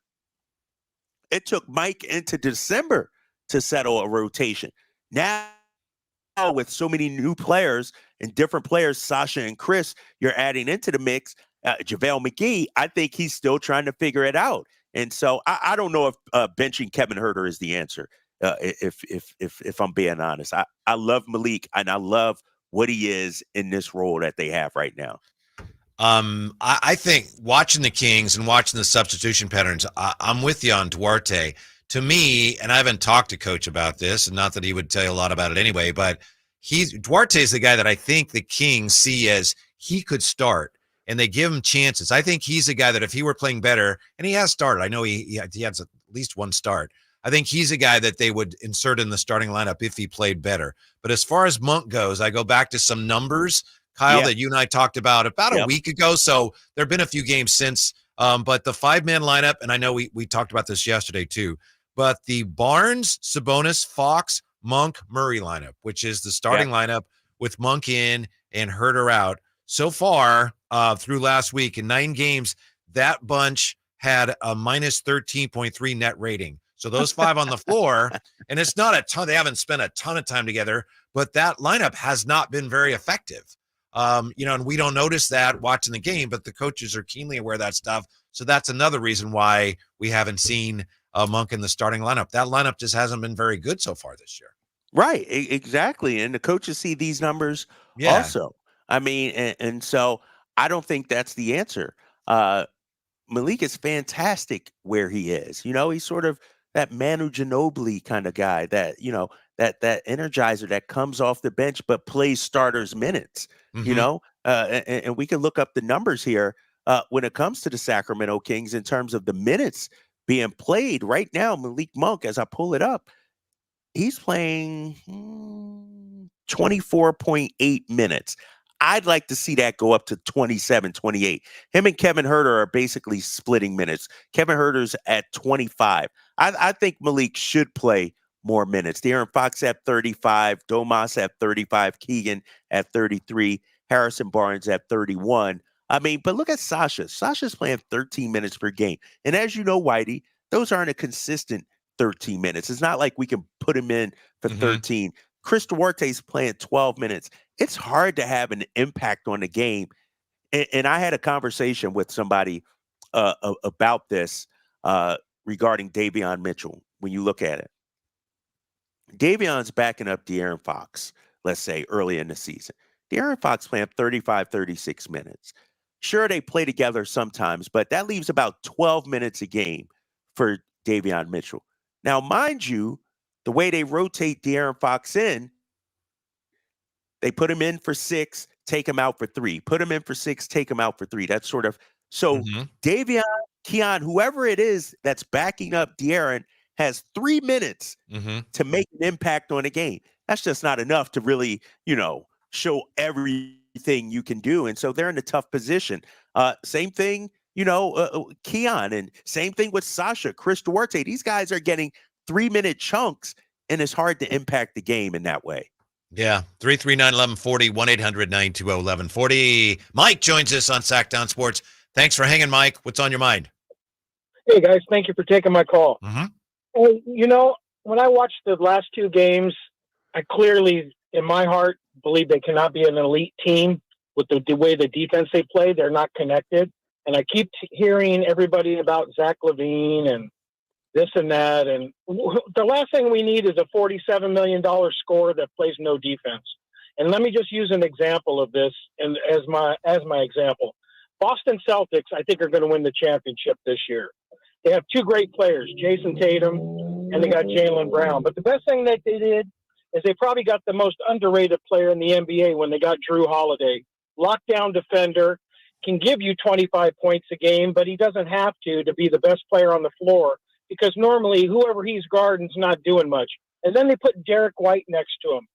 it took Mike into December to settle a rotation. Now, with so many new players and different players, Sasha and Chris, you're adding into the mix. JaVale McGee, I think he's still trying to figure it out. And so I don't know if benching Kevin Herter is the answer. If I'm being honest, I love Malik and I love what he is in this role that they have right now. I think watching the Kings and watching the substitution patterns, I'm with you on Duarte. To me, and I haven't talked to Coach about this, and not that he would tell you a lot about it anyway, but Duarte is the guy that I think the Kings see as he could start, and they give him chances. I think he's a guy that if he were playing better, and he has started, I know he has at least one start. I think he's a guy that they would insert in the starting lineup if he played better. But as far as Monk goes, I go back to some numbers, Kyle, that you and I talked about a week ago. So there have been a few games since, but the 5-man lineup, and I know we talked about this yesterday too, but the Barnes, Sabonis, Fox, Monk, Murray lineup, which is the starting lineup with Monk in and Herter out. So far, through last week in 9 games, that bunch had a minus 13.3 net rating. So those 5 on the floor, and it's not a ton. They haven't spent a ton of time together, but that lineup has not been very effective. And we don't notice that watching the game, but the coaches are keenly aware of that stuff. So that's another reason why we haven't seen Monk in the starting lineup. That lineup just hasn't been very good so far this year. Right, exactly. And the coaches see these numbers also. I mean, and so I don't think that's the answer. Malik is fantastic where he is. He's sort of that Manu Ginobili kind of guy that, that energizer that comes off the bench but plays starters minutes, and we can look up the numbers here when it comes to the Sacramento Kings in terms of the minutes being played right now. Malik Monk, as I pull it up, he's playing 24.8 minutes. I'd like to see that go up to 27, 28. Him and Kevin Herter are basically splitting minutes. Kevin Herter's at 25. I think Malik should play more minutes. De'Aaron Fox at 35, Domas at 35, Keegan at 33, Harrison Barnes at 31. I mean, but look at Sasha. Sasha's playing 13 minutes per game. And as you know, Whitey, those aren't a consistent 13 minutes. It's not like we can put him in for 13. Chris Duarte's playing 12 minutes. It's hard to have an impact on the game. And I had a conversation with somebody about this regarding Davion Mitchell. When you look at it, Davion's backing up De'Aaron Fox, let's say, early in the season. De'Aaron Fox playing 35, 36 minutes. Sure, they play together sometimes, but that leaves about 12 minutes a game for Davion Mitchell. Now, mind you, the way they rotate De'Aaron Fox in, they put him in for 6, take him out for 3. Put him in for 6, take him out for 3. That's sort of so. Davion, Keon, whoever it is that's backing up De'Aaron has 3 minutes to make an impact on a game. That's just not enough to really, show everything you can do. And so they're in a tough position. Same thing, Keon, and same thing with Sasha, Chris Duarte. These guys are getting 3-minute chunks, and it's hard to impact the game in that way. Yeah, 339-1140, 1-800-920-1140. Mike joins us on Sactown Sports. Thanks for hanging, Mike. What's on your mind? Hey, guys. Thank you for taking my call. Hey, when I watched the last 2 games, I clearly, in my heart, believe they cannot be an elite team with the way the defense they play. They're not connected. And I keep hearing everybody about Zach LaVine and this and that. And the last thing we need is a $47 million scorer that plays no defense. And let me just use an example of this and as my example. Boston Celtics, I think, are going to win the championship this year. They have 2 great players, Jason Tatum, and they got Jaylen Brown. But the best thing that they did is they probably got the most underrated player in the NBA when they got Drew Holiday. Lockdown defender, can give you 25 points a game, but he doesn't have to be the best player on the floor because normally whoever he's guarding is not doing much. And then they put Derek White next to him.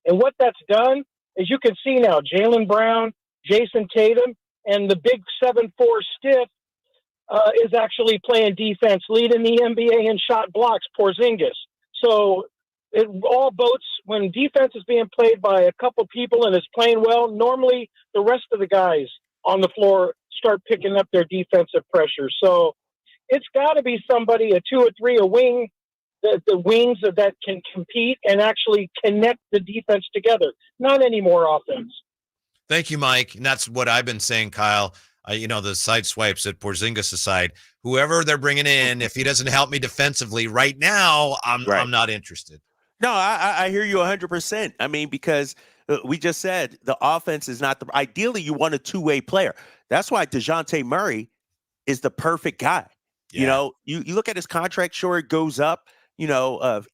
And what that's done is you can see now Jaylen Brown, Jason Tatum, and the big 7'4" stiff is actually playing defense, leading the NBA in shot blocks, Porzingis. So it all boats when defense is being played by a couple people and is playing well, normally the rest of the guys on the floor start picking up their defensive pressure. So it's got to be somebody, a 2 or 3, a wing, the wings that can compete and actually connect the defense together. Not any more offense. Thank you, Mike. And that's what I've been saying, Kyle. The side swipes at Porzingis aside, whoever they're bringing in, if he doesn't help me defensively right now, I'm not interested. No, I hear you 100%. I mean, because we just said the offense is not ideally you want a 2-way player. That's why DeJounte Murray is the perfect guy. Yeah. You look at his contract, sure, it goes up,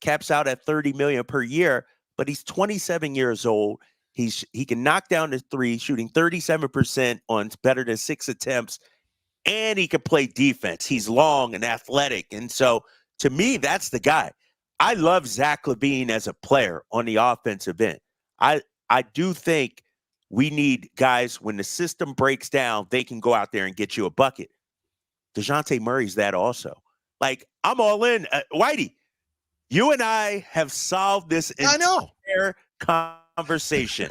caps out at $30 million per year, but he's 27 years old. He can knock down the 3, shooting 37% on better than 6 attempts, and he can play defense. He's long and athletic. And so to me, that's the guy. I love Zach LaVine as a player on the offensive end. I do think we need guys, when the system breaks down, they can go out there and get you a bucket. DeJounte Murray's that also. Like, I'm all in. Whitey, you and I have solved this entire conversation.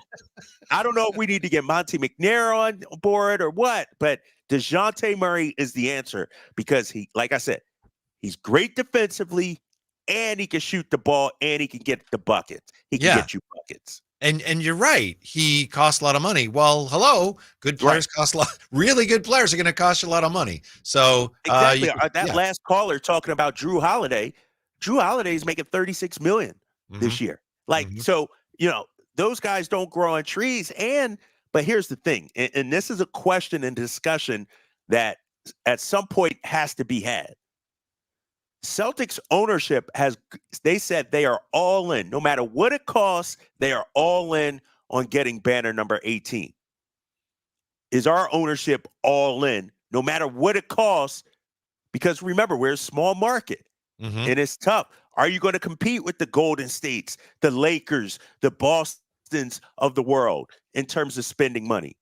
I don't know if we need to get Monty McNair on board or what, but DeJounte Murray is the answer because he, like I said, he's great defensively and he can shoot the ball and he can get the buckets. He can get you buckets. And you're right. He costs a lot of money. Well, hello. Good players cost a lot. Really good players are going to cost you a lot of money. So exactly. That last caller talking about Drew Holiday. Drew Holiday is making $36 million this year. Like, so, those guys don't grow on trees. But here's the thing, and this is a question and discussion that at some point has to be had. Celtics ownership they said they are all in. No matter what it costs, they are all in on getting banner number 18. Is our ownership all in, no matter what it costs? Because remember, we're a small market, and it's tough. Are you going to compete with the Golden States, the Lakers, the Bostons of the world in terms of spending money?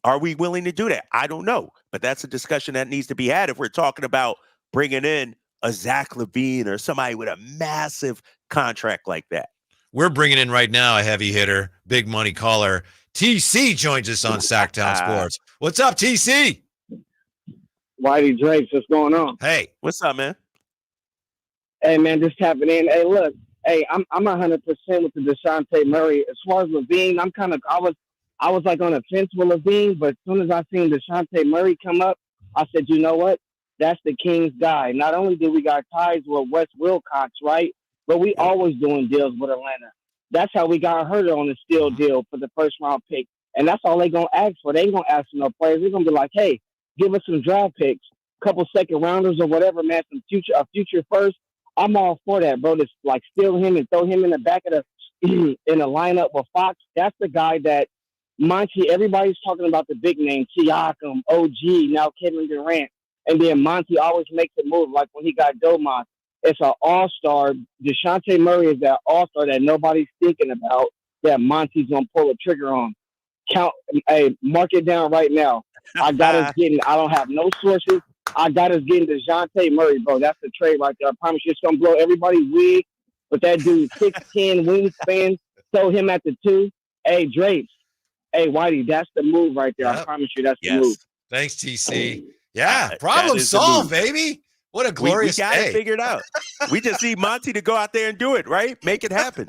Are we willing to do that? I don't know, but that's a discussion that needs to be had if we're talking about bringing in a Zach LaVine or somebody with a massive contract like that. We're bringing in right now a heavy hitter, big money caller. TC joins us on Sactown Sports. What's up, TC? Whitey Drapes, what's going on? Hey. What's up, man? Hey, man, just tapping in. Hey, look, I'm 100% with the DeJounte Murray. As far as LaVine, I was like on the fence with LaVine, but as soon as I seen DeJounte Murray come up, I said, you know what? That's the Kings guy. Not only do we got ties with Wes Wilcox, right? But we always doing deals with Atlanta. That's how we got Herter on the steal deal for the first round pick. And that's all they going to ask for. They ain't going to ask for no players. They're going to be like, hey, give us some draft picks. couple second rounders or whatever, man, a future first. I'm all for that, bro. Just like steal him and throw him in the back of the in a lineup with Fox. That's the guy that Monty. Everybody's talking about the big name, Siakam, OG, now Kevin Durant, and then Monty always makes a move. Like when he got Domas, it's an all-star. DeJounte Murray is that all-star that nobody's thinking about that Monty's gonna pull a trigger on. Mark it down right now. I got us getting. I don't have no sources. I got us getting DeJounte Murray, bro. That's the trade right there. I promise you, it's gonna blow everybody's wig. But that dude, 6'10", wingspan, throw him at the 2. Hey, Drapes. Hey, Whitey, that's the move right there. Yep. I promise you, that's the move. Thanks, TC. Yeah, problem solved, baby. What a glorious we got day. it figured out. We just need Monty to go out there and do it, right? Make it happen.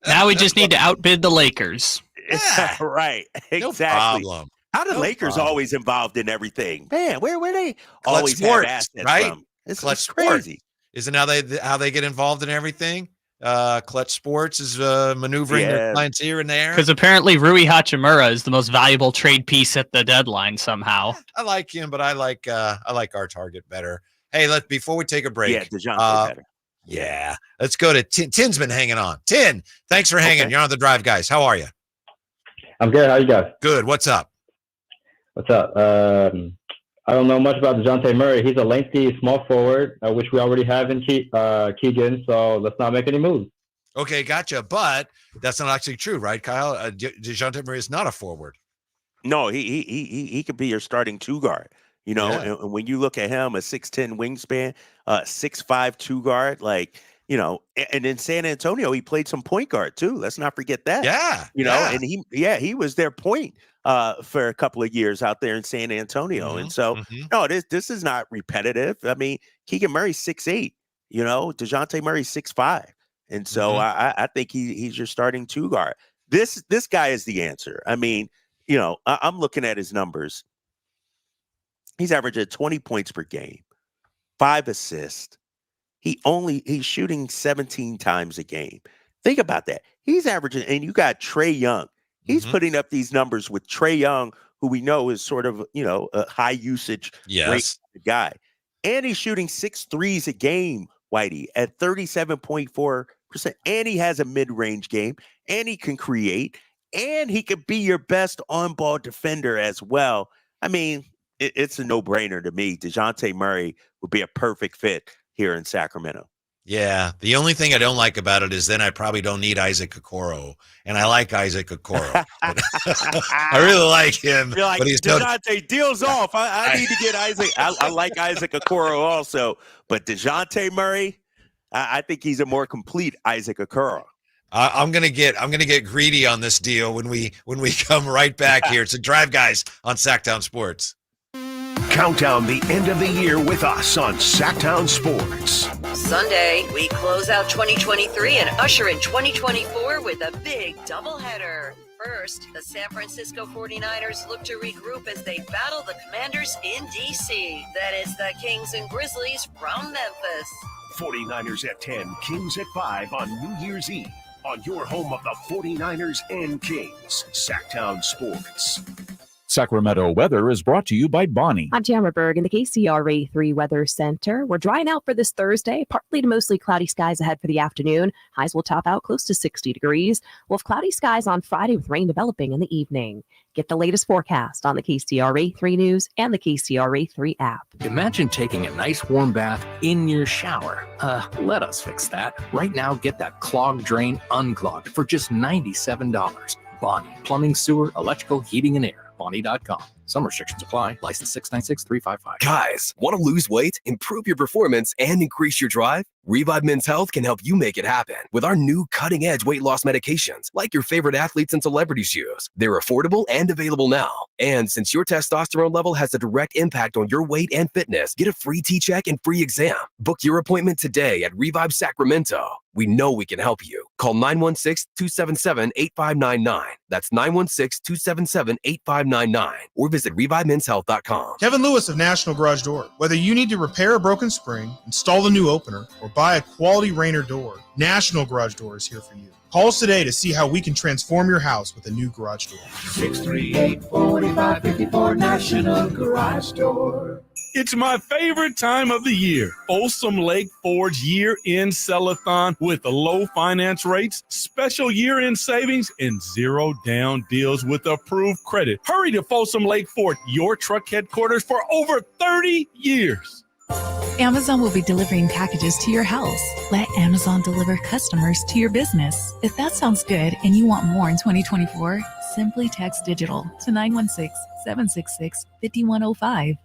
Now we just need to outbid the Lakers. Yeah. Right. Exactly. No problem. How the Lakers always involved in everything? Man, where they Clutch always sports, have assets right? from? It's Clutch crazy. Isn't how they get involved in everything? Clutch Sports is maneuvering their clients here and there. Because apparently Rui Hachimura is the most valuable trade piece at the deadline somehow. I like him, but I like our target better. Hey, before we take a break. Yeah, DeJounte better. Yeah. Let's go to Tin. Tin's been hanging on. Tin, thanks for hanging. Okay. You're on the drive, guys. How are you? I'm good. How you guys? Good. What's up? What's up? I don't know much about DeJounte Murray. He's a lengthy small forward, which we already have in Keegan, so let's not make any moves. Okay, gotcha. But that's not actually true, right, Kyle? DeJounte Murray is not a forward. No, he could be your starting 2 guard. You know, and when you look at him, a 6'10" wingspan, 6'5" 2 guard, like, you know, and in San Antonio, he played some point guard too. Let's not forget that. Yeah. You know, and he was their point for a couple of years out there in San Antonio. Mm-hmm. And so, no, this is not repetitive. I mean, Keegan Murray's 6'8", you know, DeJounte Murray's 6'5". And so I think he's your starting 2 guard. This guy is the answer. I mean, you know, I'm looking at his numbers. He's averaging 20 points per game, 5 assists. He's shooting 17 times a game. Think about that. He's averaging, and you got Trae Young. He's putting up these numbers with Trae Young, who we know is sort of, you know, a high usage rate guy. And he's shooting 6 threes a game, Whitey, at 37.4%. And he has a mid-range game, and he can create, and he could be your best on-ball defender as well. I mean, it's a no-brainer to me. DeJounte Murray would be a perfect fit here in Sacramento. Yeah. The only thing I don't like about it is then I probably don't need Isaac Okoro. And I like Isaac Okoro. I really like him. You're like, but he's DeJounte deals off. I need to get Isaac. I like Isaac Okoro also. But DeJounte Murray, I think he's a more complete Isaac Okoro. I'm gonna get greedy on this deal when we come right back here. It's a drive, guys, on Sactown Sports. Count down the end of the year with us on Sactown Sports. Sunday, we close out 2023 and usher in 2024 with a big doubleheader. First, the San Francisco 49ers look to regroup as they battle the Commanders in D.C. That is the Kings and Grizzlies from Memphis. 49ers at 10, Kings at 5 on New Year's Eve. On your home of the 49ers and Kings, Sactown Sports. Sacramento weather is brought to you by Bonnie. I'm Tamara Berg in the KCRA 3 Weather Center. We're drying out for this Thursday. Partly to mostly cloudy skies ahead for the afternoon. Highs will top out close to 60 degrees. We'll have cloudy skies on Friday with rain developing in the evening. Get the latest forecast on the KCRA 3 News and the KCRA 3 app. Imagine taking a nice warm bath in your shower. Let us fix that. Right now, get that clogged drain unclogged for just $97. Bonnie, plumbing, sewer, electrical, heating, and air. Bonnie.com. Some restrictions apply. License 696-355. Guys, want to lose weight, improve your performance, and increase your drive? Revive Men's Health can help you make it happen with our new cutting-edge weight loss medications like your favorite athletes and celebrities use. They're affordable and available now. And since your testosterone level has a direct impact on your weight and fitness, get a free T-check and free exam. Book your appointment today at Revive Sacramento. We know we can help you. Call 916-277-8599. That's 916-277-8599. Or visit ReviveMen'sHealth.com. Kevin Lewis of National Garage Door. Whether you need to repair a broken spring, install a new opener, or buy a quality Rainer door, National Garage Door is here for you. Call us today to see how we can transform your house with a new garage door. 638-4554 National Garage Door. It's my favorite time of the year. Folsom Lake Ford's year-end sell-a-thon with the low finance rates, special year-end savings, and zero down deals with approved credit. Hurry to Folsom Lake Ford, your truck headquarters for over 30 years. Amazon will be delivering packages to your house. Let Amazon deliver customers to your business. If that sounds good and you want more in 2024, simply text digital to 916-766-5105.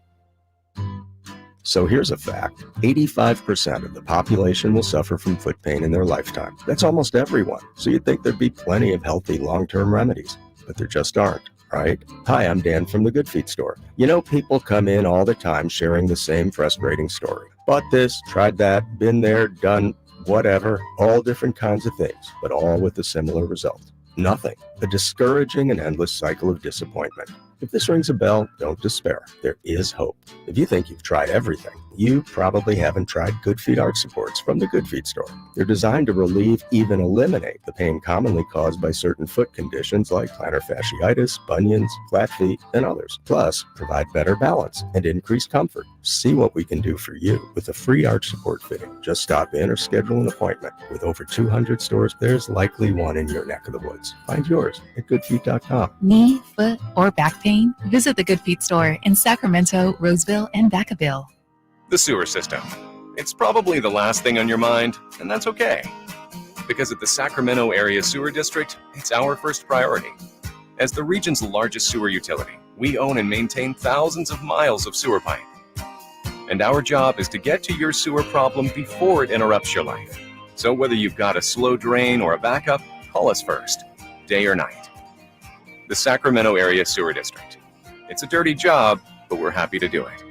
So here's a fact. 85% of the population will suffer from foot pain in their lifetime. That's almost everyone. So you'd think there'd be plenty of healthy long-term remedies, but there just aren't, right? Hi, I'm Dan from the Good Feet store. You know, people come in all the time sharing the same frustrating story. Bought this, tried that, been there, done whatever, all different kinds of things, but all with a similar result. Nothing. A discouraging and endless cycle of disappointment. If this rings a bell, don't despair. There is hope. If you think you've tried everything, you probably haven't tried Good Feet arch supports from the Good Feet store. They're designed to relieve, even eliminate, the pain commonly caused by certain foot conditions like plantar fasciitis, bunions, flat feet, and others. Plus, provide better balance and increased comfort. See what we can do for you with a free arch support fitting. Just stop in or schedule an appointment. With over 200 stores, there's likely one in your neck of the woods. Find yours at goodfeet.com. Knee, foot, or back pain? Visit the Good Feet store in Sacramento, Roseville, and Vacaville. The sewer system. It's probably the last thing on your mind, and that's okay. Because at the Sacramento Area Sewer District, it's our first priority. As the region's largest sewer utility, we own and maintain thousands of miles of sewer pipe. And our job is to get to your sewer problem before it interrupts your life. So whether you've got a slow drain or a backup, call us first, day or night. The Sacramento Area Sewer District. It's a dirty job, but we're happy to do it.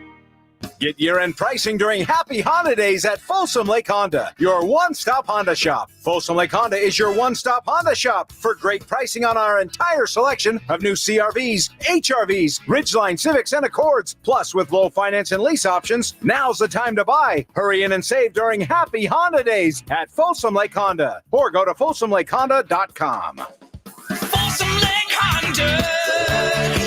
Get year-end pricing during Happy Holidays at Folsom Lake Honda, your one-stop Honda shop. Folsom Lake Honda is your one-stop Honda shop for great pricing on our entire selection of new CRVs, HRVs, Ridgeline Civics, and Accords. Plus, with low finance and lease options, now's the time to buy. Hurry in and save during Happy Honda Days at Folsom Lake Honda, or go to folsomlakehonda.com. Folsom Lake Honda,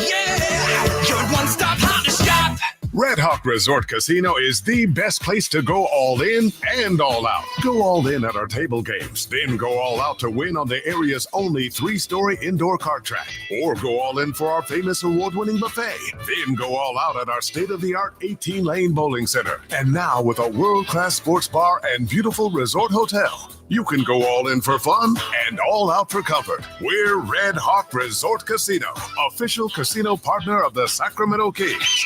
yeah, your one-stop Honda shop. Red Hawk Resort Casino is the best place to go all in and all out. Go all in at our table games, then go all out to win on the area's only 3-story indoor kart track. Or go all in for our famous award-winning buffet. Then go all out at our state-of-the-art 18-lane bowling center. And now with a world-class sports bar and beautiful resort hotel. You can go all in for fun and all out for comfort. We're Red Hawk Resort Casino, official casino partner of the Sacramento Kings.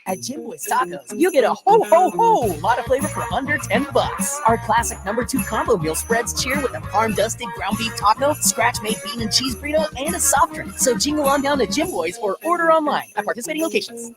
At Jim Boy's Tacos, you get a ho-ho-ho lot of flavor for under $10. Our classic #2 combo meal spreads cheer with a farm-dusted ground beef taco, scratch-made bean and cheese burrito, and a soft drink. So jingle on down to Jim Boy's or order online at participating locations.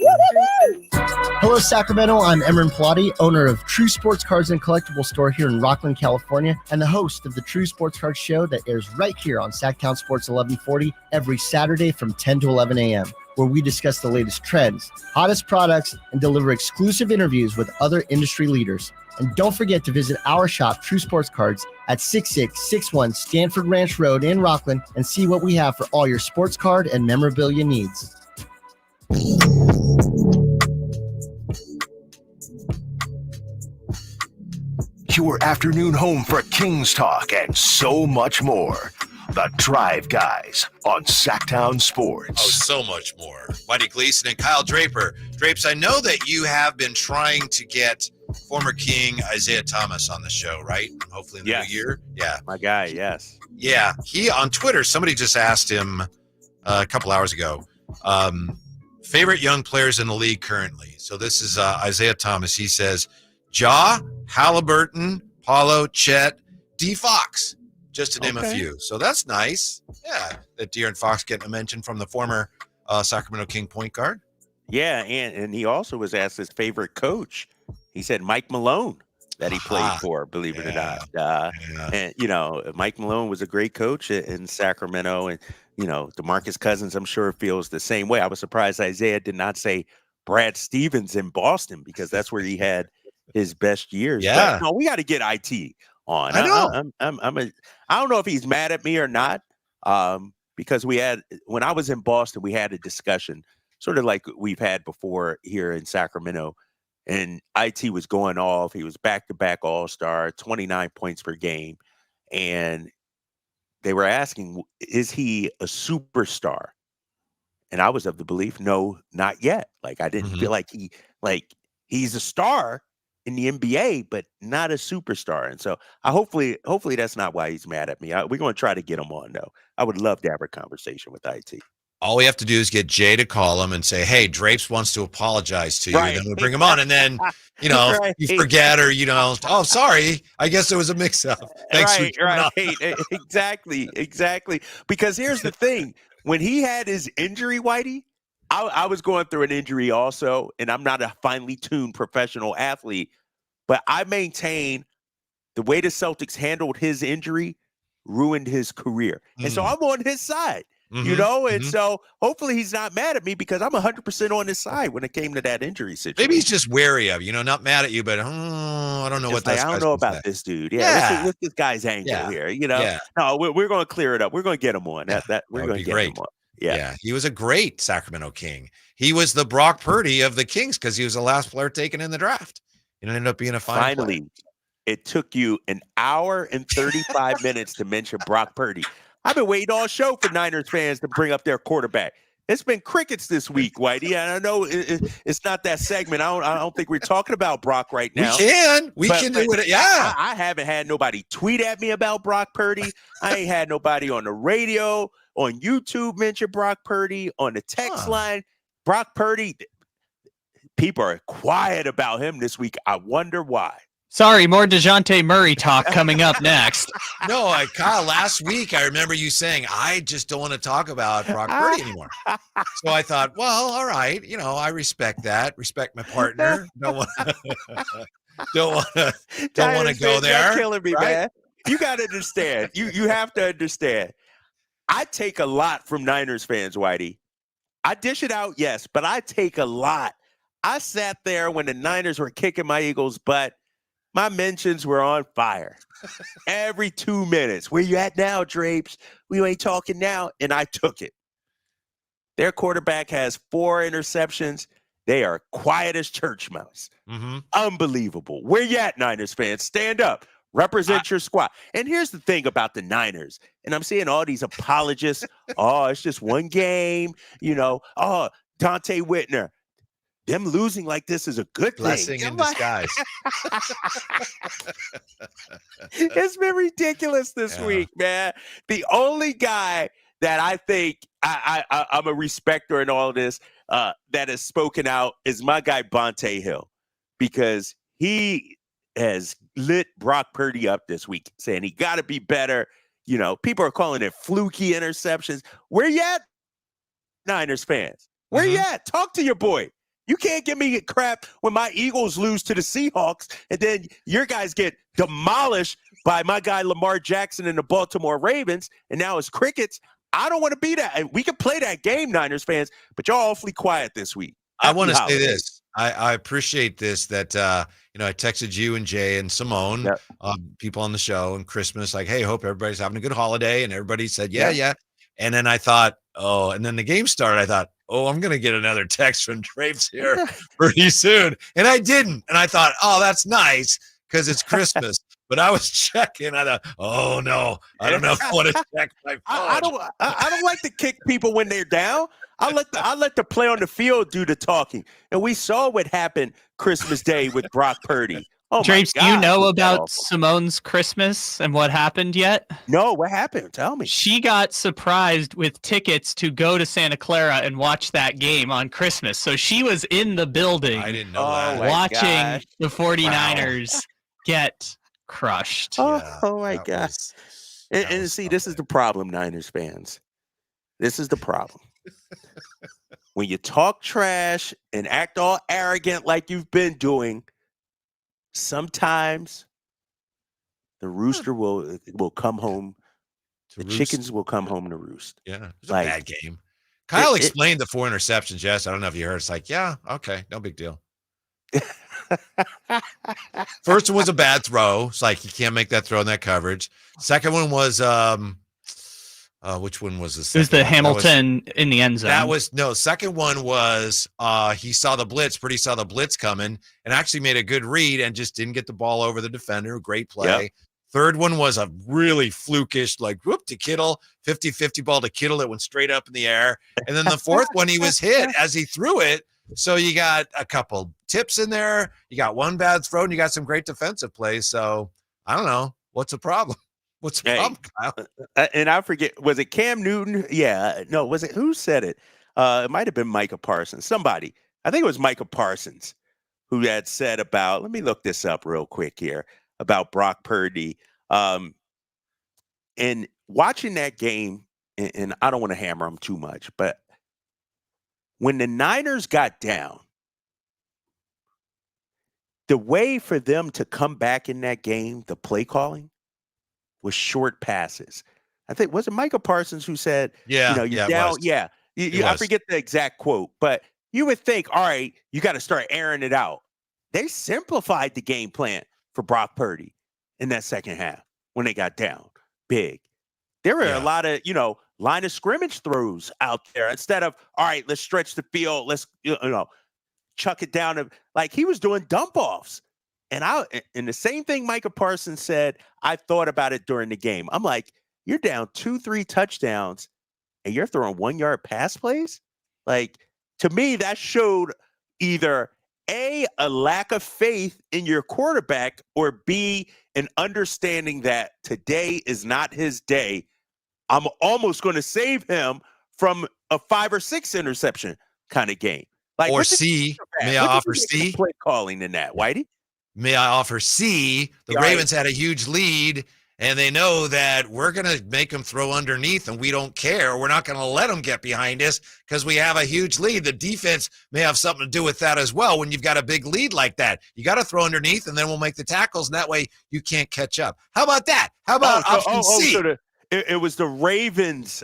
Hello, Sacramento. I'm Emran Pilati, owner of True Sports Cards and Collectible Store here in Rockland, California, and the host of the True Sports Cards Show that airs right here on Sactown Sports 1140 every Saturday from 10 to 11 a.m., where we discuss the latest trends, hottest products, and deliver exclusive interviews with other industry leaders. And don't forget to visit our shop, True Sports Cards, at 6661 Stanford Ranch Road in Rockland and see what we have for all your sports card and memorabilia needs. Your afternoon home for Kings Talk and so much more. The Drive Guys on Sactown Sports. Oh, so much more. Whitey Gleason and Kyle Draper. Drapes, I know that you have been trying to get former King Isaiah Thomas on the show, right? Hopefully in the new year. Yeah. My guy, yes. Yeah. He, on Twitter, somebody just asked him a couple hours ago, favorite young players in the league currently. So this is Isaiah Thomas. He says, Ja, Halliburton, Paulo, Chet, D. Fox. Just to name a few. So that's nice. Yeah, that De'Aaron Fox getting a mention from the former Sacramento King point guard. Yeah, and he also was asked his favorite coach. He said Mike Malone that he played for, believe it or not. And, you know, Mike Malone was a great coach in Sacramento. And, you know, DeMarcus Cousins, I'm sure, feels the same way. I was surprised Isaiah did not say Brad Stevens in Boston because that's where he had his best years. Yeah. But, no, we got to get IT on. I know. I don't know if he's mad at me or not. Because when I was in Boston, we had a discussion, sort of like we've had before here in Sacramento, and IT was going off. He was back-to-back All-Star, 29 points per game, and they were asking, is he a superstar? And I was of the belief, no, not yet. Like, I didn't feel like he's a star in the NBA, but not a superstar. And so hopefully that's not why he's mad at me. We're going to try to get him on, though. I would love to have a conversation with IT. All we have to do is get Jay to call him and say, hey, Drapes wants to apologize to you. Right. And then we'll bring him on. And then, Right. you forget or, oh, sorry. I guess there was a mix-up. Thanks for coming on. Exactly. Because here's the thing. When he had his injury, Whitey, I was going through an injury also, and I'm not a finely tuned professional athlete, but I maintain the way the Celtics handled his injury ruined his career. And so I'm on his side. And so hopefully he's not mad at me because I'm 100% on his side when it came to that injury situation. Maybe he's just wary of you, not mad at you, but I don't know what that's. I don't know about this dude. What's this guy's angle here? No, we're going to clear it up. We're going to get him on. We're going to get him on. Yeah, he was a great Sacramento King. He was the Brock Purdy of the Kings because he was the last player taken in the draft. It ended up being a fine Finally, player. It took you an hour and 35 minutes to mention Brock Purdy. I've been waiting all show for Niners fans to bring up their quarterback. It's been crickets this week, Whitey. And I know it's not that segment. I don't think we're talking about Brock right now. We can do it. Yeah. I haven't had nobody tweet at me about Brock Purdy. I ain't had nobody on the radio, on YouTube mention Brock Purdy, on the text line. Brock Purdy, people are quiet about him this week. I wonder why. Sorry, more DeJounte Murray talk coming up next. No, Kyle, last week I remember you saying, I just don't want to talk about Brock Purdy anymore. So I thought, well, all right, I respect that. Respect my partner. Don't want to go there. You're killing me, man. You got to understand. You have to understand. I take a lot from Niners fans, Whitey. I dish it out, yes, but I take a lot. I sat there when the Niners were kicking my Eagles' butt. My mentions were on fire. Every 2 minutes. Where you at now, Drapes? We ain't talking now. And I took it. Their quarterback has 4 interceptions. They are quiet as church mouse. Unbelievable. Where you at, Niners fans? Stand up. Represent your squad. And here's the thing about the Niners. And I'm seeing all these apologists. Oh, it's just one game. Oh, Dante Whitner. Them losing like this is a good blessing thing. in disguise. It's been ridiculous this week, man. The only guy that I think I'm a respecter in all of this that has spoken out is my guy Bonte Hill, because he has lit Brock Purdy up this week, saying he got to be better. People are calling it fluky interceptions. Where you at, Niners fans? Where you at? Talk to your boy. You can't give me crap when my Eagles lose to the Seahawks and then your guys get demolished by my guy Lamar Jackson and the Baltimore Ravens, and now it's crickets. I don't want to be that. And we can play that game, Niners fans, but y'all awfully quiet this week. I want to say this. I appreciate this, that I texted you and Jay and Simone, people on the show, and Christmas, like, hey, hope everybody's having a good holiday. And everybody said, yeah. And then I thought, and then the game started. I thought, I'm going to get another text from Drapes here pretty soon. And I didn't. And I thought, that's nice because it's Christmas. But I was checking. I thought, oh, no, I don't know if I want to check my phone. I don't like to kick people when they're down. I let the play on the field do the talking. And we saw what happened Christmas Day with Brock Purdy. Oh, Drapes, do you know about Simone's Christmas and what happened yet? No, what happened? Tell me. She got surprised with tickets to go to Santa Clara and watch that game on Christmas. So she was in the building. I didn't know that. Watching the 49ers get crushed. Oh my gosh. And see, this is the problem, Niners fans. This is the problem. When you talk trash and act all arrogant like you've been doing, sometimes the rooster will come home. The chickens will come home to roost. Yeah, it was a bad game. Kyle explained the 4 interceptions. Yes, I don't know if you heard. It's like, yeah, okay, no big deal. First one was a bad throw. It's like you can't make that throw in that coverage. Second one was which one was the second? It was the one? Hamilton in the end zone. Second one was he saw the blitz, saw the blitz coming, and actually made a good read and just didn't get the ball over the defender. Great play. Yep. Third one was a really flukish, like whoop to Kittle, 50-50 ball to Kittle that went straight up in the air. And then the fourth one, he was hit as he threw it. So you got a couple tips in there. You got one bad throw, and you got some great defensive plays. So I don't know. What's the problem? What's the problem, Kyle? And I forget, was it Cam Newton? Yeah. No, was it? Who said it? It might have been Micah Parsons. Somebody. I think it was Micah Parsons who had said about, let me look this up real quick here, about Brock Purdy. And watching that game, and I don't want to hammer him too much, but when the Niners got down, the way for them to come back in that game, the play calling, was short passes. I think, was it Micah Parsons who said, you're down? Yeah. I forget the exact quote, but you would think, all right, you got to start airing it out. They simplified the game plan for Brock Purdy in that second half when they got down big. There were a lot of, line of scrimmage throws out there instead of, all right, let's stretch the field. Let's, chuck it down. Like he was doing dump offs. And the same thing Micah Parsons said, I thought about it during the game. I'm like, you're down 2-3 touchdowns and you're throwing 1-yard pass plays. Like, to me, that showed either A, a lack of faith in your quarterback, or B, an understanding that today is not his day. I'm almost going to save him from a 5 or 6 interception kind of game. Like, or C, may I offer C? Play calling in that, Whitey? May I offer C? The Ravens had a huge lead, and they know that we're going to make them throw underneath, and we don't care. We're not going to let them get behind us because we have a huge lead. The defense may have something to do with that as well. When you've got a big lead like that, you got to throw underneath, and then we'll make the tackles, and that way you can't catch up. How about that? How about option C? So it was the Ravens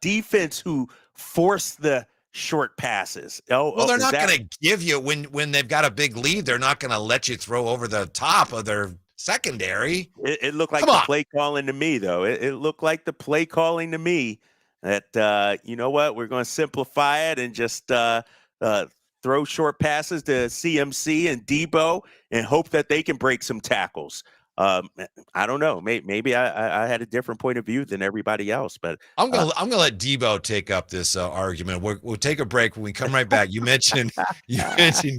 defense who forced the short passes. Well, they're not going to give you when they've got a big lead. They're not going to let you throw over the top of their secondary. It looked like the play calling to me, though. It looked like the play calling to me that you know what, we're going to simplify it and just throw short passes to CMC and Debo and hope that they can break some tackles. I don't know. Maybe I had a different point of view than everybody else, but I'm gonna let Debo take up this argument. We'll take a break. When we come right back, you mentioned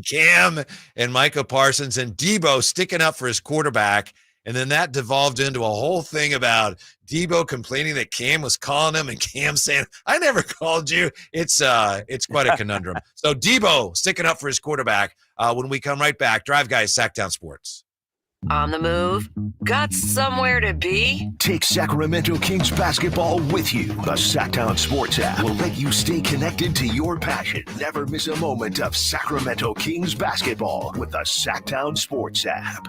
Cam and Micah Parsons and Debo sticking up for his quarterback, and then that devolved into a whole thing about Debo complaining that Cam was calling him, and Cam saying, "I never called you." It's quite a conundrum. So Debo sticking up for his quarterback. When we come right back, Drive Guys, Sactown Sports. On the move? Got somewhere to be? Take Sacramento Kings basketball with you. The Sactown Sports app will let you stay connected to your passion. Never miss a moment of Sacramento Kings basketball with the Sactown Sports app.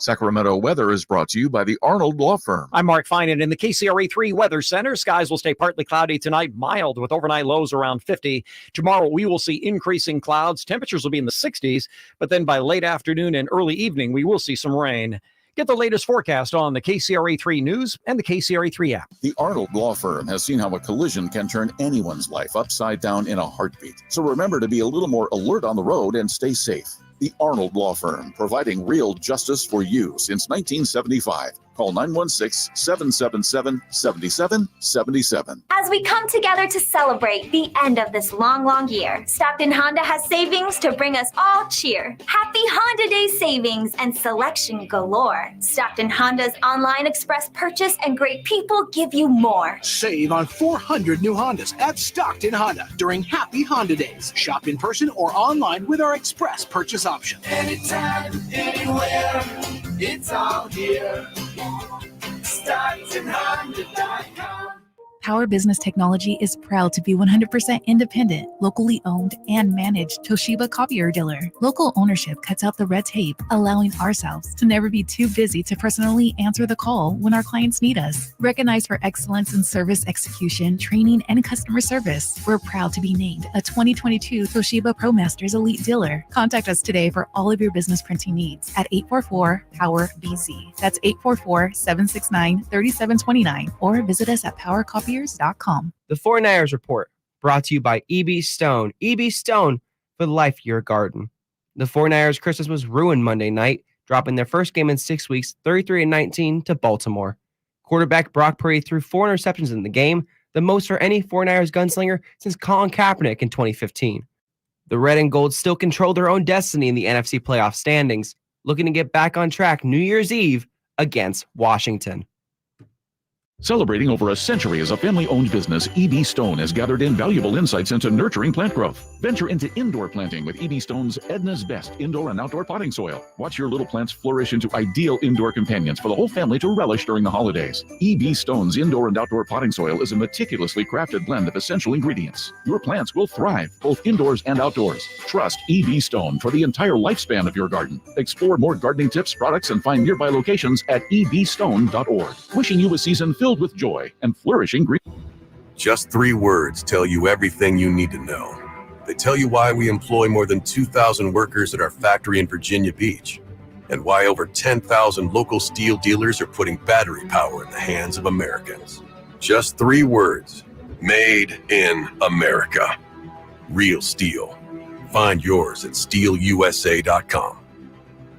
Sacramento weather is brought to you by the Arnold Law Firm. I'm Mark Finan in the KCRA3 Weather Center. Skies will stay partly cloudy tonight, mild with overnight lows around 50. Tomorrow we will see increasing clouds. Temperatures will be in the 60s, but then by late afternoon and early evening, we will see some rain. Get the latest forecast on the KCRA3 News and the KCRA3 app. The Arnold Law Firm has seen how a collision can turn anyone's life upside down in a heartbeat. So remember to be a little more alert on the road and stay safe. The Arnold Law Firm, providing real justice for you since 1975. Call 916-777-7777. As we come together to celebrate the end of this long, long year, Stockton Honda has savings to bring us all cheer. Happy Honda Day savings and selection galore. Stockton Honda's online express purchase and great people give you more. Save on 400 new Hondas at Stockton Honda during Happy Honda Days. Shop in person or online with our express purchase option. Anytime, anywhere, it's all here. StocktonHonda.com. Power Business Technology is proud to be 100% independent, locally owned, and managed Toshiba copier dealer. Local ownership cuts out the red tape, allowing ourselves to never be too busy to personally answer the call when our clients need us. Recognized for excellence in service execution, training, and customer service, we're proud to be named a 2022 Toshiba ProMasters Elite Dealer. Contact us today for all of your business printing needs at 844-POWER-BZ. That's 844-769-3729, or visit us at powercopiers.com. The 49ers Report, brought to you by EB Stone. EB Stone for the life of your garden. The 49ers Christmas was ruined Monday night, dropping their first game in 6 weeks, 33-19 to Baltimore. Quarterback Brock Purdy threw 4 interceptions in the game, the most for any 49ers gunslinger since Colin Kaepernick in 2015. The Red and Gold still control their own destiny in the NFC playoff standings, looking to get back on track New Year's Eve against Washington. Celebrating over a century as a family-owned business, EB Stone has gathered invaluable insights into nurturing plant growth. Venture into indoor planting with EB Stone's Edna's Best indoor and outdoor potting soil. Watch your little plants flourish into ideal indoor companions for the whole family to relish during the holidays. EB Stone's indoor and outdoor potting soil is a meticulously crafted blend of essential ingredients. Your plants will thrive both indoors and outdoors. Trust EB Stone for the entire lifespan of your garden. Explore more gardening tips, products, and find nearby locations at ebstone.org. Wishing you a season filled with joy and flourishing green. Just 3 words tell you everything you need to know. They tell you why we employ more than 2,000 workers at our factory in Virginia Beach, and why over 10,000 local steel dealers are putting battery power in the hands of Americans. Just 3 words. Made in America. Real steel. Find yours at steelusa.com.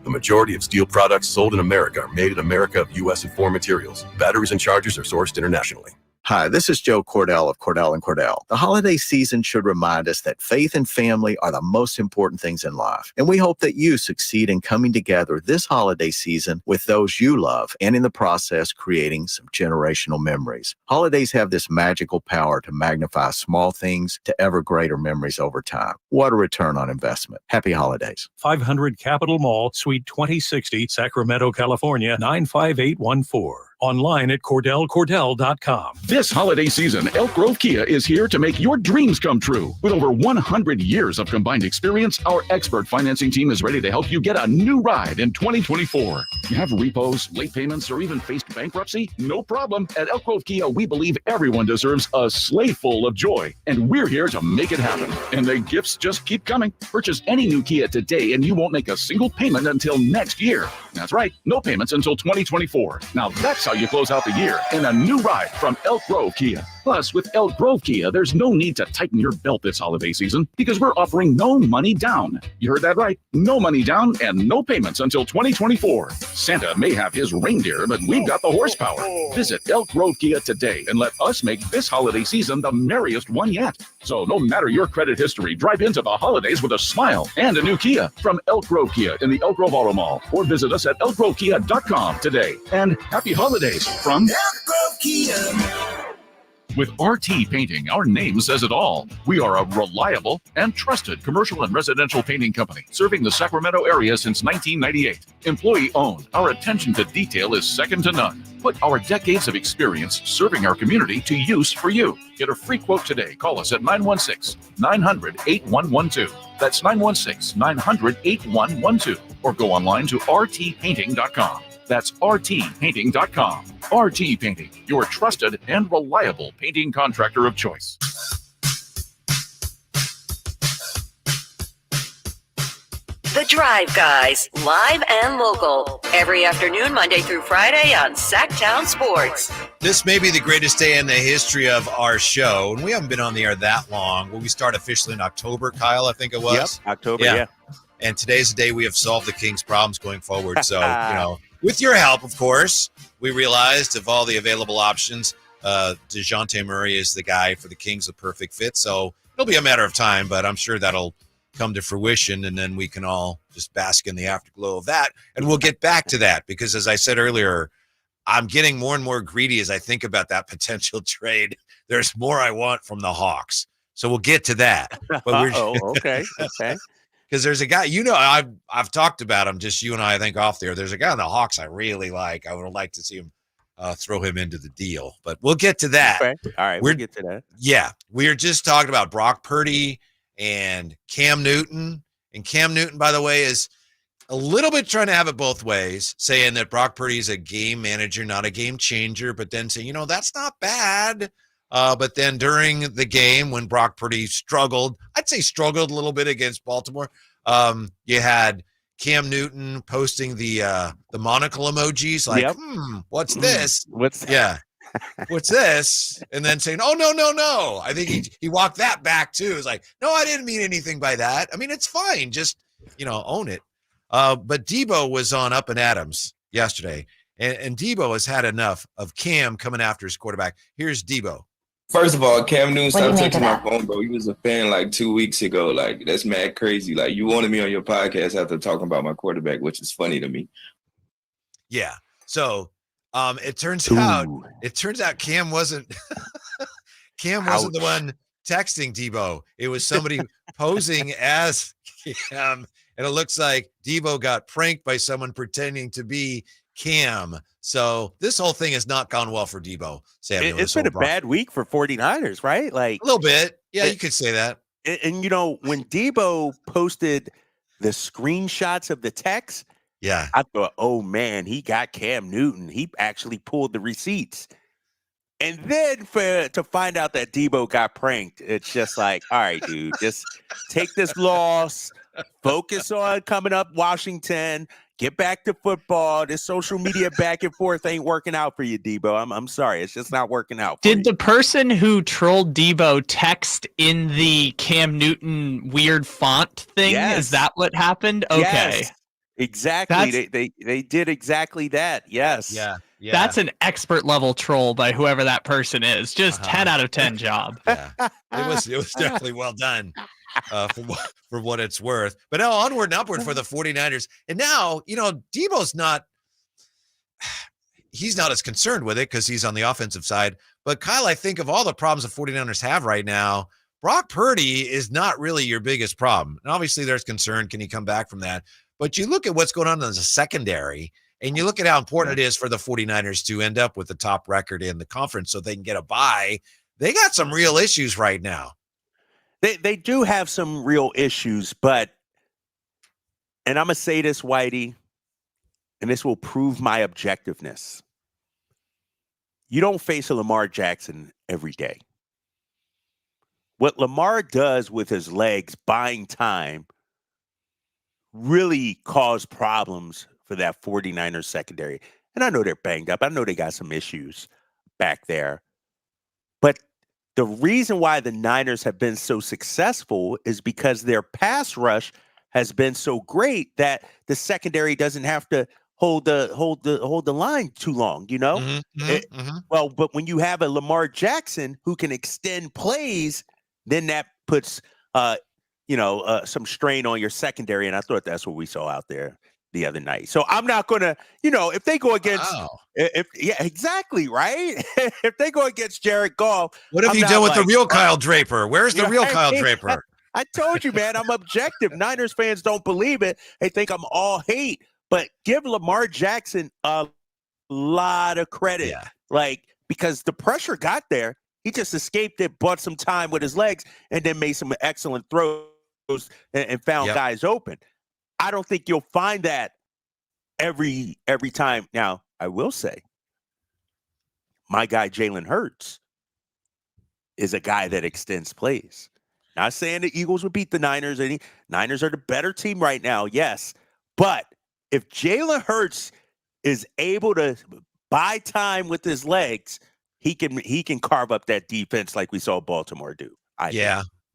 The majority of steel products sold in America are made in America of U.S. and foreign materials. Batteries and chargers are sourced internationally. Hi, this is Joe Cordell of Cordell & Cordell. The holiday season should remind us that faith and family are the most important things in life. And we hope that you succeed in coming together this holiday season with those you love and in the process creating some generational memories. Holidays have this magical power to magnify small things to ever greater memories over time. What a return on investment. Happy holidays. 500 Capitol Mall, Suite 2060, Sacramento, California, 95814. Online at CordellCordell.com. This holiday season, Elk Grove Kia is here to make your dreams come true. With over 100 years of combined experience, our expert financing team is ready to help you get a new ride in 2024. You have repos, late payments, or even faced bankruptcy? No problem. At Elk Grove Kia, we believe everyone deserves a sleigh full of joy, and we're here to make it happen. And the gifts just keep coming. Purchase any new Kia today, and you won't make a single payment until next year. That's right, no payments until 2024. Now that's how you close out the year in a new ride from Elk Grove Kia. Plus, with Elk Grove Kia, there's no need to tighten your belt this holiday season because we're offering no money down. You heard that right. No money down and no payments until 2024. Santa may have his reindeer, but we've got the horsepower. Visit Elk Grove Kia today and let us make this holiday season the merriest one yet. So no matter your credit history, drive into the holidays with a smile and a new Kia from Elk Grove Kia in the Elk Grove Auto Mall, or visit us at elkgrovekia.com today. And happy holidays from Elk Grove Kia. With RT Painting, our name says it all. We are a reliable and trusted commercial and residential painting company serving the Sacramento area since 1998. Employee-owned, our attention to detail is second to none. Put our decades of experience serving our community to use for you. Get a free quote today. Call us at 916-900-8112. That's 916-900-8112. Or go online to rtpainting.com. That's rtpainting.com. RT Painting, your trusted and reliable painting contractor of choice. The Drive Guys, live and local, every afternoon, Monday through Friday on Sactown Sports. This may be the greatest day in the history of our show, and we haven't been on the air that long. Well, we start officially in October, Kyle, I think it was. Yep, October, yeah. And today's the day we have solved the Kings' problems going forward. So, with your help, of course, we realized of all the available options, DeJounte Murray is the guy for the Kings, a perfect fit. So it'll be a matter of time, but I'm sure that'll come to fruition, and then we can all just bask in the afterglow of that. And we'll get back to that because, as I said earlier, I'm getting more and more greedy as I think about that potential trade. There's more I want from the Hawks. So we'll get to that. But okay. Because there's a guy, I've talked about him, just you and I think off there. There's a guy on the Hawks I really like. I would like to see him throw him into the deal. But we'll get to that. Okay. All right, we'll get to that. Yeah, we're just talking about Brock Purdy and Cam Newton. And Cam Newton, by the way, is a little bit trying to have it both ways, saying that Brock Purdy is a game manager, not a game changer, but then saying, that's not bad. But then during the game when Brock Purdy struggled a little bit against Baltimore, you had Cam Newton posting the monocle emojis like, what's this? What's this? And then saying, oh, no. I think he walked that back too. It's like, no, I didn't mean anything by that. I mean, it's fine. Just, own it. But Debo was on Up and Adams yesterday, and Debo has had enough of Cam coming after his quarterback. Here's Debo. First of all, Cam Newton, What do you stop make texting of my phone, bro. He was a fan like 2 weeks ago. Like, that's mad crazy. Like, you wanted me on your podcast after talking about my quarterback, which is funny to me. Yeah. So it turns out Cam wasn't the one texting Debo. It was somebody posing as Cam, and it looks like Debo got pranked by someone pretending to be Cam. So this whole thing has not gone well for Debo. Samuel, It's been a bad week for 49ers, right? Like a little bit. Yeah, you could say that. And when Debo posted the screenshots of the text, I thought, oh man, he got Cam Newton. He actually pulled the receipts. And then to find out that Debo got pranked, it's just like, all right, dude, just take this loss, focus on coming up Washington, get back to football. This social media back and forth ain't working out for you, Debo. I'm sorry, it's just not working out. Did the person who trolled Debo text in the Cam Newton weird font thing? Yes. Is that what happened? Okay. Yes, exactly. They did exactly that. Yes. Yeah. That's an expert level troll by whoever that person is. Just 10 out of 10 job. Yeah. It was definitely well done for what it's worth. But now onward and upward for the 49ers. And now, Debo's he's not as concerned with it because he's on the offensive side. But Kyle, I think of all the problems the 49ers have right now, Brock Purdy is not really your biggest problem. And obviously there's concern. Can he come back from that? But you look at what's going on in the secondary, and you look at how important it is for the 49ers to end up with the top record in the conference so they can get a bye. They got some real issues right now. They do have some real issues, and I'm going to say this, Whitey, and this will prove my objectiveness. You don't face a Lamar Jackson every day. What Lamar does with his legs, buying time, really caused problems for that 49ers secondary. And I know they're banged up. I know they got some issues back there. But the reason why the Niners have been so successful is because their pass rush has been so great that the secondary doesn't have to hold the line too long, Well, but when you have a Lamar Jackson who can extend plays, then that puts some strain on your secondary, and I thought that's what we saw out there the other night. So I'm not going to, if they go against, exactly, right? If they go against Jared Goff. What have you done with the real Kyle Draper? Where's the real Kyle Draper? I told you, man, I'm objective. Niners fans don't believe it. They think I'm all hate, but give Lamar Jackson a lot of credit. Because the pressure got there. He just escaped it, bought some time with his legs, and then made some excellent throws and found guys open. I don't think you'll find that every time. Now, I will say, my guy Jalen Hurts is a guy that extends plays. Not saying the Eagles would beat the Niners. Niners are the better team right now, yes. But if Jalen Hurts is able to buy time with his legs, he can carve up that defense like we saw Baltimore do.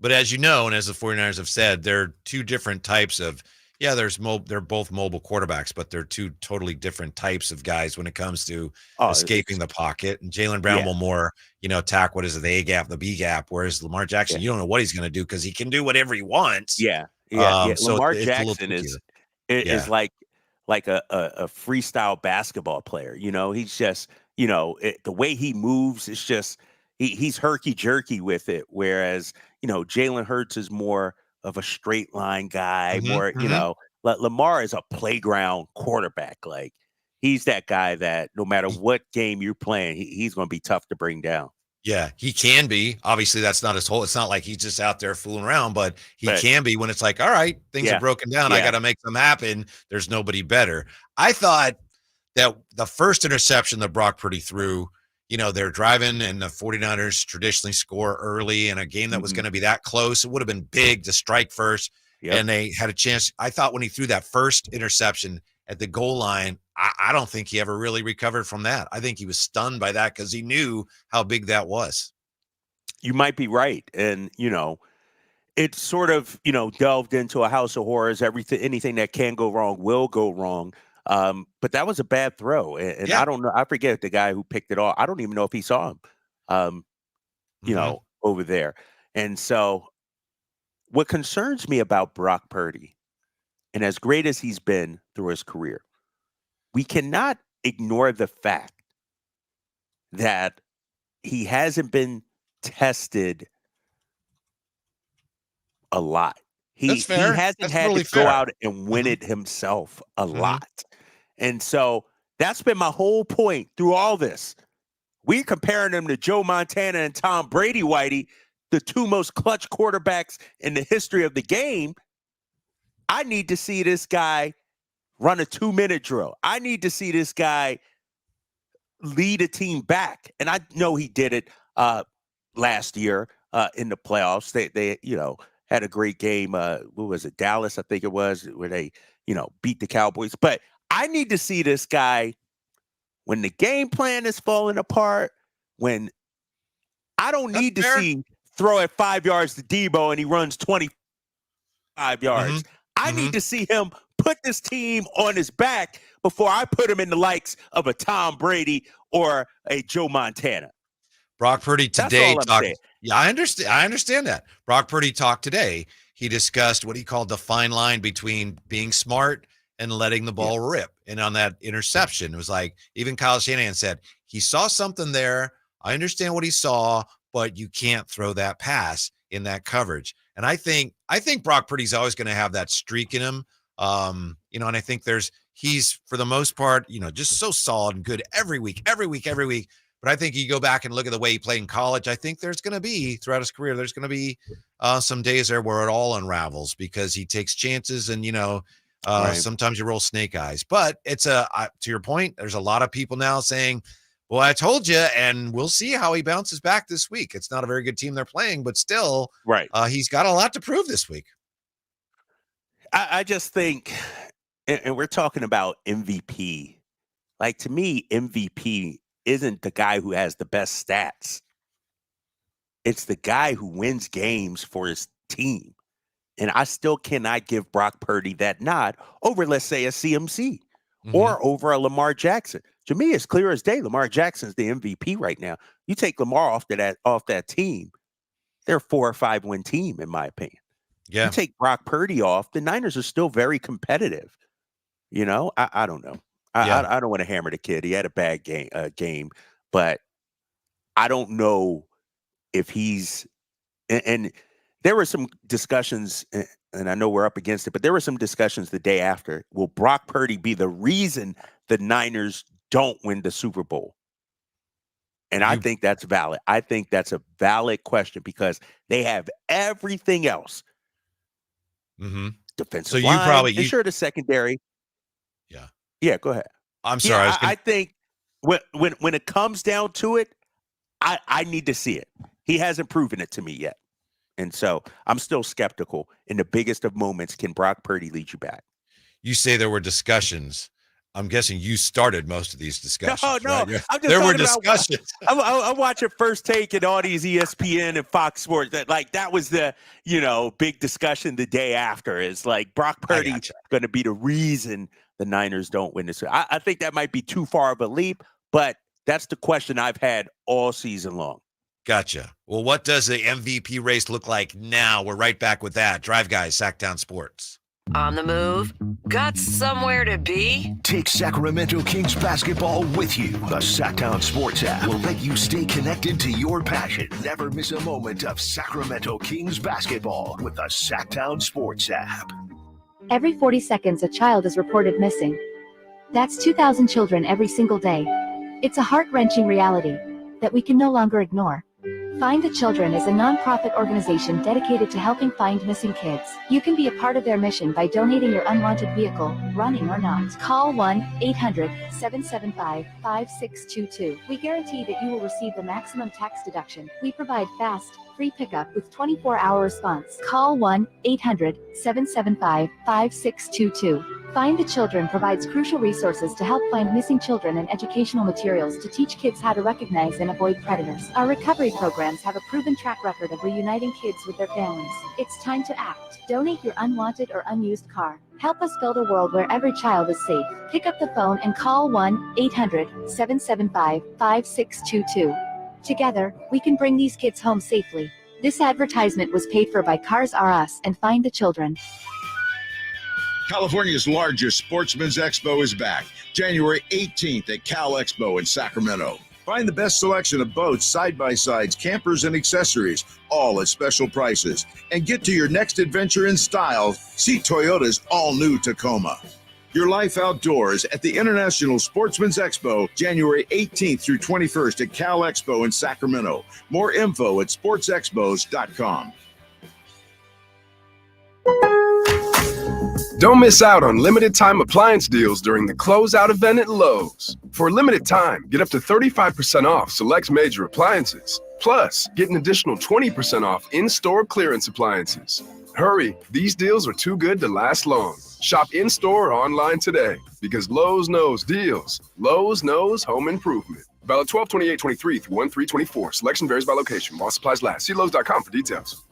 But as you know, and as the 49ers have said, they're two different types of they're both mobile quarterbacks, but they're two totally different types of guys when it comes to escaping the pocket. And Jaylen Brown will more, attack what is it, the A gap, the B gap, whereas Lamar Jackson, you don't know what he's going to do because he can do whatever he wants. So Lamar Jackson is like a freestyle basketball player. He's just, the way he moves, it's just he's herky jerky with it. Whereas, Jalen Hurts is more of a straight line guy, Lamar is a playground quarterback. Like he's that guy that no matter what game you're playing, he's going to be tough to bring down. Yeah, he can be. Obviously, that's not his whole. It's not like he's just out there fooling around, but he can be when it's like, all right, things are broken down. I got to make them happen. There's nobody better. I thought that the first interception that Brock Purdy threw, they're driving and the 49ers traditionally score early in a game that was going to be that close. It would have been big to strike first, and they had a chance. I thought when he threw that first interception at the goal line, I don't think he ever really recovered from that. I think he was stunned by that because he knew how big that was. You might be right. And, it's sort of, delved into a house of horrors. Anything that can go wrong will go wrong. But that was a bad throw. And I don't know. I forget the guy who picked it off. I don't even know if he saw him, over there. And so what concerns me about Brock Purdy, and as great as he's been through his career, we cannot ignore the fact that he hasn't been tested a lot. He hasn't had to go out and win it himself a lot. And so that's been my whole point through all this. We're comparing him to Joe Montana and Tom Brady, Whitey, the two most clutch quarterbacks in the history of the game. I need to see this guy run a 2-minute drill. I need to see this guy lead a team back. And I know he did it last year in the playoffs. They had a great game. What was it? Dallas, I think it was, where they, beat the Cowboys. But I need to see this guy when the game plan is falling apart, when I don't need to see throw at 5 yards to Debo and he runs 25 yards. I need to see him put this team on his back before I put him in the likes of a Tom Brady or a Joe Montana. Brock Purdy today talked. Yeah, I understand that. Brock Purdy talked today. He discussed what he called the fine line between being smart and letting the ball rip. And on that interception, it was like, even Kyle Shanahan said, he saw something there. I understand what he saw, but you can't throw that pass in that coverage. And I think Brock Purdy's always going to have that streak in him. And I think he's for the most part, just so solid and good every week. But I think you go back and look at the way he played in college. I think there's going to be, throughout his career, there's going to be some days there where it all unravels because he takes chances and, sometimes you roll snake eyes. But it's to your point, there's a lot of people now saying, well, I told you, and we'll see how he bounces back this week. It's not a very good team they're playing, but still, he's got a lot to prove this week. I just think, and we're talking about MVP. Like, to me, MVP isn't the guy who has the best stats. It's the guy who wins games for his team. And I still cannot give Brock Purdy that nod over, let's say, a CMC or over a Lamar Jackson. To me, it's clear as day. Lamar Jackson's the MVP right now. You take Lamar off that team, they're a 4 or 5 win team, in my opinion. Yeah. You take Brock Purdy off, the Niners are still very competitive. I don't know. I don't want to hammer the kid. He had a bad game, but I don't know if he's and there were some discussions, and I know we're up against it, but there were some discussions the day after. Will Brock Purdy be the reason the Niners don't win the Super Bowl? And I think that's valid. I think that's a valid question because they have everything else. Defensive line, sure, the secondary. Yeah, go ahead. I'm sorry. I think when it comes down to it, I need to see it. He hasn't proven it to me yet. And so I'm still skeptical. In the biggest of moments, can Brock Purdy lead you back? You say there were discussions. I'm guessing you started most of these discussions. No. Right? I'm just there were about, discussions. I'm watching First Take and all these ESPN and Fox Sports. That was the big discussion the day after. Is like Brock Purdy going to be the reason the Niners don't win this? I think that might be too far of a leap, but that's the question I've had all season long. Gotcha. Well, what does the MVP race look like now? We're right back with that. Drive Guys, Sactown Sports. On the move? Got somewhere to be? Take Sacramento Kings basketball with you. The Sactown Sports app will let you stay connected to your passion. Never miss a moment of Sacramento Kings basketball with the Sactown Sports app. Every 40 seconds, a child is reported missing. That's 2,000 children every single day. It's a heart-wrenching reality that we can no longer ignore. Find the Children is a non-profit organization dedicated to helping find missing kids. You can be a part of their mission by donating your unwanted vehicle, running or not. Call 1-800-775-5622. We guarantee that you will receive the maximum tax deduction. We provide fast, free pickup with 24-hour response. Call 1-800-775-5622. Find the Children provides crucial resources to help find missing children and educational materials to teach kids how to recognize and avoid predators. Our recovery programs have a proven track record of reuniting kids with their families. It's time to act. Donate your unwanted or unused car. Help us build a world where every child is safe. Pick up the phone and call 1-800-775-5622. Together, we can bring these kids home safely. This advertisement was paid for by Cars R Us and Find the Children. California's largest sportsman's expo is back, January 18th at Cal Expo in Sacramento. Find the best selection of boats, side-by-sides, campers, and accessories, all at special prices. And get to your next adventure in style. See Toyota's all-new Tacoma. Your life outdoors at the International Sportsman's Expo, January 18th through 21st at Cal Expo in Sacramento. More info at sportsexpos.com. Don't miss out on limited time appliance deals during the closeout event at Lowe's. For a limited time, get up to 35% off select major appliances. Plus, get an additional 20% off in-store clearance appliances. Hurry, these deals are too good to last long. Shop in-store or online today because Lowe's knows deals. Lowe's knows home improvement. Valid 12/28/23 through 1/3/24. Selection varies by location. While supplies last. See Lowe's.com for details.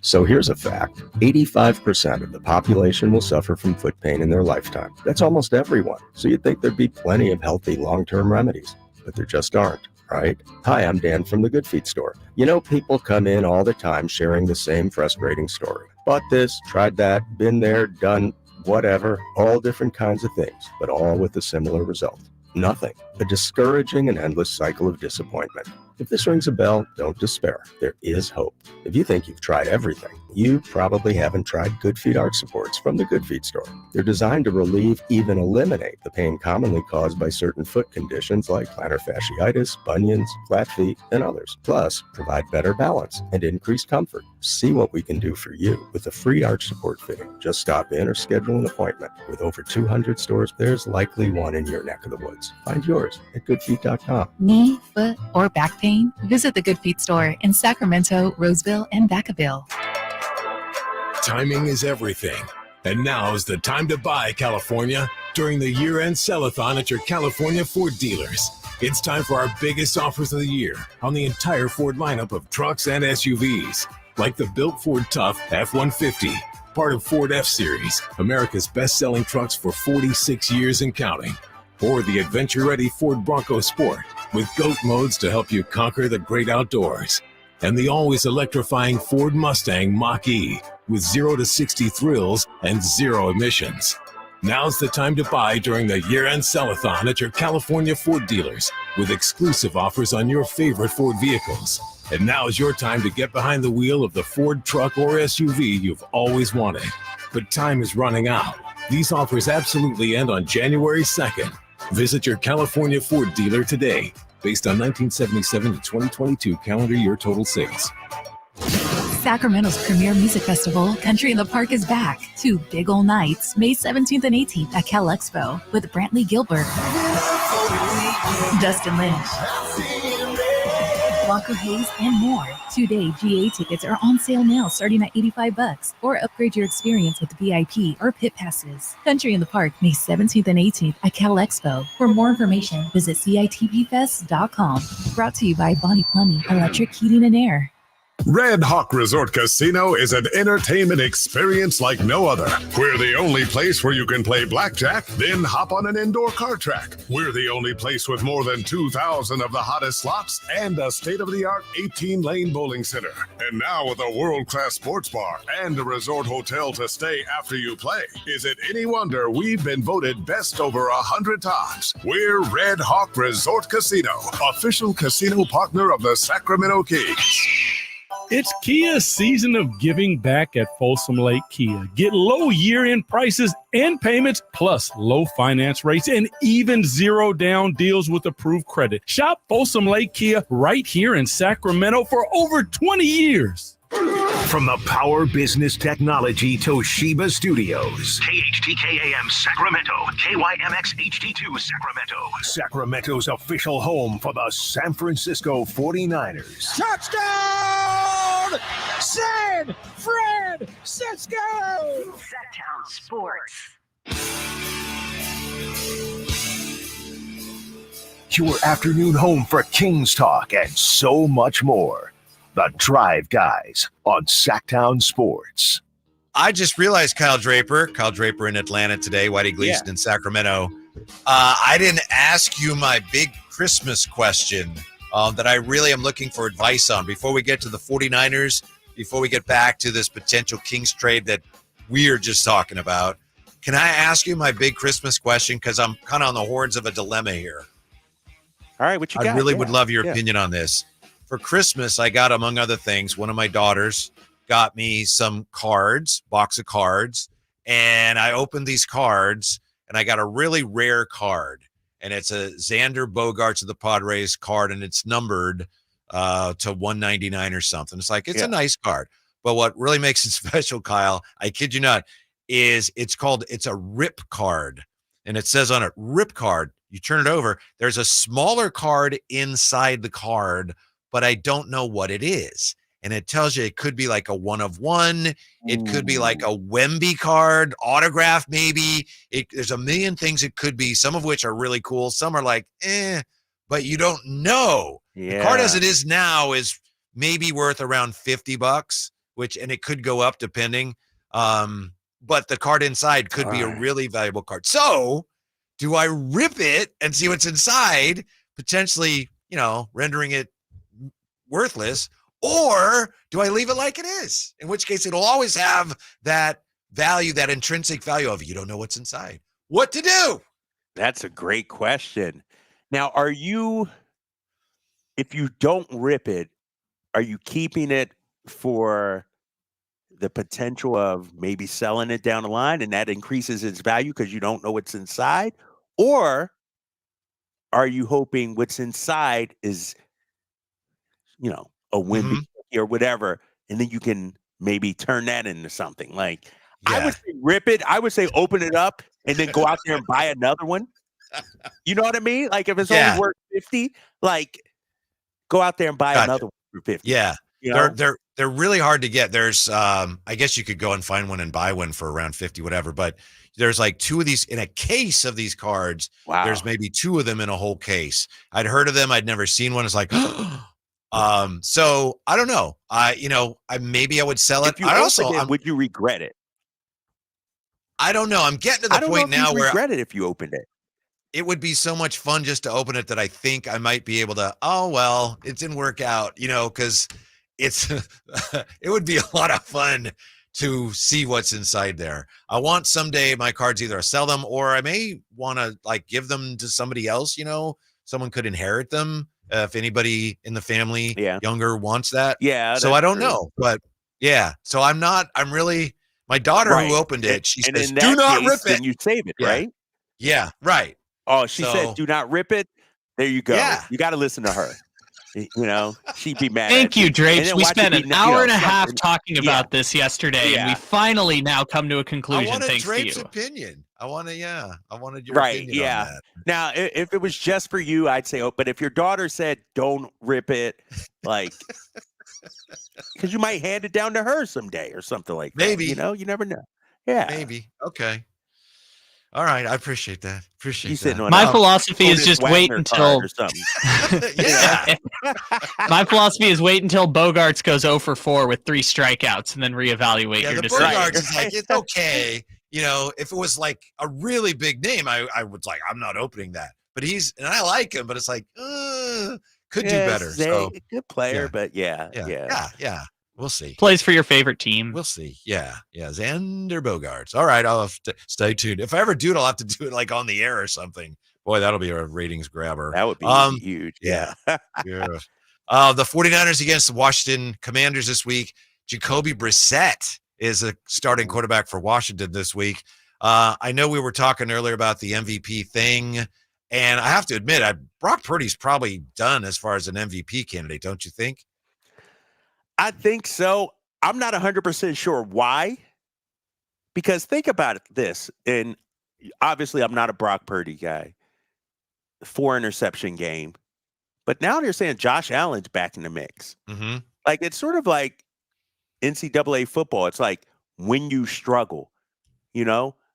So here's a fact. 85% of the population will suffer from foot pain in their lifetime. That's almost everyone. So you'd think there'd be plenty of healthy long-term remedies, but there just aren't, right? Hi, I'm Dan from the Good Feet store. You know, people come in all the time sharing the same frustrating story. Bought this, tried that, been there, done whatever, all different kinds of things, but all with a similar result. Nothing. A discouraging and endless cycle of disappointment. If this rings a bell, don't despair. There is hope. If you think you've tried everything, you probably haven't tried Good Feet arch supports from the Good Feet store. They're designed to relieve, even eliminate, the pain commonly caused by certain foot conditions like plantar fasciitis, bunions, flat feet, and others. Plus, provide better balance and increased comfort. See what we can do for you with a free arch support fitting. Just stop in or schedule an appointment. With over 200 stores, there's likely one in your neck of the woods. Find yours at goodfeet.com. Knee, foot, or back pain? Visit the Good Feet store in Sacramento, Roseville, and Vacaville. Timing is everything. And now is the time to buy, California, during the year-end sell-a-thon at your California Ford dealers. It's time for our biggest offers of the year on the entire Ford lineup of trucks and SUVs, like the built Ford Tough F-150, part of Ford F-Series, America's best-selling trucks for 46 years and counting, or the adventure-ready Ford Bronco Sport with GOAT modes to help you conquer the great outdoors, and the always electrifying Ford Mustang Mach-E with 0 to 60 thrills and 0 emissions. Now's the time to buy during the year-end sell-a-thon at your California Ford dealers with exclusive offers on your favorite Ford vehicles. And now's your time to get behind the wheel of the Ford truck or SUV you've always wanted. But time is running out. These offers absolutely end on January 2nd. Visit your California Ford dealer today, based on 1977 to 2022 calendar year total sales. Sacramento's premier music festival, Country in the Park, is back. 2 big ol' nights, May 17th and 18th at Cal Expo with Brantley Gilbert, Dustin Lynch, Walker Hayes, and more. 2-day GA tickets are on sale now starting at $85, or upgrade your experience with VIP or pit passes. Country in the Park, May 17th and 18th at Cal Expo. For more information, visit CITPfest.com. Brought to you by Bonnie Plumbing, Electric Heating and Air. Red Hawk Resort Casino is an entertainment experience like no other. We're the only place where you can play blackjack, then hop on an indoor car track. We're the only place with more than 2,000 of the hottest slots and a state-of-the-art 18-lane bowling center. And now with a world-class sports bar and a resort hotel to stay after you play. Is it any wonder we've been voted best over 100 times? We're Red Hawk Resort Casino, official casino partner of the Sacramento Kings. It's Kia's season of giving back at Folsom Lake Kia. Get low year-end prices and payments, plus low finance rates and even zero down deals with approved credit. Shop Folsom Lake Kia right here in Sacramento for over 20 years. From the Power Business Technology Toshiba Studios. KHTKAM Sacramento. KYMX HD2 Sacramento. Sacramento's official home for the San Francisco 49ers. Touchdown! San Francisco! Sactown Sports. Your afternoon home for Kings Talk and so much more. The Drive Guys on Sactown Sports. I just realized Kyle Draper in Atlanta today, Whitey Gleason in Sacramento. I didn't ask you my big Christmas question that I really am looking for advice on before we get to the 49ers, before we get back to this potential Kings trade that we are just talking about. Can I ask you my big Christmas question? Because I'm kind of on the horns of a dilemma here. All right, what you got? I really would love your opinion on this. For Christmas, I got, among other things, one of my daughters got me some cards, box of cards, and I opened these cards, and I got a really rare card, and it's a Xander Bogaerts of the Padres card, and it's numbered to 199 or something. It's like, it's a nice card. But what really makes it special, Kyle, I kid you not, is it's a rip card, and it says on it, rip card. You turn it over, there's a smaller card inside the card, but I don't know what it is. And it tells you it could be like a 1 of 1. It could be like a Wemby card, autograph maybe. There's a million things it could be, some of which are really cool. Some are like, but you don't know. The card as it is now is maybe worth around $50, and it could go up depending. But the card inside could be a really valuable card. So do I rip it and see what's inside, potentially, rendering it worthless, or do I leave it like it is? In which case it'll always have that value, that intrinsic value of you don't know what's inside. What to do? That's a great question. Now, if you don't rip it, are you keeping it for the potential of maybe selling it down the line and that increases its value because you don't know what's inside? Or are you hoping what's inside is a Wemby or whatever, and then you can maybe turn that into something? Like, I would say rip it. I would say open it up and then go out there and buy another one. You know what I mean? Like, if it's only worth 50, like, go out there and buy another one for 50. Yeah. They're really hard to get. There's I guess you could go and find one and buy one for around 50, whatever, but there's like 2 of these in a case of these cards. Wow. There's maybe 2 of them in a whole case. I'd heard of them. I'd never seen one. It's like, so I don't know. Maybe I would sell it. Would you regret it? I don't know. I'm getting to the point now where regret it if you opened it. It would be so much fun just to open it that I think I might be able to, it didn't work out, because it would be a lot of fun to see what's inside there. I want someday my cards either sell them or I may want to give them to somebody else, someone could inherit them. If anybody in the family younger wants that. Yeah. So I don't know, but so my daughter who opened it, she says, do not rip it. And you save it, right? Yeah. Right. Oh, she said, do not rip it. There you go. Yeah. You got to listen to her. She'd be mad. Thank you, Drapes. We spent an hour and a half talking about this yesterday, and we finally now come to a conclusion. I wanted thanks Drapes' to you. opinion. I wanted your opinion on that. Now, if it was just for you, I'd say, but if your daughter said, don't rip it, because you might hand it down to her someday or something like that. Maybe. You never know. Yeah. Maybe. Okay. All right, I appreciate that. My philosophy is just wait until My philosophy is wait until Bogaerts goes 0 for 4 with 3 strikeouts and then reevaluate your decision. Bogaerts is it's okay. If it was like a really big name, I would I'm not opening that. But and I like him, but it's could do better. So good player, but yeah. We'll see. Plays for your favorite team. We'll see. Yeah. Xander Bogaerts. All right, I'll have to stay tuned. If I ever do it, I'll have to do it on the air or something. Boy, that'll be a ratings grabber. That would be huge. Yeah. Yeah. The 49ers against the Washington Commanders this week. Jacoby Brissett is a starting quarterback for Washington this week. I know we were talking earlier about the MVP thing, and I have to admit, Brock Purdy's probably done as far as an MVP candidate, don't you think? I think so. I'm not 100% sure why, because think about this, and obviously I'm not a Brock Purdy guy. 4 interception game. But now they're saying Josh Allen's back in the mix. Mm-hmm. Like, it's sort of like NCAA football. It's like when you struggle,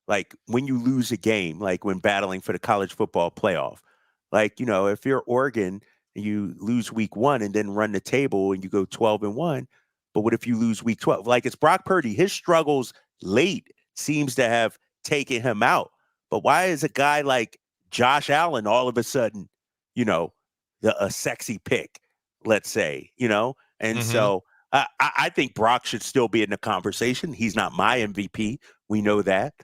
like when you lose a game, like when battling for the college football playoff. Like, if you're Oregon and you lose week 1 and then run the table and you go 12-1, but what if you lose week 12? Like, it's Brock Purdy. His struggles late seems to have taken him out. But why is a guy like Josh Allen all of a sudden, a sexy pick, let's say, and so I think Brock should still be in the conversation. He's not my MVP. We know that.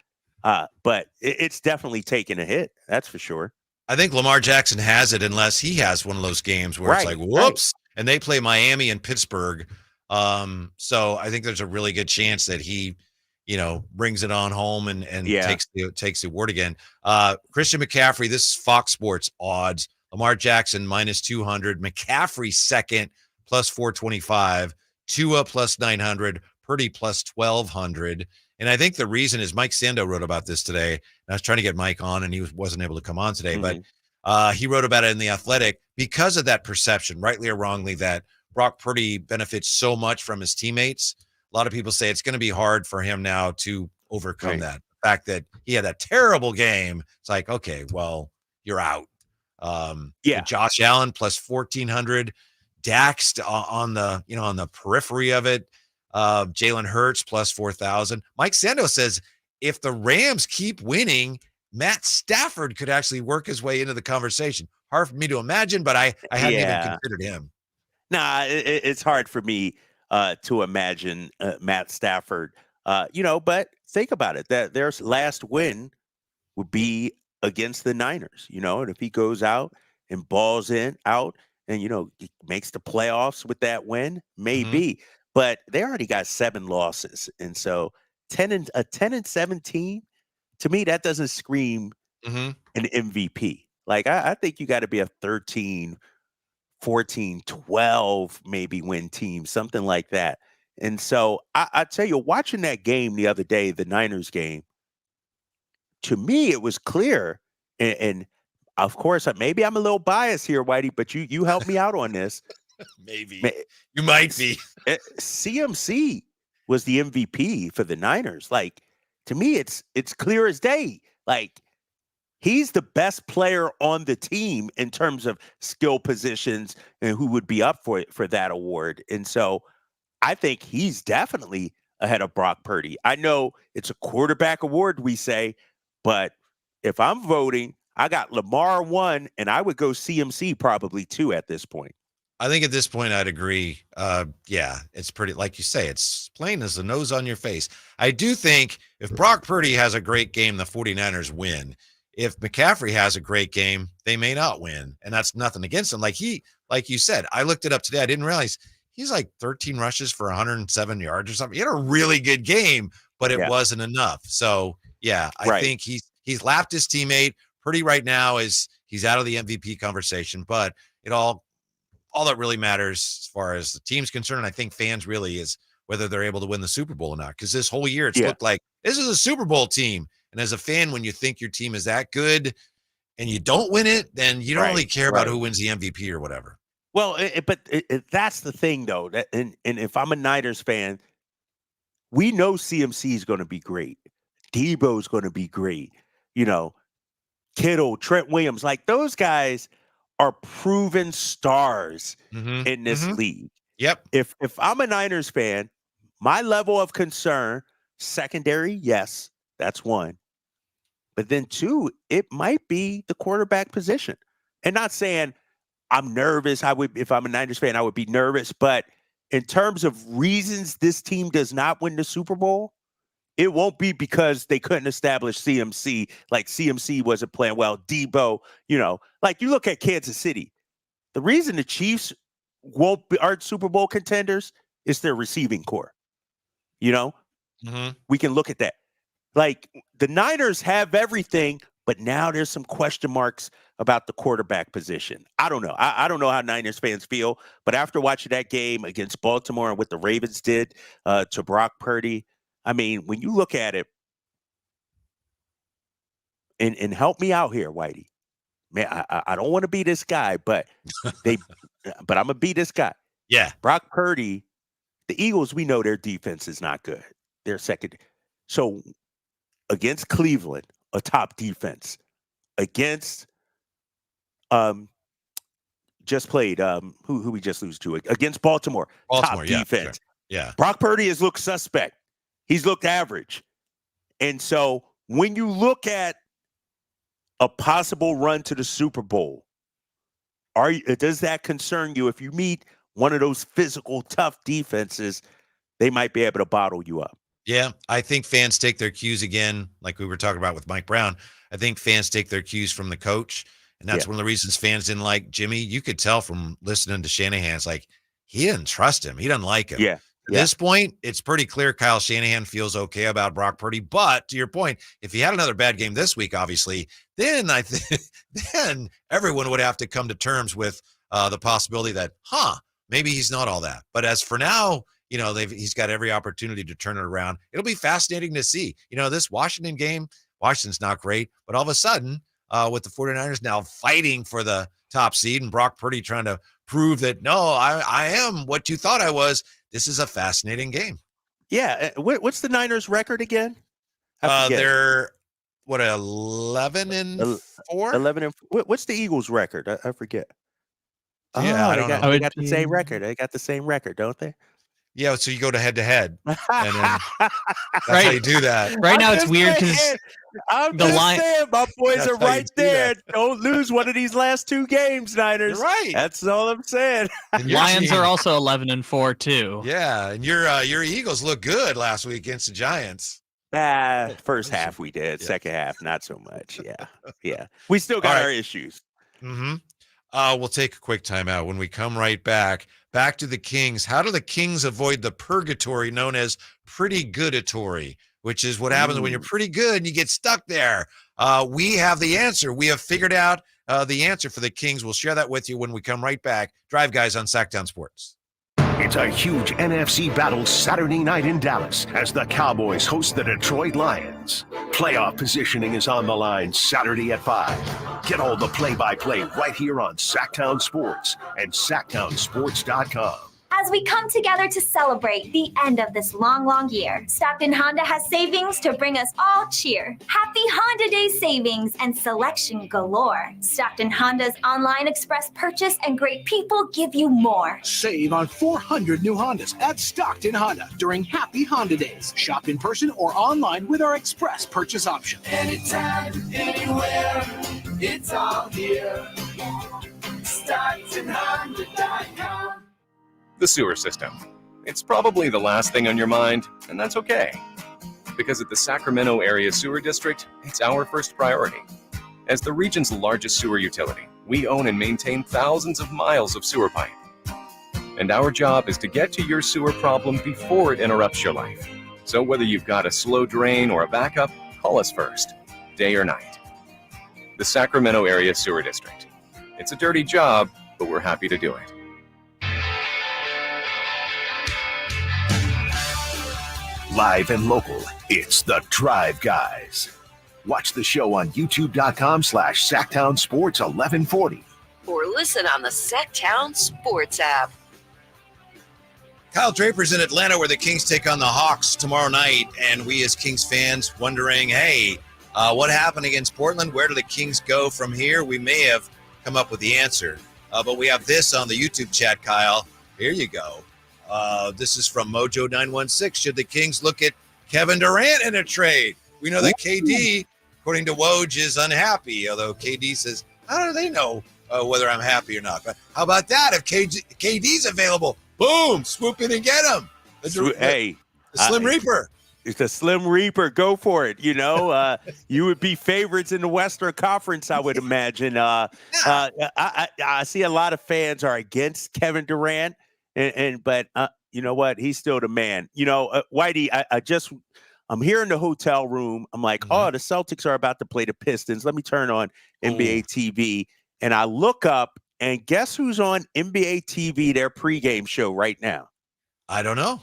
But it's definitely taken a hit. That's for sure. I think Lamar Jackson has it unless he has one of those games where it's like, whoops, and they play Miami and Pittsburgh. So I think there's a really good chance that he, brings it on home and takes the award again. Christian McCaffrey, this is Fox Sports odds. Lamar Jackson -200, McCaffrey second +425, Tua +900, Purdy +1200. And I think the reason is Mike Sando wrote about this today. And I was trying to get Mike on, and he wasn't able to come on today, but he wrote about it in The Athletic because of that perception, rightly or wrongly, that Brock Purdy benefits so much from his teammates. A lot of people say it's going to be hard for him now to overcome that. The fact that he had that terrible game, it's like, okay, well, you're out. Josh Allen +1400, Dax on the periphery of it. Jalen Hurts +4000. Mike Sando says if the Rams keep winning, Matt Stafford could actually work his way into the conversation. Hard for me to imagine, but I hadn't even considered him. Nah, it's hard for me to imagine Matt Stafford. But think about it. That their last win would be against the Niners, and if he goes out and balls out and, makes the playoffs with that win, maybe, but they already got 7 losses. And so 10-17, to me, that doesn't scream an MVP. Like, I think you got to be a 13, 14, 12, maybe win team, something like that. And so I tell you, watching that game the other day, the Niners game, to me, it was clear, and of course, maybe I'm a little biased here, Whitey, but you help me out on this. Maybe. You might be. CMC was the MVP for the Niners. Like, to me, it's clear as day. Like, he's the best player on the team in terms of skill positions and who would be up for that award. And so I think he's definitely ahead of Brock Purdy. I know it's a quarterback award, we say, but if I'm voting, I got Lamar 1, and I would go CMC probably 2 at this point. I think at this point I'd agree. It's pretty, like you say, it's plain as the nose on your face. I do think if Brock Purdy has a great game, the 49ers win. If McCaffrey has a great game, they may not win. And that's nothing against him. Like you said, I looked it up today. I didn't realize he's like 13 rushes for 107 yards or something. He had a really good game, but it wasn't enough. So I think he's lapped his teammate. Purdy right now he's out of the MVP conversation, but all that really matters as far as the team's concerned, and I think fans really, is whether they're able to win the Super Bowl or not. Because this whole year it's looked like this is a Super Bowl team. And as a fan, when you think your team is that good and you don't win it, then you don't really care about who wins the MVP or whatever. Well, but that's the thing, though. And if I'm a Niners fan, we know CMC is going to be great. Debo is going to be great. Kittle, Trent Williams, like those guys are proven stars in this league. Yep. If I'm a Niners fan, my level of concern, secondary, yes, that's 1. But then 2, it might be the quarterback position. And not saying I'm nervous. If I'm a Niners fan, I would be nervous. But in terms of reasons this team does not win the Super Bowl, it won't be because they couldn't establish CMC, like CMC wasn't playing well. Debo, like you look at Kansas City, the reason the Chiefs aren't Super Bowl contenders, it's their receiving core. You know, we can look at that. Like the Niners have everything, but now there's some question marks about the quarterback position. I don't know. I don't know how Niners fans feel, but after watching that game against Baltimore and what the Ravens did to Brock Purdy, I mean, when you look at it, and help me out here, Whitey. Man, I don't want to be this guy, but I'm gonna be this guy. Yeah. Brock Purdy, the Eagles, we know their defense is not good. They're second. So against Cleveland, a top defense, against just played who we just lose to against Baltimore, top defense. Sure. Yeah. Brock Purdy has looked suspect. He's looked average. And so when you look at a possible run to the Super Bowl, does that concern you? If you meet one of those physical, tough defenses, they might be able to bottle you up. Yeah, I think fans take their cues again, like we were talking about with Mike Brown. I think fans take their cues from the coach, and that's one of the reasons fans didn't like Jimmy. You could tell from listening to Shanahan, it's like he didn't trust him. He doesn't like him. Yeah. At this point, it's pretty clear Kyle Shanahan feels okay about Brock Purdy. But to your point, if he had another bad game this week, obviously, then I think then everyone would have to come to terms with the possibility that, maybe he's not all that. But as for now, you know, he's got every opportunity to turn it around. It'll be fascinating to see. You know, this Washington game, Washington's not great, but all of a sudden, with the 49ers now fighting for the top seed and Brock Purdy trying to prove that, no, I am what you thought I was. This is a fascinating game. Yeah. What's the Niners record again? They're 11-4? 11 what's the Eagles record? I forget. Yeah, I don't know. They got the same record. They got the same record, don't they? Yeah, so you go to head-to-head, and then that's how you do that. Right now, it's weird because I'm just saying, my boys are right there. Don't lose one of these last two games, Niners. You're right. That's all I'm saying. Lions are also 11-4 too. Yeah, and your Eagles look good last week against the Giants. First half we did. Second half, not so much. Yeah. We still got our issues. We'll take a quick timeout. When we come right back to the Kings. How do the Kings avoid the purgatory known as pretty goodatory, which is what happens when you're pretty good and you get stuck there? We have the answer. We have figured out the answer for the Kings. We'll share that with you when we come right back. Drive Guys on Sactown Sports. It's a huge NFC battle Saturday night in Dallas as the Cowboys host the Detroit Lions. Playoff positioning is on the line Saturday at 5. Get all the play-by-play right here on Sactown Sports and SactownSports.com. As we come together to celebrate the end of this long, long year, Stockton Honda has savings to bring us all cheer. Happy Honda Day savings and selection galore. Stockton Honda's online express purchase and great people give you more. Save on 400 new Hondas at Stockton Honda during Happy Honda Days. Shop in person or online with our express purchase option. Anytime, anywhere, it's all here. StocktonHonda.com. The sewer system. It's probably the last thing on your mind, and that's okay. Because at the Sacramento Area Sewer District, it's our first priority. As the region's largest sewer utility, we own and maintain thousands of miles of sewer pipe. And our job is to get to your sewer problem before it interrupts your life. So whether you've got a slow drain or a backup, call us first, day or night. The Sacramento Area Sewer District. It's a dirty job, but we're happy to do it. Live and local, it's the Drive Guys. Watch the show on youtube.com/Sactown Sports 1140. Or listen on the Sactown Sports app. Kyle Draper's in Atlanta where the Kings take on the Hawks tomorrow night, and we as Kings fans wondering, hey, what happened against Portland? Where do the Kings go from here? We may have come up with the answer, but we have this on the YouTube chat, Kyle. Here you go. This is from Mojo916. Should the Kings look at Kevin Durant in a trade? We know that KD, according to Woj, is unhappy, although KD says, how do they know whether I'm happy or not? But how about that? If KD's available, boom, swoop in and get him. The Slim Reaper. It's a Slim Reaper. Go for it. You would be favorites in the Western Conference, I would imagine. I see a lot of fans are against Kevin Durant, but you know what? He's still the man. Whitey, I'm here in the hotel room. I'm like, oh, the Celtics are about to play the Pistons. Let me turn on NBA TV. And I look up, and guess who's on NBA TV, their pregame show right now? I don't know.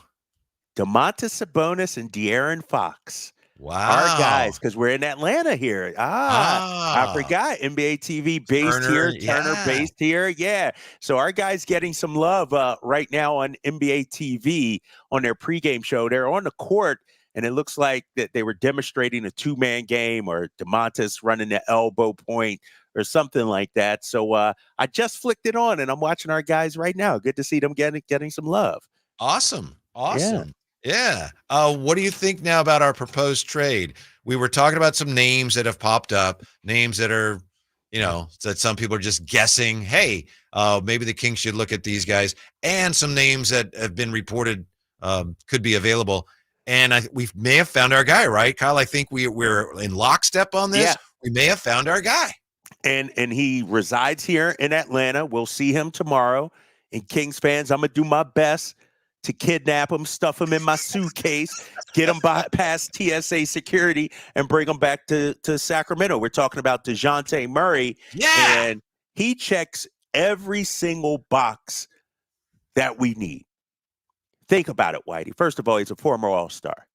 Domantas Sabonis and De'Aaron Fox. Wow. Our guys, because we're in Atlanta here. I forgot. NBA TV based Turner, here. Turner based here. Yeah. So our guys getting some love right now on NBA TV on their pregame show. They're on the court, and it looks like that they were demonstrating a two-man game, or Domantas running the elbow point or something like that. So I just flicked it on, and I'm watching our guys right now. Good to see them getting some love. Awesome. Yeah. What do you think now about our proposed trade? We were talking about some names that have popped up, names that are, that some people are just guessing, hey, maybe the Kings should look at these guys, and some names that have been reported could be available. And we may have found our guy, right, Kyle? I think we're in lockstep on this. Yeah. We may have found our guy. And he resides here in Atlanta. We'll see him tomorrow. And Kings fans, I'm going to do my best to kidnap him, stuff him in my suitcase, get him past TSA security, and bring him back to Sacramento. We're talking about DeJounte Murray. Yeah. And he checks every single box that we need. Think about it, Whitey. First of all, he's a former All-Star.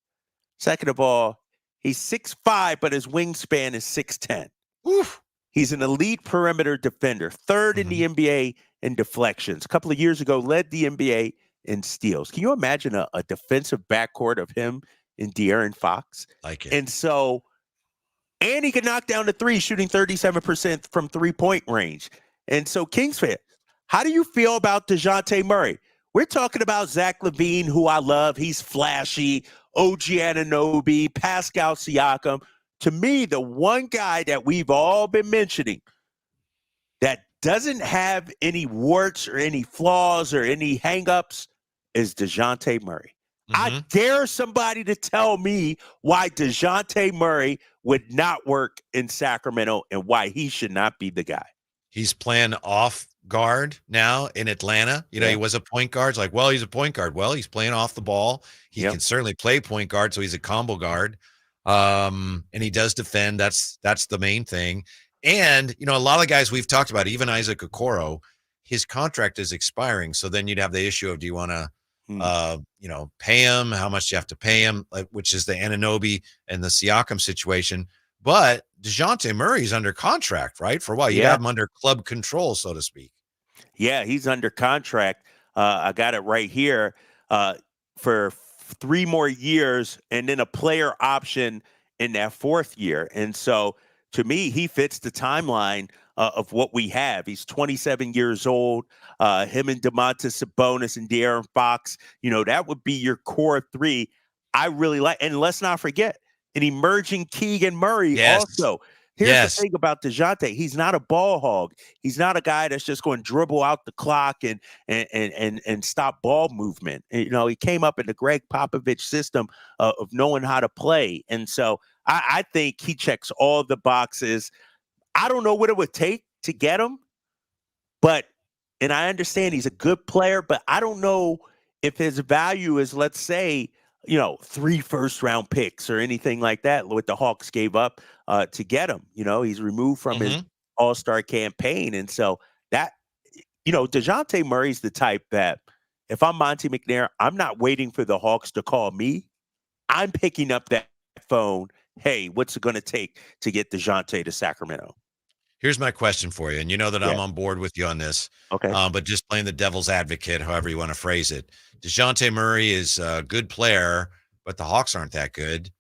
Second of all, he's 6'5", but his wingspan is 6'10". Oof. He's an elite perimeter defender, third in the NBA in deflections. A couple of years ago, led the NBA in steals. Can you imagine a defensive backcourt of him and De'Aaron Fox? Like it. And he can knock down the three, shooting 37% from three-point range. And so, Kings fan, how do you feel about DeJounte Murray? We're talking about Zach LaVine, who I love. He's flashy. OG Anunoby, Pascal Siakam. To me, the one guy that we've all been mentioning that doesn't have any warts or any flaws or any hangups is DeJounte Murray. I dare somebody to tell me why DeJounte Murray would not work in Sacramento and why he should not be the guy. He's playing off guard now in Atlanta. He was a point guard. It's like, well, he's a point guard. Well, he's playing off the ball. He can certainly play point guard, so he's a combo guard. And he does defend. That's the main thing. And, a lot of the guys we've talked about, even Isaac Okoro, his contract is expiring. So then you'd have the issue of, do you want to, pay him? How much do you have to pay him? Which is the Anunoby and the Siakam situation. But DeJounte Murray's under contract, right? For a while. You have him under club control, so to speak. Yeah, he's under contract. I got it right here for 3 more years and then a player option in that 4th year. And so, to me, he fits the timeline of what we have. He's 27 years old. Him and Domantas Sabonis and De'Aaron Fox, that would be your core 3. I really like. And let's not forget an emerging Keegan Murray also. Here's the thing about DeJounte. He's not a ball hog. He's not a guy that's just going to dribble out the clock and stop ball movement. He came up in the Greg Popovich system of knowing how to play. And so I think he checks all the boxes. I don't know what it would take to get him, and I understand he's a good player, but I don't know if his value is, let's say, 3 first-round picks or anything like that, what the Hawks gave up to get him. He's removed from his All-Star campaign. And so that, DeJounte Murray's the type that if I'm Monty McNair, I'm not waiting for the Hawks to call me. I'm picking up that phone. Hey, what's it going to take to get DeJounte to Sacramento? Here's my question for you, and you know that I'm on board with you on this. Okay. But just playing the devil's advocate, however you want to phrase it. DeJounte Murray is a good player, but the Hawks aren't that good.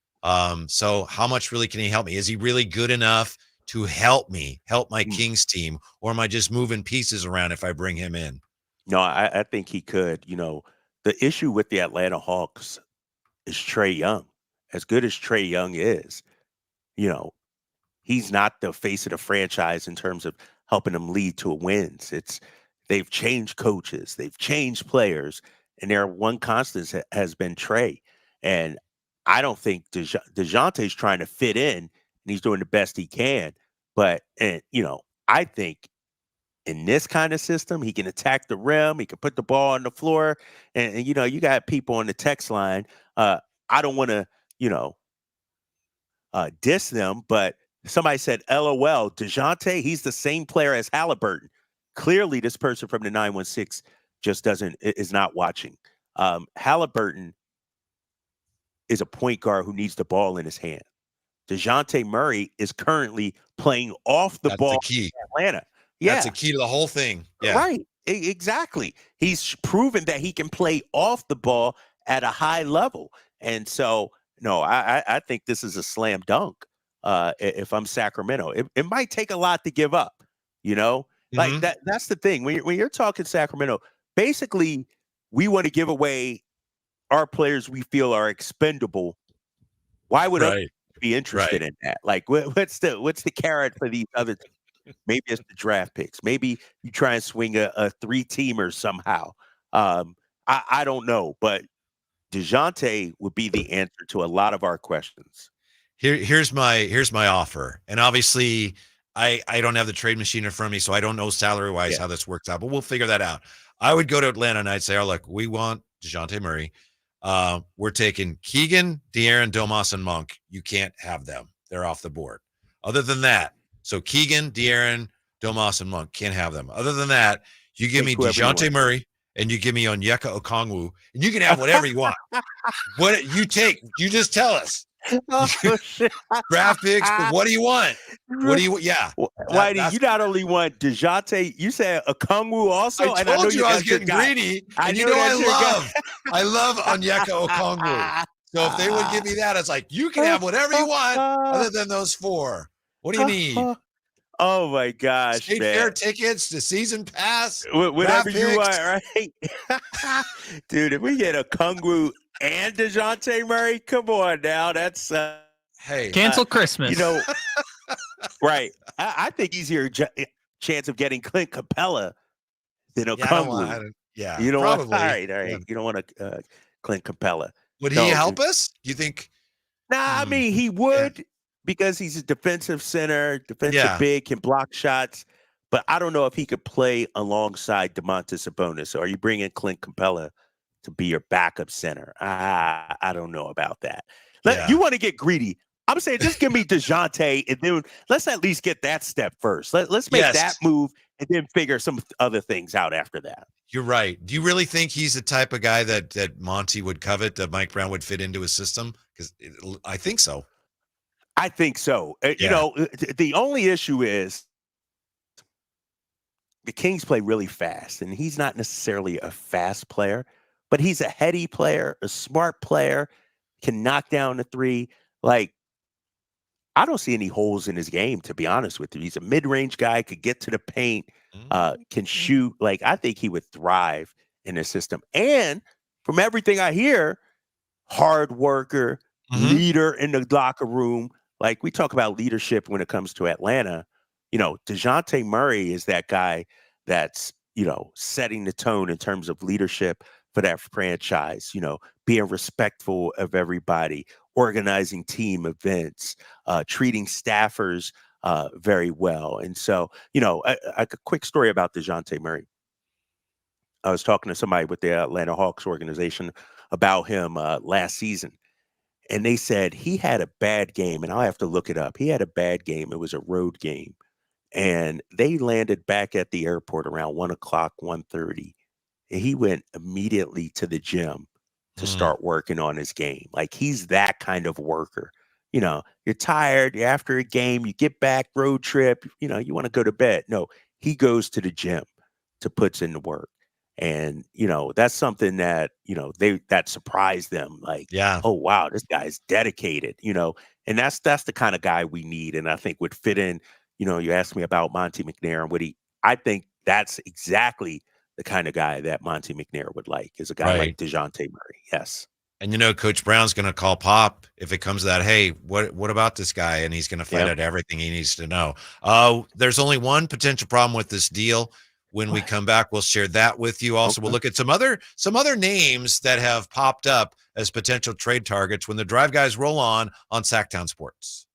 So how much really can he help me? Is he really good enough to help my Kings team, or am I just moving pieces around if I bring him in? No, I think he could. The issue with the Atlanta Hawks is Trae Young. As good as Trae Young is, he's not the face of the franchise in terms of helping them lead to wins. They've changed coaches, they've changed players, and their one constant has been Trae. And I don't think DeJounte's trying to fit in, and he's doing the best he can. But, I think in this kind of system, he can attack the rim. He can put the ball on the floor. And you got people on the text line. I don't want to, diss them, but somebody said, LOL, DeJounte, he's the same player as Halliburton. Clearly, this person from the 916 just is not watching. Halliburton is a point guard who needs the ball in his hand. DeJounte Murray is currently playing off the ball in Atlanta. Yeah. That's the key to the whole thing. Yeah. Right. Exactly. He's proven that he can play off the ball at a high level. And so, no, I think this is a slam dunk if I'm Sacramento. It might take a lot to give up, Like that's the thing. When you're talking Sacramento, basically we want to give away our players we feel are expendable. Why would others be interested in that? Like, what's the carrot for these other teams? Maybe it's the draft picks. Maybe you try and swing a 3-teamer somehow. I don't know, but DeJounte would be the answer to a lot of our questions. Here's my offer, and obviously I don't have the trade machine in front of me, so I don't know salary wise how this works out, but we'll figure that out. I would go to Atlanta and I'd say, oh look, we want DeJounte Murray. We're taking Keegan, De'Aaron, Domas, and Monk. You can't have them. They're off the board. Other than that, so Keegan, De'Aaron, Domas, and Monk, can't have them. Other than that, you give me DeJounte Murray and you give me Onyeka Okongwu, and you can have whatever you want. What you take, you just tell us. Draft picks, but what do you want? What do you? Yeah, Whitey, you not only want DeJounte, you said Okongwu also. I told you I was getting greedy, and you know I love Onyeka Okongwu. So if they would give me that, it's like you can have whatever you want, other than those four. What do you need? Oh my gosh, State fair tickets, the season pass, whatever you want, right? Dude, if we get Okongwu and DeJounte Murray, come on now. That's hey, cancel Christmas. Right. I think easier chance of getting Clint Capella than Okongwu. You don't probably. want. All right. Yeah. You don't want Clint Capella. Would he help us? You think? Nah, I mean he would because he's a defensive center, defensive big, can block shots. But I don't know if he could play alongside Domantas Sabonis. Or are you bringing Clint Capella to be your backup center? I don't know about that. You want to get greedy. I'm saying just give me DeJounte, and then let's at least get that step first. Let's make that move, and then figure some other things out after that. You're right. Do you really think he's the type of guy that Monty would covet, that Mike Brown would fit into his system? Because I think so. I think so. The only issue is the Kings play really fast, and he's not necessarily a fast player, but he's a heady player, a smart player, can knock down the three. Like, I don't see any holes in his game, to be honest with you. He's a mid-range guy, could get to the paint, can shoot. Like, I think he would thrive in the system. And from everything I hear, hard worker, leader in the locker room. Like, we talk about leadership when it comes to Atlanta. DeJounte Murray is that guy that's, setting the tone in terms of leadership for that franchise, being respectful of everybody, organizing team events, treating staffers very well. And so, a quick story about DeJounte Murray. I was talking to somebody with the Atlanta Hawks organization about him last season. And they said he had a bad game, and I'll have to look it up. He had a bad game. It was a road game. And they landed back at the airport around 1 o'clock, 1:30. And he went immediately to the gym to start working on his game. Like, he's that kind of worker. You're tired, you're after a game, you get back, road trip, you want to go to bed. No, he goes to the gym to put in the work. And, that's something that, that surprised them. Like, oh, wow, this guy's dedicated, and that's the kind of guy we need. And I think would fit in, you asked me about Monty McNair and Whitey. I think that's exactly the kind of guy that Monty McNair would like, is a guy like DeJounte Murray. Yes. And, Coach Brown's going to call Pop if it comes to that. Hey, what about this guy? And he's going to find out everything he needs to know. There's only one potential problem with this deal. When we come back, we'll share that with you. Also, we'll look at some other names that have popped up as potential trade targets when the Drive Guys roll on Sactown Sports.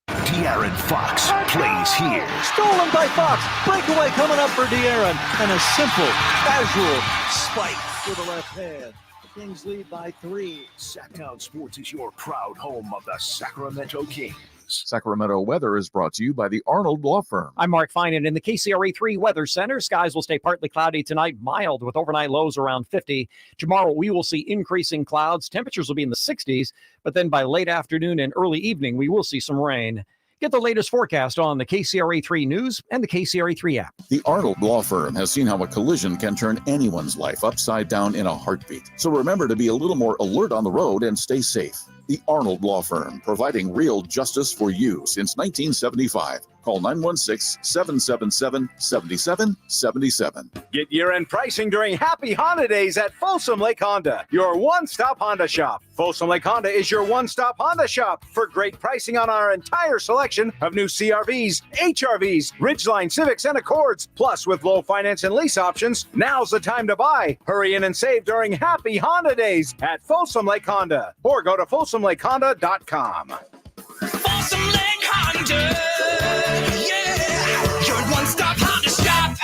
De'Aaron Fox plays here. Stolen by Fox. Breakaway coming up for De'Aaron. And a simple, casual spike to the left hand. The Kings lead by 3. Sactown Sports is your proud home of the Sacramento Kings. Sacramento weather is brought to you by the Arnold Law Firm. I'm Mark Finan in the KCRA3 Weather Center. Skies will stay partly cloudy tonight, mild with overnight lows around 50. Tomorrow we will see increasing clouds. Temperatures will be in the 60s, but then by late afternoon and early evening, we will see some rain. Get the latest forecast on the KCRA3 News and the KCRA3 app. The Arnold Law Firm has seen how a collision can turn anyone's life upside down in a heartbeat. So remember to be a little more alert on the road and stay safe. The Arnold Law Firm, providing real justice for you since 1975. Call 916-777-7777. Get year-end pricing during Happy Honda Days at Folsom Lake Honda, your one-stop Honda shop. Folsom Lake Honda is your one-stop Honda shop for great pricing on our entire selection of new CRVs, HRVs, Ridgeline Civics, and Accords. Plus, with low finance and lease options, now's the time to buy. Hurry in and save during Happy Honda Days at Folsom Lake Honda, or go to folsomlakeHonda.com. Folsom Lake Honda, yeah, your one-stop Honda shop.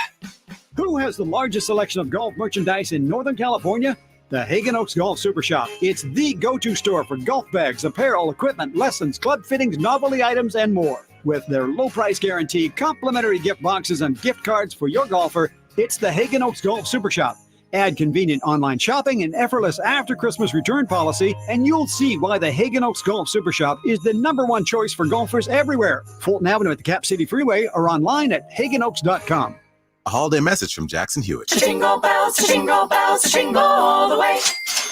Who has the largest selection of golf merchandise in Northern California? The Hagen Oaks Golf Super Shop. It's the go-to store for golf bags, apparel, equipment, lessons, club fittings, novelty items, and more. With their low price guarantee, complimentary gift boxes, and gift cards for your golfer, it's the Hagen Oaks Golf Super Shop. Add convenient online shopping and effortless after-Christmas return policy, and you'll see why the Hagen Oaks Golf Super Shop is the #1 choice for golfers everywhere. Fulton Avenue at the Cap City Freeway or online at hagenoaks.com. A holiday message from Jackson Hewitt. Jingle bells, jingle all the way.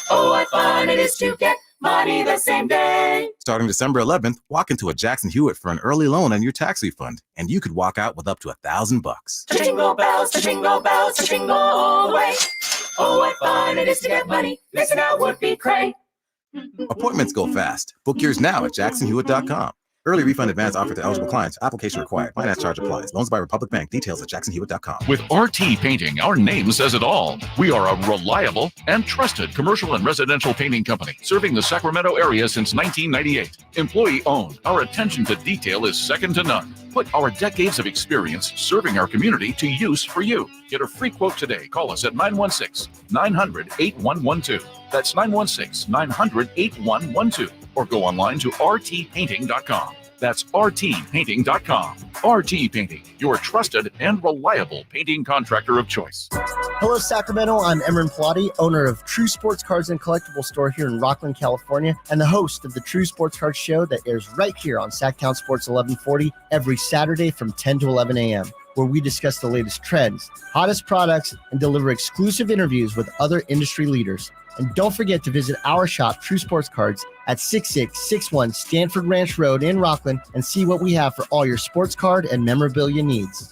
Oh, what fun it is to get money the same day. Starting December 11th, walk into a Jackson Hewitt for an early loan on your tax refund, and you could walk out with up to $1,000. Jingle bells, jingle all the way. Oh, what fun it is to get money. Missing out would be great. Appointments go fast. Book yours now at jacksonhewitt.com. Early refund advance offered to eligible clients. Application required. Finance charge applies. Loans by Republic Bank. Details at jacksonhewitt.com. With RT Painting, our name says it all. We are a reliable and trusted commercial and residential painting company serving the Sacramento area since 1998. Employee-owned, our attention to detail is second to none. Put our decades of experience serving our community to use for you. Get a free quote today. Call us at 916-900-8112. That's 916-900-8112. Or go online to rtpainting.com. That's rtpainting.com. RT Painting, your trusted and reliable painting contractor of choice. Hello, Sacramento. I'm Emran Pilati, owner of True Sports Cards and Collectible Store here in Rockland, California, and the host of the True Sports Cards Show that airs right here on Sactown Sports 1140 every Saturday from 10 to 11 a.m., where we discuss the latest trends, hottest products, and deliver exclusive interviews with other industry leaders. And don't forget to visit our shop, True Sports Cards, at 6661 Stanford Ranch Road in Rockland and see what we have for all your sports card and memorabilia needs.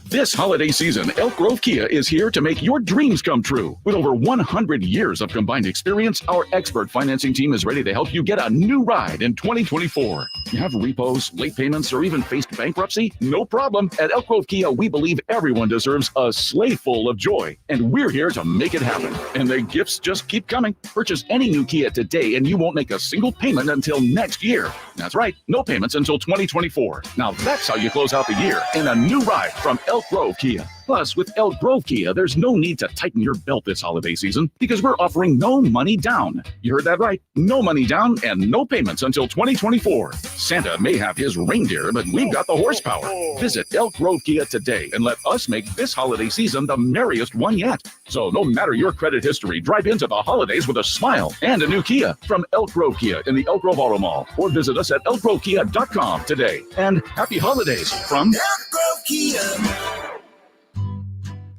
This holiday season, Elk Grove Kia is here to make your dreams come true. With over 100 years of combined experience, our expert financing team is ready to help you get a new ride in 2024. You have repos, late payments, or even faced bankruptcy? No problem. At Elk Grove Kia, we believe everyone deserves a sleigh full of joy, and we're here to make it happen. And the gifts just keep coming. Purchase any new Kia today, and you won't make a single payment until next year. That's right, no payments until 2024. Now that's how you close out the year in a new ride from Elk Grove Kia. Plus, with Elk Grove Kia, there's no need to tighten your belt this holiday season because we're offering no money down. You heard that right. No money down and no payments until 2024. Santa may have his reindeer, but we've got the horsepower. Visit Elk Grove Kia today and let us make this holiday season the merriest one yet. So no matter your credit history, drive into the holidays with a smile and a new Kia from Elk Grove Kia in the Elk Grove Auto Mall, or visit us at elkgrovekia.com today. And happy holidays from Elk Grove Kia.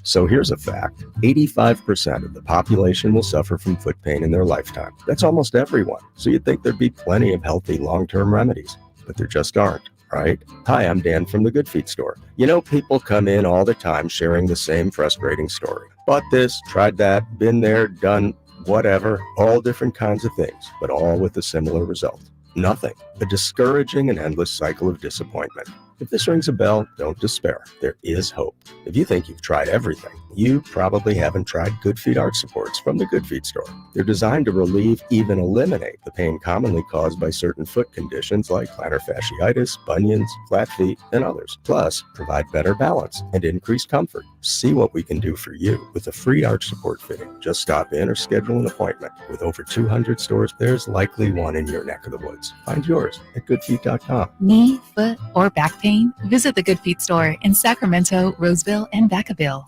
So here's a fact. 85% of the population will suffer from foot pain in their lifetime. That's almost everyone. So you'd think there'd be plenty of healthy long-term remedies, but there just aren't, right? Hi, I'm Dan from the Good Feet store. You know, people come in all the time sharing the same frustrating story. Bought this, tried that, been there, done whatever, all different kinds of things, but all with a similar result. Nothing. A discouraging and endless cycle of disappointment. If this rings a bell, don't despair. There is hope. If you think you've tried everything, you probably haven't tried Good Feet arch supports from the Good Feet store. They're designed to relieve, even eliminate, the pain commonly caused by certain foot conditions like plantar fasciitis, bunions, flat feet, and others. Plus, provide better balance and increased comfort. See what we can do for you with a free arch support fitting. Just stop in or schedule an appointment. With over 200 stores, there's likely one in your neck of the woods. Find yours at goodfeet.com. Knee, foot, or back pain? Visit the Good Feet store in Sacramento, Roseville, and Vacaville.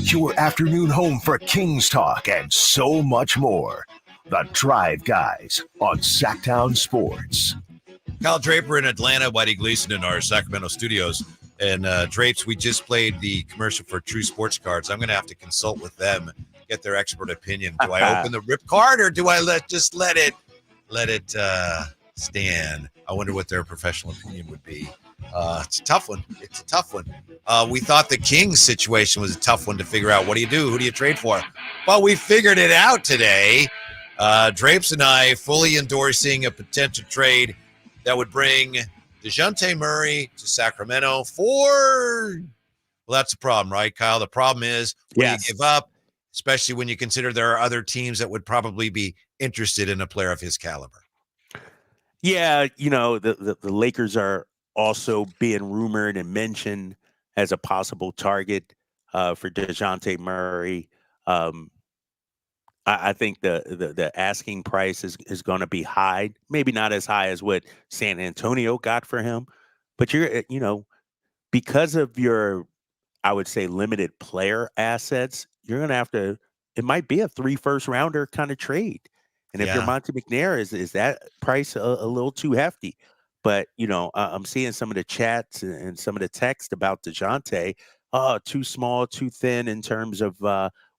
Your afternoon home for Kings Talk and so much more. The Drive Guys on Sactown Sports. Kyle Draper in Atlanta, Whitey Gleason in our Sacramento studios. And Drapes, we just played the commercial for True Sports Cards. I'm going to have to consult with them, get their expert opinion. Do I open the rip card or do I let it stand? I wonder what their professional opinion would be. It's a tough one. We thought the Kings situation was a tough one to figure out. What do you do? Who do you trade for? Well, we figured it out today. Drapes and I fully endorsing a potential trade that would bring DeJounte Murray to Sacramento for, well, that's the problem, right, Kyle? The problem is when you give up, especially when you consider there are other teams that would probably be interested in a player of his caliber. Yeah, the Lakers are also being rumored and mentioned as a possible target for DeJounte Murray. I think the asking price is going to be high, maybe not as high as what San Antonio got for him, but because of your, I would say, limited player assets, you're going to have to, it might be a 3 first-rounder kind of trade. And if you're Monte McNair, is that price a little too hefty? But, I'm seeing some of the chats and some of the text about DeJounte, too small, too thin in terms of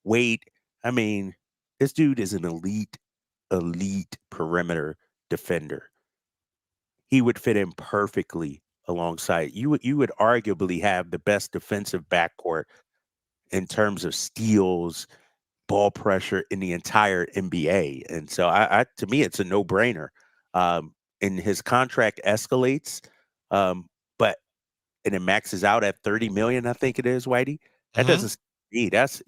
weight. I mean, this dude is an elite perimeter defender. He would fit in perfectly alongside. You would arguably have the best defensive backcourt in terms of steals, ball pressure in the entire NBA. And so to me, it's a no-brainer. And his contract escalates, but it maxes out at $30 million, I think it is, Whitey. That doesn't need. That's,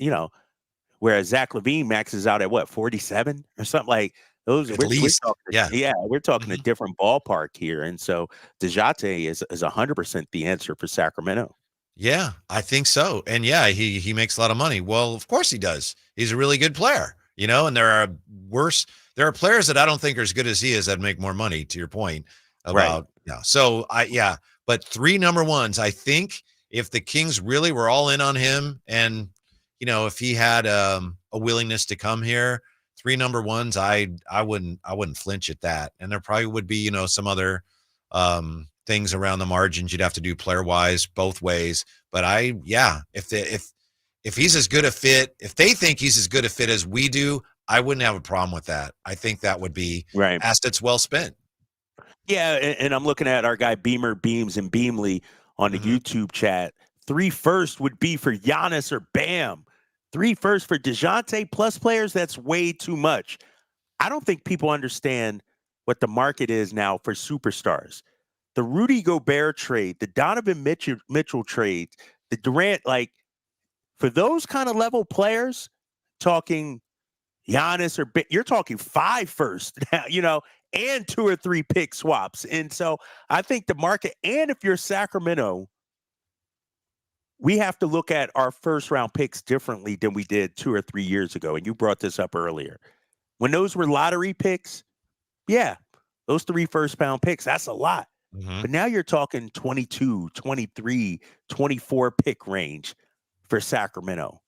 whereas Zach LaVine maxes out at what, 47 or something like those. At least, we're talking a different ballpark here. And so DeJounte is 100% the answer for Sacramento. Yeah, I think so. And yeah, he makes a lot of money. Well, of course he does. He's a really good player, and there are players that I don't think are as good as he is that make more money, to your point about, So but 3 number ones, I think if the Kings really were all in on him and, if he had a willingness to come here, 3 number ones, I wouldn't flinch at that. And there probably would be, some other things around the margins you'd have to do player wise both ways. But if he's as good a fit, if they think he's as good a fit as we do, I wouldn't have a problem with that. I think that would be assets well spent. Yeah, and I'm looking at our guy Beamer, Beams, and Beamley on the YouTube chat. 3 first would be for Giannis or Bam. 3 first for DeJounte plus players, that's way too much. I don't think people understand what the market is now for superstars. The Rudy Gobert trade, the Donovan Mitchell trade, the Durant, for those kind of level players, talking Giannis or you're talking 5 first now, and 2 or 3 pick swaps. And so I think the market, and if you're Sacramento, we have to look at our first round picks differently than we did 2 or 3 years ago. And you brought this up earlier. When those were lottery picks, those 3 first round picks, that's a lot. But now you're talking 22, 23, 24 pick range for Sacramento.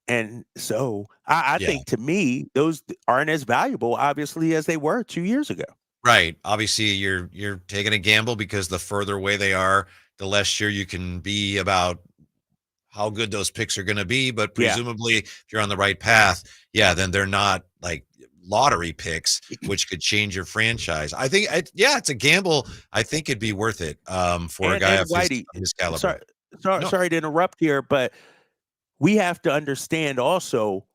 And so I think, to me, those aren't as valuable, obviously, as they were 2 years ago. Right. Obviously, you're taking a gamble because the further away they are, the less sure you can be about how good those picks are going to be. But presumably, if you're on the right path, then they're not like lottery picks, which could change your franchise. I think, it's a gamble. I think it'd be worth it for a guy of his caliber. Sorry to interrupt here, but we have to understand also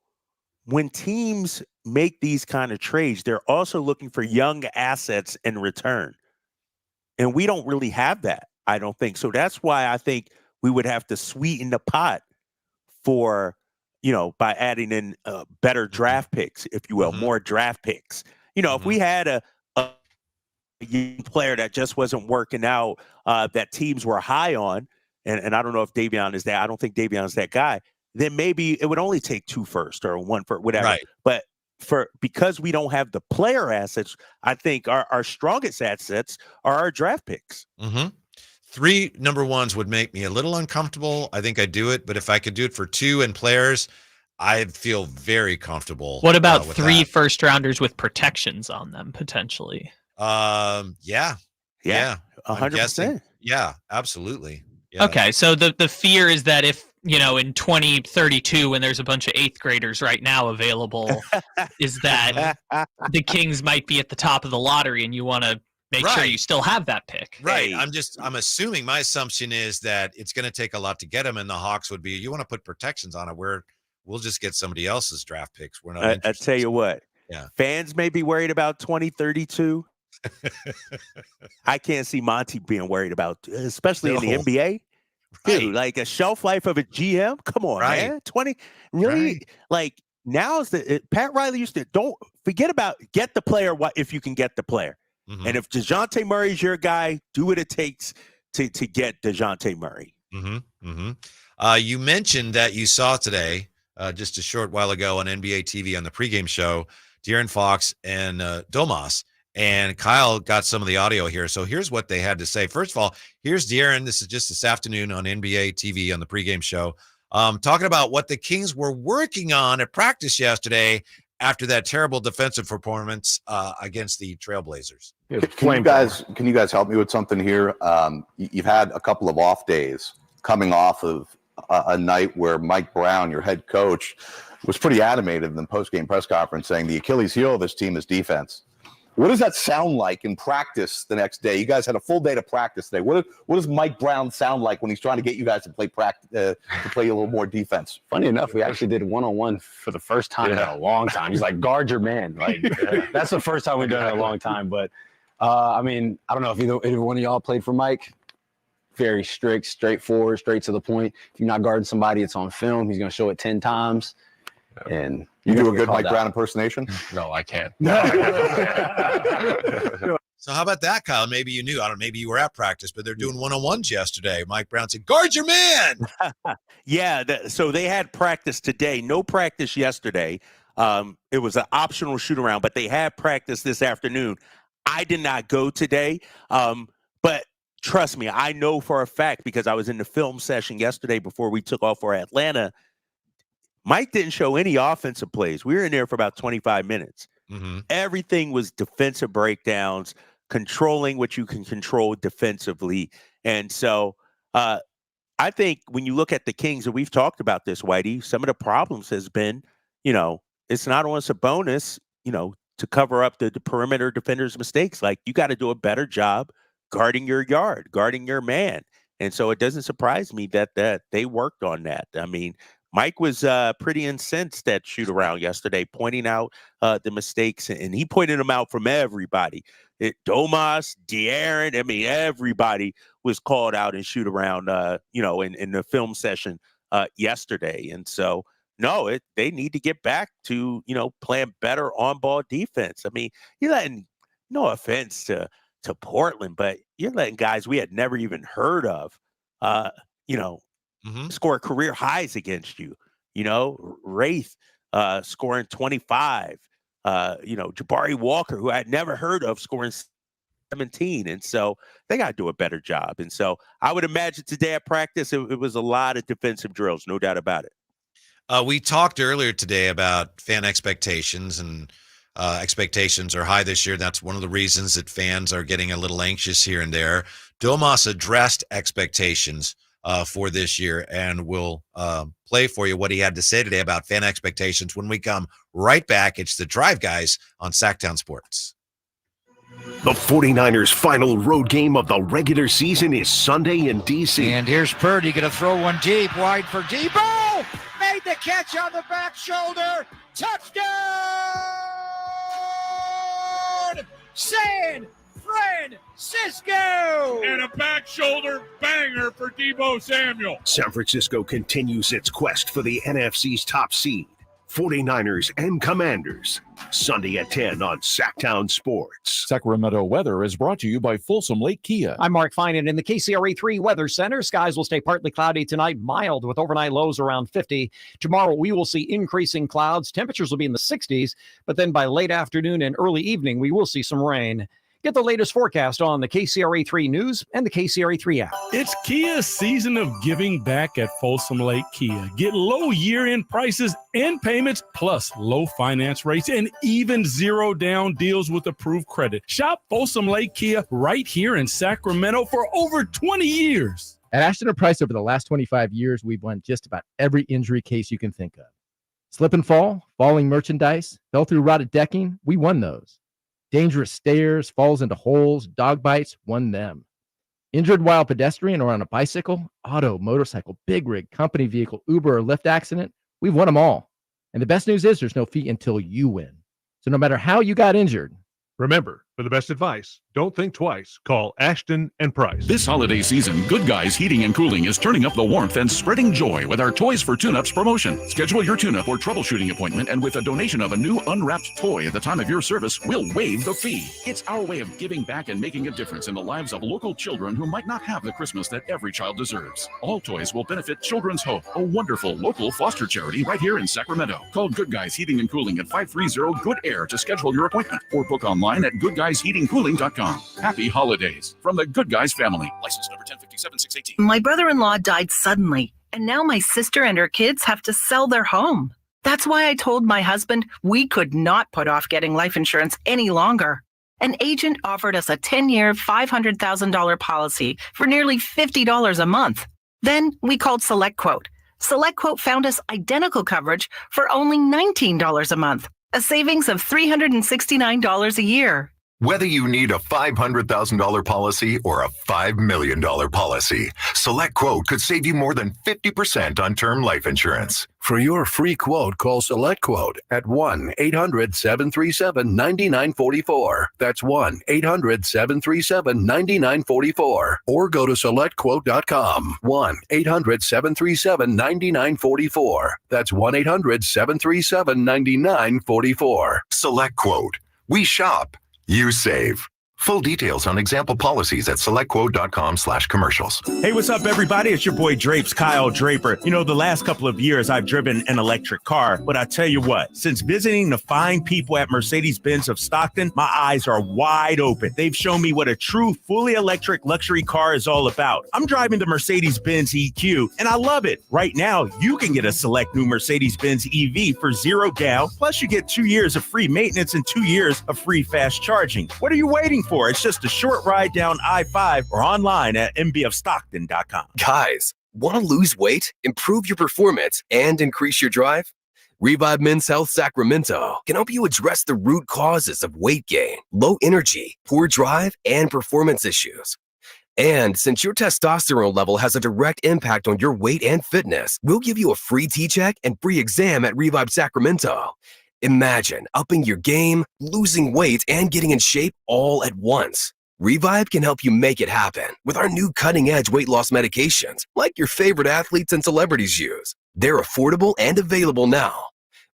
when teams make these kind of trades, they're also looking for young assets in return. And we don't really have that, I don't think. So that's why I think we would have to sweeten the pot for, by adding in better draft picks, if you will, more draft picks. If we had a young player that just wasn't working out, that teams were high on, and I don't know if Davion is that. I don't think Davion's that guy. Then maybe it would only take 2 first or 1 first, whatever. Right. But because we don't have the player assets, I think our strongest assets are our draft picks. 3 number ones would make me a little uncomfortable. I think I'd do it, but if I could do it for 2 and players, I'd feel very comfortable. What about with 3 that. first rounders with protections on them potentially? Yeah, 100%. Yeah, absolutely. Yeah. Okay, so the fear is that if in 2032, when there's a bunch of 8th graders right now available, is that the Kings might be at the top of the lottery, and you want to make sure you still have that pick. Right. I'm assuming, my assumption is that it's going to take a lot to get them, and the Hawks would be, you want to put protections on it, we'll just get somebody else's draft picks. We're not. I tell you what. Yeah. Fans may be worried about 2032. I can't see Monty being worried about, especially in the NBA. Dude, like a shelf life of a GM. Come on, man. 20 really like now is Pat Riley used to don't forget about get the player if you can get the player. And if DeJounte Murray's your guy, do what it takes to get DeJounte Murray. You mentioned that you saw today, just a short while ago on NBA TV on the pregame show, De'Aaron Fox and Domas. And Kyle got some of the audio here. So here's what they had to say. First of all, here's De'Aaron. This is just this afternoon on NBA TV on the pregame show, talking about what the Kings were working on at practice yesterday after that terrible defensive performance against the Trailblazers. Can you guys help me with something here? You've had a couple of off days coming off of a night where Mike Brown, your head coach, was pretty animated in the post-game press conference saying the Achilles heel of this team is defense. What does that sound like in practice the next day? You guys had a full day to practice today. What does Mike Brown sound like when he's trying to get you guys to play to play a little more defense? Funny enough, we actually did one-on-one for the first time in a long time. He's like, guard your man. Like that's the first time we've done it in a long time. But I mean, I don't know if either one of y'all played for Mike. Very strict, straightforward, straight to the point. If you're not guarding somebody, it's on film. He's going to show it 10 times. And you do a good Mike Brown impersonation? No, I can't. So how about that, Kyle? Maybe you knew. I don't know. Maybe you were at practice, but they're doing one-on-ones yesterday. Mike Brown said, guard your man. So they had practice today. No practice yesterday. It was an optional shoot-around, but they had practice this afternoon. I did not go today, but trust me, I know for a fact because I was in the film session yesterday before we took off for Atlanta. Mike didn't show any offensive plays. We were in there for about 25 minutes. Everything was defensive breakdowns, controlling what you can control defensively. And so I think when you look at the Kings, and we've talked about this, Whitey, some of the problems has been, it's not on Sabonis, to cover up the perimeter defenders' mistakes. Like, you got to do a better job guarding your yard, guarding your man. And so it doesn't surprise me that they worked on that. I mean, Mike was pretty incensed at shoot around yesterday, pointing out the mistakes, and he pointed them out from everybody. Domas, De'Aaron, I mean, everybody was called out in shoot around, in the film session yesterday. And so, no, they need to get back to, playing better on-ball defense. I mean, you're letting, no offense to Portland, but you're letting guys we had never even heard of, score career highs against you. Wraith scoring 25. Jabari Walker, who I had never heard of, scoring 17. And so they got to do a better job. And so I would imagine today at practice, it was a lot of defensive drills, no doubt about it. We talked earlier today about fan expectations, and expectations are high this year. That's one of the reasons that fans are getting a little anxious here and there. Domas addressed expectations for this year, and we'll play for you what he had to say today about fan expectations when we come right back. It's the Drive Guys on Sactown Sports. The 49ers' final road game of the regular season is Sunday in D.C. And here's Purdy going to throw one deep, wide for Debo. Made the catch on the back shoulder. Touchdown! San Francisco! And a back shoulder banger for Deebo Samuel. San Francisco continues its quest for the NFC's top seed. 49ers and Commanders. Sunday at 10 on Sactown Sports. Sacramento weather is brought to you by Folsom Lake Kia. I'm Mark Finan in the KCRA3 Weather Center. Skies will stay partly cloudy tonight, mild with overnight lows around 50. Tomorrow we will see increasing clouds. Temperatures will be in the 60s, but then by late afternoon and early evening, we will see some rain. Get the latest forecast on the KCRA3 News and the KCRA3 app. It's Kia's season of giving back at Folsom Lake Kia. Get low year-end prices and payments, plus low finance rates and even zero down deals with approved credit. Shop Folsom Lake Kia right here in Sacramento for over 20 years. At Ashton & Price, over the last 25 years, we've won just about every injury case you can think of. Slip and fall, falling merchandise, fell through rotted decking, we won those. Dangerous stairs, falls into holes, dog bites, won them. Injured while pedestrian or on a bicycle, auto, motorcycle, big rig, company vehicle, Uber, or Lyft accident, we've won them all. And the best news is there's no fee until you win. So no matter how you got injured, Remember, for the best advice, don't think twice. Call Ashton & Price. This holiday season, Good Guys Heating and Cooling is turning up the warmth and spreading joy with our Toys for Tune-Ups promotion. Schedule your tune-up or troubleshooting appointment, and with a donation of a new unwrapped toy at the time of your service, we'll waive the fee. It's our way of giving back and making a difference in the lives of local children who might not have the Christmas that every child deserves. All toys will benefit Children's Hope, a wonderful local foster charity right here in Sacramento. Call Good Guys Heating and Cooling at 530-GOOD-AIR to schedule your appointment, or book online at goodguysheatingcooling.com. Happy holidays from the Good Guys family. License number 1057618. My brother-in-law died suddenly, and now my sister and her kids have to sell their home. That's why I told my husband we could not put off getting life insurance any longer. An agent offered us a 10-year, $500,000 policy for nearly $50 a month. Then we called SelectQuote. SelectQuote found us identical coverage for only $19 a month, a savings of $369 a year. Whether you need a $500,000 policy or a $5 million policy, SelectQuote could save you more than 50% on term life insurance. For your free quote, call SelectQuote at 1-800-737-9944. That's 1-800-737-9944. Or go to SelectQuote.com. 1-800-737-9944. That's 1-800-737-9944. SelectQuote. We shop. You save. Full details on example policies at selectquote.com/commercials. Hey, what's up, everybody? It's your boy Kyle Draper. You know, the last couple of years I've driven an electric car, but I tell you what, since visiting the fine people at Mercedes-Benz of Stockton, my eyes are wide open. They've shown me what a true fully electric luxury car is all about. I'm driving the Mercedes-Benz EQ, and I love it. Right now, you can get a select new Mercedes-Benz EV for $0 down, plus you get 2 years of free maintenance and 2 years of free fast charging. What are you waiting for? It's just a short ride down I-5 or online at mbofstockton.com. Guys, want to lose weight, improve your performance, and increase your drive? Revive Men's Health Sacramento can help you address the root causes of weight gain, low energy, poor drive, and performance issues. And since your testosterone level has a direct impact on your weight and fitness, we'll give you a free T-check and free exam at Revive Sacramento. Imagine upping your game, losing weight, and getting in shape all at once. Revive can help you make it happen with our new cutting-edge weight loss medications, like your favorite athletes and celebrities use. They're affordable and available now.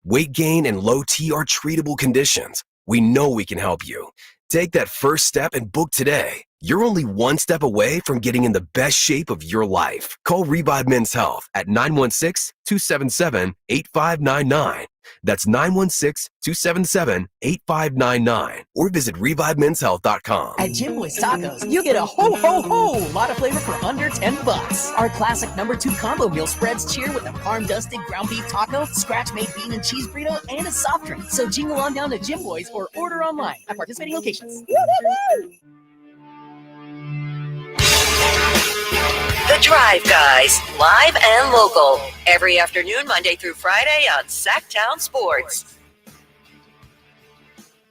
Weight gain and low T are treatable conditions. We know we can help you. Take that first step and book today. You're only one step away from getting in the best shape of your life. Call Revive Men's Health at 916-277-8599. That's 916-277-8599. Or visit ReviveMen'sHealth.com. At Jim Boy's Tacos, you get a ho-ho-ho lot of flavor for under $10. Our classic #2 combo meal spreads cheer with a parm-dusted ground beef taco, scratch-made bean and cheese burrito, and a soft drink. So jingle on down to Jim Boy's or order online at participating locations. Woo-hoo-hoo! The Drive Guys, live and local, every afternoon, Monday through Friday on Sactown Sports.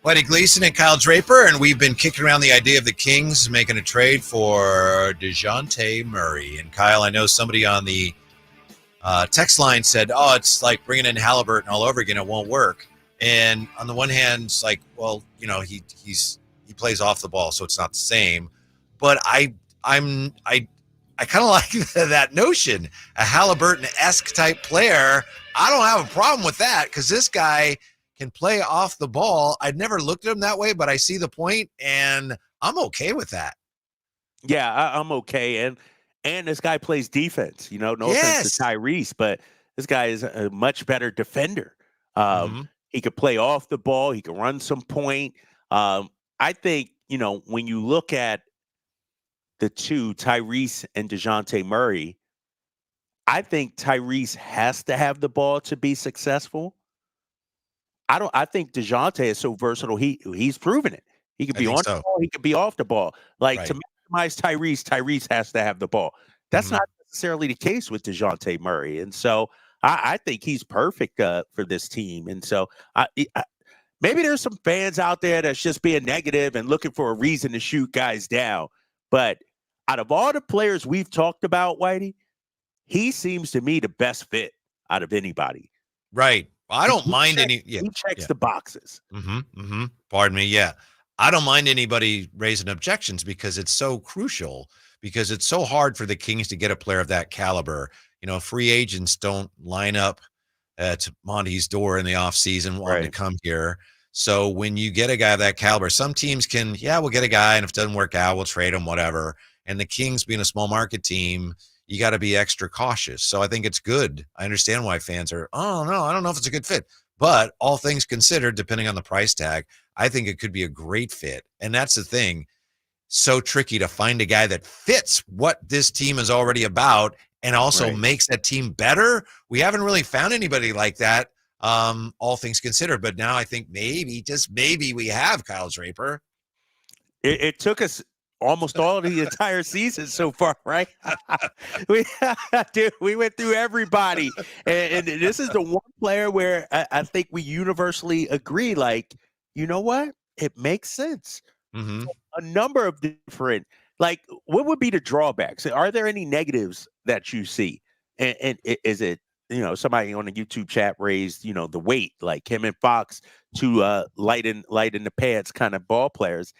Whitey Gleason and Kyle Draper, and we've been kicking around the idea of the Kings making a trade for DeJounte Murray. And Kyle, I know somebody on the text line said, "Oh, it's like bringing in Halliburton all over again. It won't work." And on the one hand, it's like, well, he plays off the ball, so it's not the same. But I kind of like that notion, a Halliburton-esque type player. I don't have a problem with that because this guy can play off the ball. I'd never looked at him that way, but I see the point, and I'm okay with that. Yeah, I'm okay. And this guy plays defense. No offense to Tyrese, but this guy is a much better defender. He could play off the ball. He could run some point. I think, when you look at the two, Tyrese and DeJounte Murray, I think Tyrese has to have the ball to be successful. I think DeJounte is so versatile. He's proven it. He could be on the ball. He could be off the ball. To maximize Tyrese has to have the ball. That's not necessarily the case with DeJounte Murray. And so I think he's perfect for this team. And so maybe there's some fans out there that's just being negative and looking for a reason to shoot guys down. But out of all the players we've talked about, Whitey, he seems to me the best fit out of anybody. Right. I don't mind any. Yeah, he checks the boxes. Pardon me. Yeah. I don't mind anybody raising objections because it's so crucial, because it's so hard for the Kings to get a player of that caliber. Free agents don't line up at Monty's door in the offseason wanting to come here. So when you get a guy of that caliber, some teams can, we'll get a guy, and if it doesn't work out, we'll trade him, whatever. And the Kings being a small market team, you got to be extra cautious. So I think it's good. I understand why fans are, oh, no, I don't know if it's a good fit. But all things considered, depending on the price tag, I think it could be a great fit. And that's the thing. So tricky to find a guy that fits what this team is already about and also makes that team better. We haven't really found anybody like that, all things considered. But now I think maybe, just maybe, we have Kyle Draper. It took us almost all of the entire season so far, right? we went through everybody. And this is the one player where I think we universally agree, like, you know what? It makes sense. A number of different, what would be the drawbacks? Are there any negatives that you see? And is it, somebody on the YouTube chat raised, the weight, like him and Fox, to light in the pants kind of ball players.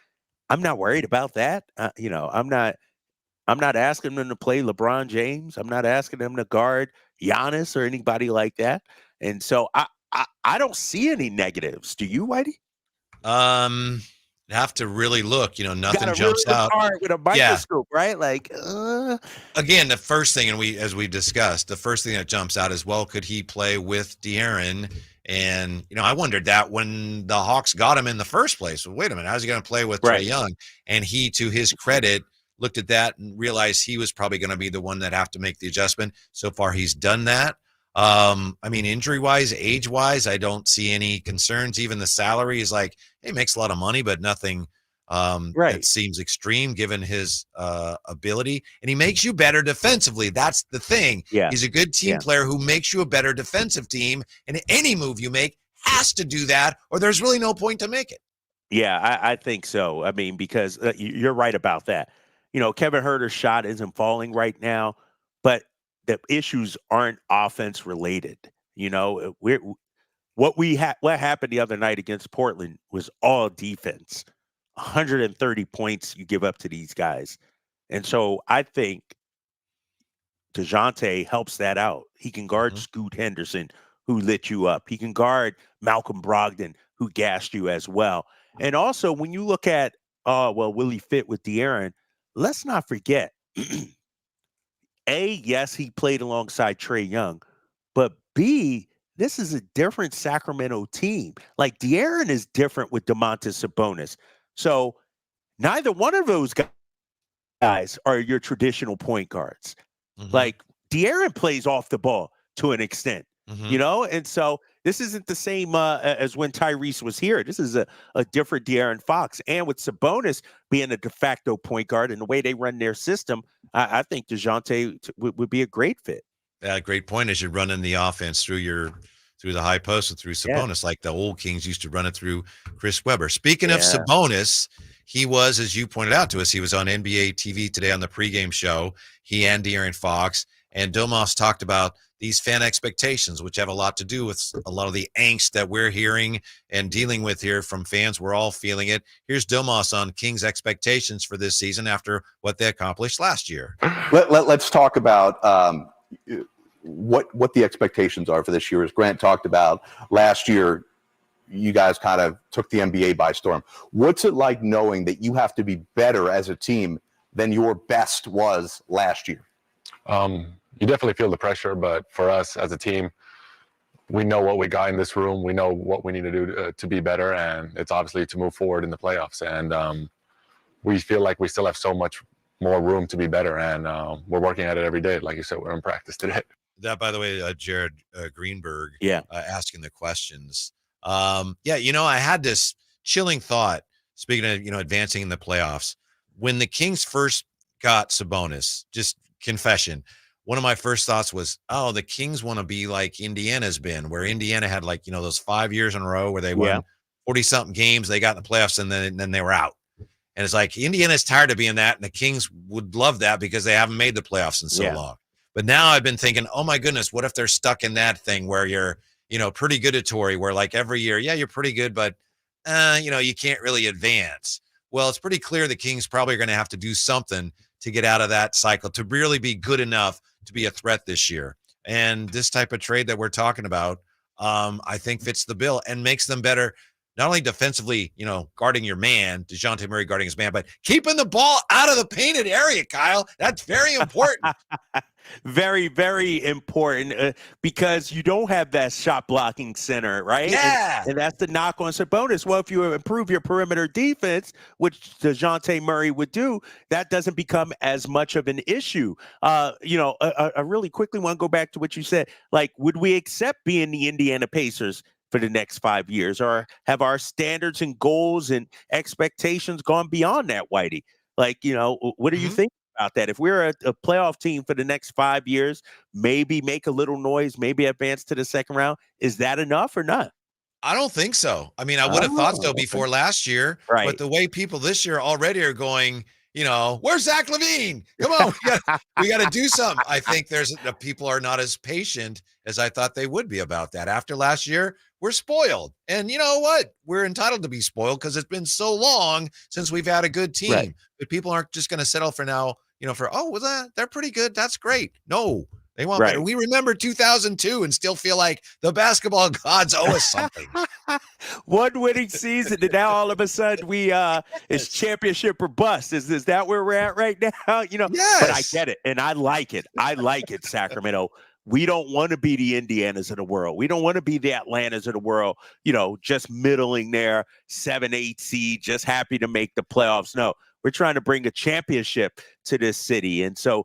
I'm not worried about that. I'm not asking them to play LeBron James. I'm not asking them to guard Giannis or anybody like that. And so I don't see any negatives. Do you, Whitey? Have to really look. Nothing jumps out with a microscope, right? Again, the first thing, and as we discussed, the first thing that jumps out is, well, could he play with De'Aaron? And, I wondered that when the Hawks got him in the first place. Well, wait a minute, how's he going to play with Trae Young? And he, to his credit, looked at that and realized he was probably going to be the one that have to make the adjustment. So far, he's done that. Injury-wise, age-wise, I don't see any concerns. Even the salary is like, he makes a lot of money, but nothing that seems extreme given his ability. And he makes you better defensively. That's the thing. Yeah. He's a good team player who makes you a better defensive team. And any move you make has to do that, or there's really no point to make it. Yeah, I think so. Because you're right about that. Kevin Huerter's shot isn't falling right now, but the issues aren't offense related. What happened the other night against Portland was all defense. 130 points you give up to these guys. And so I think DeJounte helps that out. He can guard Scoot Henderson, who lit you up. He can guard Malcolm Brogdon, who gassed you as well. And also, when you look at, will he fit with De'Aaron? Let's not forget, yes, he played alongside Trae Young, but B, this is a different Sacramento team. Like, De'Aaron is different with Domantas Sabonis. So neither one of those guys are your traditional point guards. Like, De'Aaron plays off the ball to an extent, and so this isn't the same as when Tyrese was here. This is a different De'Aaron Fox. And with Sabonis being a de facto point guard and the way they run their system, I think DeJounte would be a great fit. Yeah, great point. As you're running the offense through the high post and through Sabonis, like the old Kings used to run it through Chris Webber. Speaking of Sabonis, he was, as you pointed out to us, he was on NBA TV today on the pregame show. He and De'Aaron Fox, and Domas talked about these fan expectations, which have a lot to do with a lot of the angst that we're hearing and dealing with here from fans. We're all feeling it. Here's Domas on Kings expectations for this season after what they accomplished last year. Let's talk about what the expectations are for this year. As Grant talked about last year, you guys kind of took the NBA by storm. What's it like knowing that you have to be better as a team than your best was last year? You definitely feel the pressure, but for us as a team, we know what we got in this room. We know what we need to do to be better, and it's obviously to move forward in the playoffs. And we feel like we still have so much more room to be better, and we're working at it every day. Like you said, we're in practice today. That, by the way, Jared Greenberg, asking the questions. I had this chilling thought, speaking of, advancing in the playoffs. When the Kings first got Sabonis, just confession, one of my first thoughts was, the Kings want to be like Indiana's been, where Indiana had those 5 years in a row where they won 40-something games, they got in the playoffs, and then they were out. And it's like Indiana's tired of being that, and the Kings would love that because they haven't made the playoffs in so long. But now I've been thinking, oh my goodness, what if they're stuck in that thing where you're, pretty good at Torrey, where every year, you're pretty good, but you can't really advance. Well, it's pretty clear the Kings probably are going to have to do something to get out of that cycle, to really be good enough to be a threat this year. And this type of trade that we're talking about, I think fits the bill and makes them better, not only defensively, guarding your man, DeJounte Murray guarding his man, but keeping the ball out of the painted area, Kyle. That's very important. Very, very important because you don't have that shot blocking center, right? Yeah. And that's the knock on Sabonis. Well, if you improve your perimeter defense, which DeJounte Murray would do, that doesn't become as much of an issue. I really quickly want to go back to what you said. Would we accept being the Indiana Pacers for the next 5 years, or have our standards and goals and expectations gone beyond that, Whitey? What do you think about that? If we're a playoff team for the next 5 years, maybe make a little noise, maybe advance to the second round, is that enough or not? I don't think so. I mean, I would have thought so before last year, but the way people this year already are going, where's Zach LaVine? Come on, we got to do something. I think people are not as patient as I thought they would be about that. After last year, we're spoiled. And you know what? We're entitled to be spoiled because it's been so long since we've had a good team. Right. But people aren't just going to settle for now, they're pretty good. That's great. No, they want better. We remember 2002 and still feel like the basketball gods owe us something. One winning season, and now all of a sudden it's championship or bust. Is that where we're at right now? Yes. But I get it, and I like it. Sacramento. We don't want to be the Indianas of the world. We don't want to be the Atlantas of the world, just middling there, 7-8 seed, just happy to make the playoffs. No, we're trying to bring a championship to this city. And so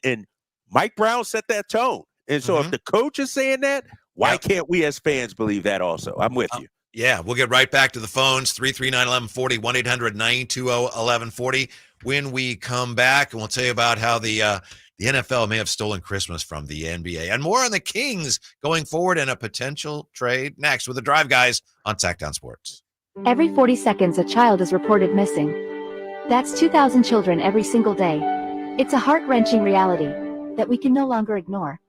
and Mike Brown set that tone. And so if the coach is saying that, why can't we as fans believe that also? I'm with you. Yeah, we'll get right back to the phones, 339-1140, 1-800-920-1140. When we come back, and we'll tell you about how the NFL may have stolen Christmas from the NBA, and more on the Kings going forward and a potential trade next with the Drive Guys on Sactown Sports. Every 40 seconds, a child is reported missing. That's 2,000 children every single day. It's a heart-wrenching reality that we can no longer ignore.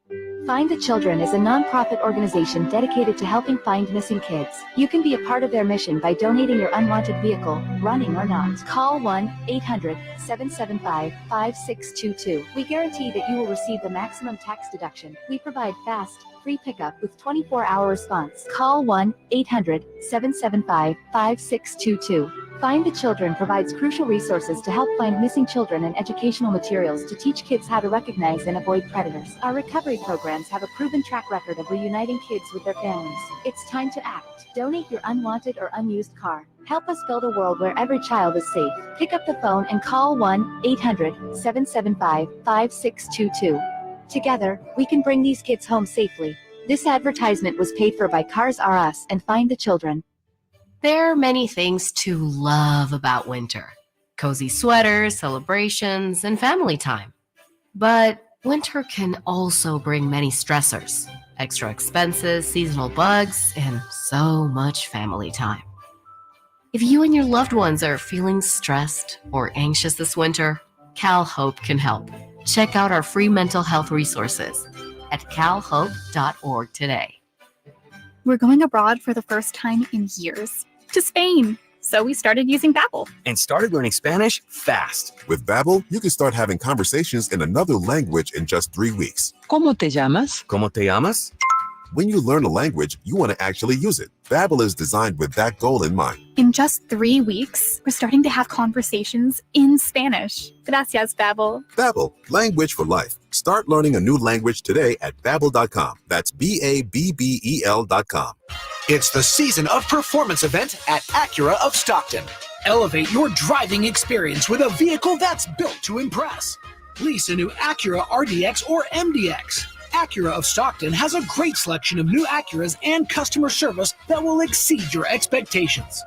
Find the Children is a non-profit organization dedicated to helping find missing kids. You can be a part of their mission by donating your unwanted vehicle, running or not. Call 1-800-775-5622. We guarantee that you will receive the maximum tax deduction. We provide fast, free pickup with 24-hour response. Call 1-800-775-5622. Find the Children provides crucial resources to help find missing children and educational materials to teach kids how to recognize and avoid predators. Our recovery programs have a proven track record of reuniting kids with their families. It's time to act. Donate your unwanted or unused car. Help us build a world where every child is safe. Pick up the phone and call 1-800-775-5622. Together, we can bring these kids home safely. This advertisement was paid for by Cars R Us and Find the Children. There are many things to love about winter. Cozy sweaters, celebrations, and family time. But winter can also bring many stressors, extra expenses, seasonal bugs, and so much family time. If you and your loved ones are feeling stressed or anxious this winter, Cal Hope can help. Check out our free mental health resources at calhope.org today. We're going abroad for the first time in years, to Spain. So we started using Babbel. And started learning Spanish fast. With Babbel, you can start having conversations in another language in just 3 weeks. ¿Cómo te llamas? ¿Cómo te llamas? When you learn a language, you want to actually use it. Babbel is designed with that goal in mind. In just 3 weeks, we're starting to have conversations in Spanish. Gracias, Babbel. Babbel, language for life. Start learning a new language today at Babbel.com. That's Babbel.com. It's the season of performance event at Acura of Stockton. Elevate your driving experience with a vehicle that's built to impress. Lease a new Acura RDX or MDX. Acura of Stockton has a great selection of new Acuras and customer service that will exceed your expectations.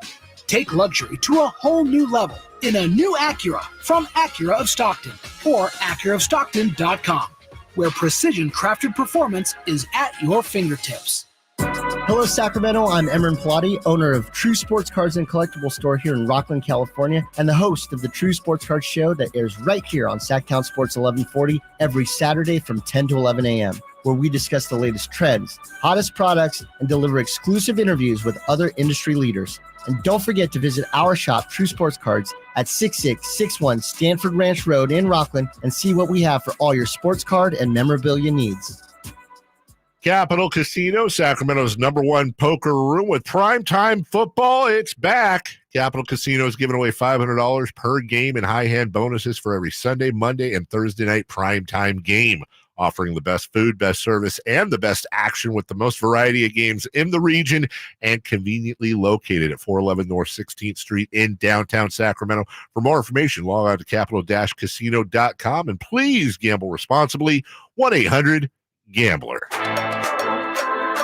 Take luxury to a whole new level in a new Acura from Acura of Stockton or AcuraofStockton.com, where precision-crafted performance is at your fingertips. Hello, Sacramento. I'm Emran Pilati, owner of True Sports Cards and Collectible Store here in Rockland, California, and the host of the True Sports Cards Show that airs right here on Sactown Sports 1140 every Saturday from 10 to 11 a.m., where we discuss the latest trends, hottest products, and deliver exclusive interviews with other industry leaders. And don't forget to visit our shop, True Sports Cards, at 6661 Stanford Ranch Road in Rockland and see what we have for all your sports card and memorabilia needs. Capital Casino, Sacramento's #1 poker room with primetime football. It's back. Capital Casino is giving away $500 per game and high hand bonuses for every Sunday, Monday, and Thursday night primetime game, offering the best food, best service, and the best action with the most variety of games in the region and conveniently located at 411 North 16th Street in downtown Sacramento. For more information, log on to capital-casino.com and please gamble responsibly. 1-800-GAMBLER.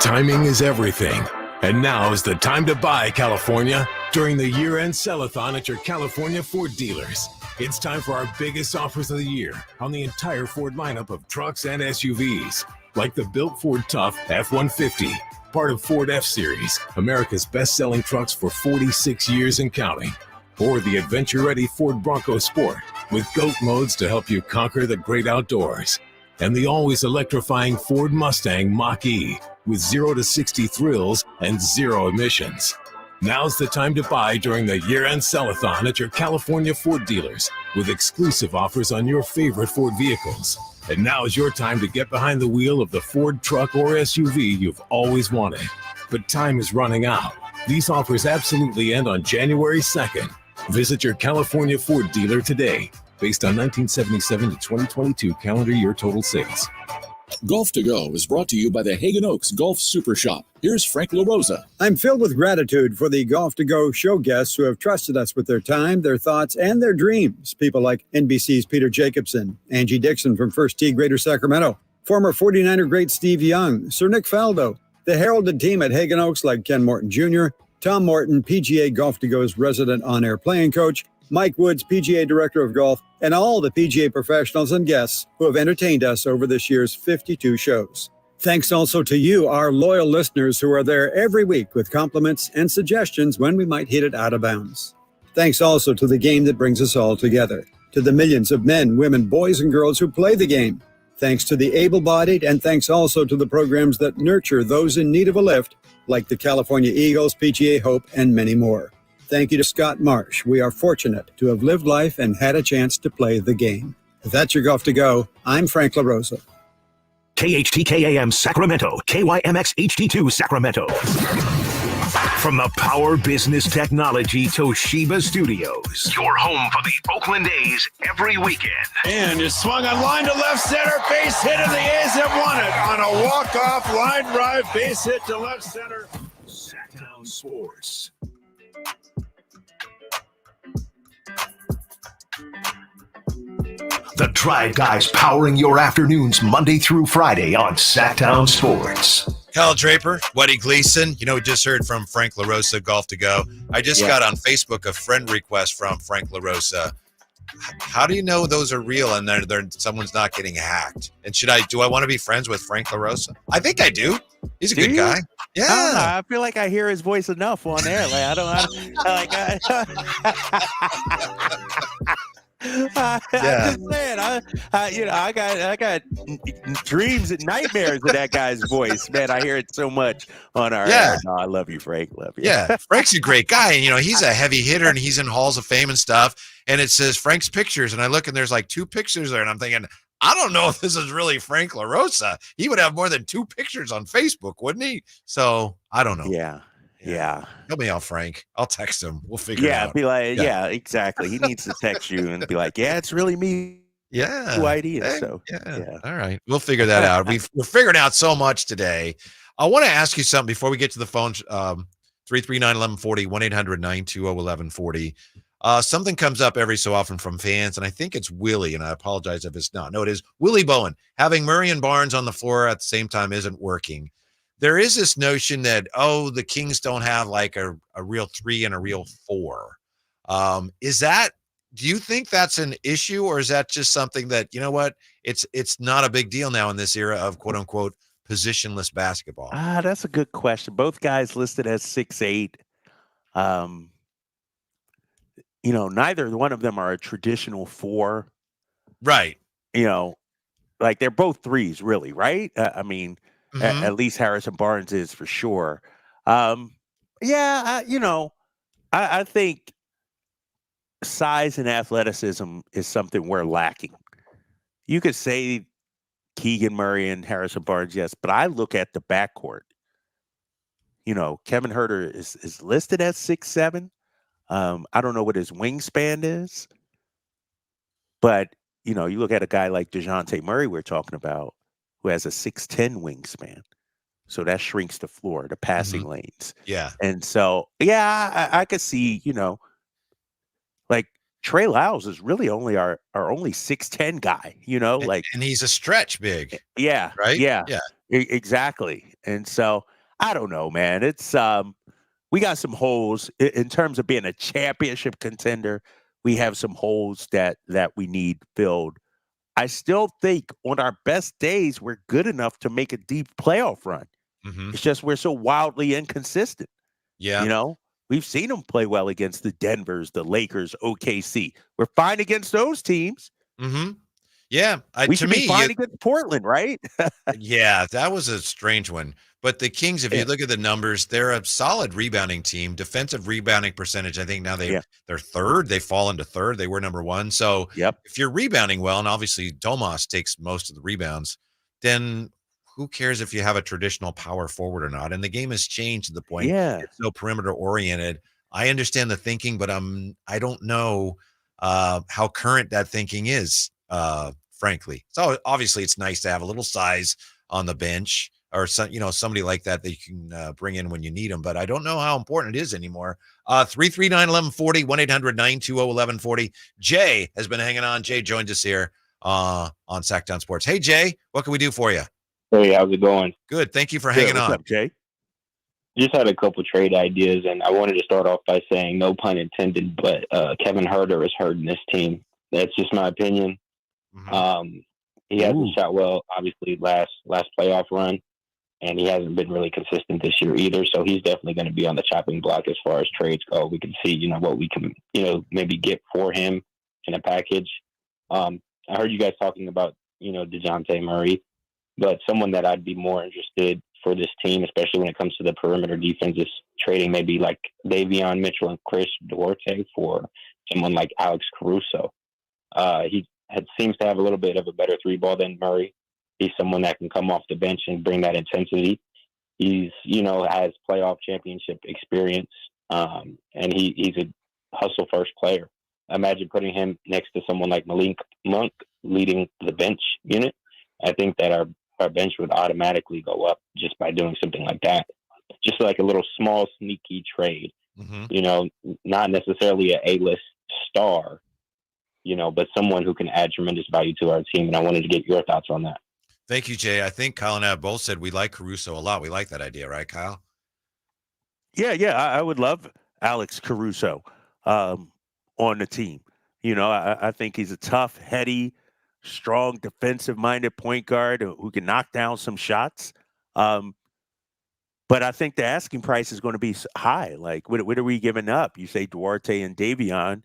Timing is everything. And now is the time to buy, California. During the year-end sell-a-thon at your California Ford dealers. It's time for our biggest offers of the year on the entire Ford lineup of trucks and SUVs, like the built Ford Tough F-150, part of Ford F-Series, America's best-selling trucks for 46 years and counting, or the adventure-ready Ford Bronco Sport with GOAT modes to help you conquer the great outdoors, and the always electrifying Ford Mustang Mach-E with 0 to 60 thrills and 0 emissions. Now's the time to buy during the year-end sell-a-thon at your California Ford dealers with exclusive offers on your favorite Ford vehicles. And now is your time to get behind the wheel of the Ford truck or SUV you've always wanted. But time is running out. These offers absolutely end on January 2nd. Visit your California Ford dealer today, based on 1977 to 2022 calendar year total sales. Golf to Go is brought to you by the Hagen Oaks Golf Super Shop. Here's Frank LaRosa. I'm filled with gratitude for the Golf to Go show guests who have trusted us with their time, their thoughts, and their dreams. People like NBC's Peter Jacobson, Angie Dixon from First Tee Greater Sacramento, former 49er great Steve Young, Sir Nick Faldo, the heralded team at Hagen Oaks like Ken Morton Jr., Tom Morton, PGA Golf to Go's resident on-air playing coach, Mike Woods, PGA Director of Golf, and all the PGA professionals and guests who have entertained us over this year's 52 shows. Thanks also to you, our loyal listeners who are there every week with compliments and suggestions when we might hit it out of bounds. Thanks also to the game that brings us all together, to the millions of men, women, boys, and girls who play the game. Thanks to the able-bodied, and thanks also to the programs that nurture those in need of a lift, like the California Eagles, PGA Hope, and many more. Thank you to Scott Marsh. We are fortunate to have lived life and had a chance to play the game. If that's your Golf to Go, I'm Frank LaRosa. KHTKAM Sacramento, KYMX HD2 Sacramento. From the Power Business Technology Toshiba Studios, your home for the Oakland A's every weekend. And is swung on line to left center, base hit, and the A's have won it on a walk-off line drive, base hit to left center. Sactown Sports. The Drive Guys powering your afternoons Monday through Friday on Sactown Sports. Kyle Draper, Whitey Gleason. You know, we just heard from Frank LaRosa, Golf to Go. I just got on Facebook a friend request from Frank LaRosa. How do you know those are real and someone's not getting hacked? And do I want to be friends with Frank LaRosa? I think I do. He's a good guy. Yeah. I don't know. I feel like I hear his voice enough on air. Like I'm just saying. I got dreams and nightmares of that guy's voice, man. I hear it so much on our air. No, I love you, Frank. Love you. Yeah, Frank's a great guy, and he's a heavy hitter, and he's in halls of fame and stuff. And it says Frank's pictures, and I look, and there's like 2 pictures there, and I'm thinking, I don't know if this is really Frank LaRosa. He would have more than 2 pictures on Facebook, wouldn't he? So I don't know. Yeah. Help me out, Frank. I'll text him. We'll figure it out. Be like, yeah, exactly. He needs to text you and be like, yeah, it's really me. Yeah. Whitey. Hey, So, yeah. All right. We'll figure that out. We're figuring out so much today. I want to ask you something before we get to the phones. 339-1140, 1-800-920-1140. Something comes up every so often from fans, and I think it's Willie, and I apologize if it's not. No, it is Willie Bowen. Having Murray and Barnes on the floor at the same time isn't working. There is this notion that, the Kings don't have like a real 3 and a real 4. Do you think that's an issue, or is that just something that, it's not a big deal now in this era of quote unquote positionless basketball? That's a good question. Both guys listed as 6'8". Neither one of them are a traditional 4. Right. Like they're both 3s, really, right? At least Harrison Barnes is for sure. I think size and athleticism is something we're lacking. You could say Keegan Murray and Harrison Barnes, yes, but I look at the backcourt. Kevin Huerter is listed as 6'7". I don't know what his wingspan is, but you look at a guy like DeJounte Murray we're talking about, who has a 6'10" wingspan. So that shrinks the floor, the passing lanes. Yeah. And so, I could see, like Trey Lyles is really only our only 6'10" guy, and he's a stretch big. Yeah. Right? Yeah. Yeah. Exactly. And so I don't know, man. It's we got some holes in terms of being a championship contender. We have some holes that we need filled. I still think on our best days, we're good enough to make a deep playoff run. It's just we're so wildly inconsistent. Yeah. We've seen them play well against the Denvers, the Lakers, OKC. We're fine against those teams. Yeah. We should be fine against Portland, right? Yeah, that was a strange one. But the Kings, if you look at the numbers, they're a solid rebounding team. Defensive rebounding percentage, I think now they're third. They fall into third. They were number 1. So if you're rebounding well, and obviously Domas takes most of the rebounds, then who cares if you have a traditional power forward or not? And the game has changed to the point it's so perimeter oriented. I understand the thinking, but I don't know how current that thinking is, frankly. So obviously it's nice to have a little size on the bench, or somebody like that you can bring in when you need them. But I don't know how important it is anymore. 339-1140, 1-800-920-1140. Jay has been hanging on. Jay joined us here on Sactown Sports. Hey, Jay, what can we do for you? Hey, how's it going? Good. Thank you for hanging on. What's up, Jay? Just had a couple trade ideas, and I wanted to start off by saying, no pun intended, but Kevin Huerter is hurting this team. That's just my opinion. He hasn't shot well, obviously, last playoff run. And he hasn't been really consistent this year either. So he's definitely going to be on the chopping block as far as trades go. We can see, what we can, maybe get for him in a package. I heard you guys talking about, DeJounte Murray, but someone that I'd be more interested for this team, especially when it comes to the perimeter defense, is trading maybe like Davion Mitchell and Chris Duarte for someone like Alex Caruso. He seems to have a little bit of a better 3-ball than Murray. He's someone that can come off the bench and bring that intensity. He's, has playoff championship experience, and he's a hustle first player. Imagine putting him next to someone like Malik Monk leading the bench unit. I think that our bench would automatically go up just by doing something like that. Just like a little small sneaky trade, not necessarily an A-list star, but someone who can add tremendous value to our team. And I wanted to get your thoughts on that. Thank you, Jay. I think Kyle and I both said we like Caruso a lot. We like that idea, right, Kyle? Yeah. I would love Alex Caruso on the team. I think he's a tough, heady, strong, defensive-minded point guard who can knock down some shots. But I think the asking price is going to be high. Like, what are we giving up? You say Duarte and Davion.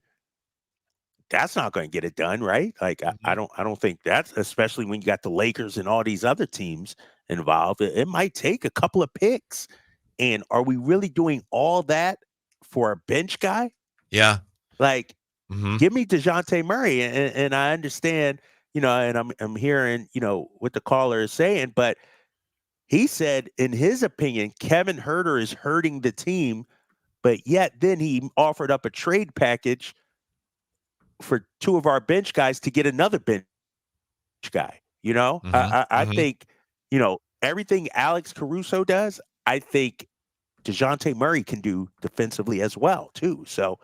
that's not going to get it done, right? Like I don't think that's, especially when you got the Lakers and all these other teams involved. It might take a couple of picks. And are we really doing all that for a bench guy? Yeah. Like, Mm-hmm. give me DeJounte Murray, and I understand, and I'm hearing, what the caller is saying, but he said, in his opinion, Kevin Huerter is hurting the team, but yet then he offered up a trade package for two of our bench guys to get another bench guy. I think, everything Alex Caruso does, I think DeJounte Murray can do defensively as well, too. So,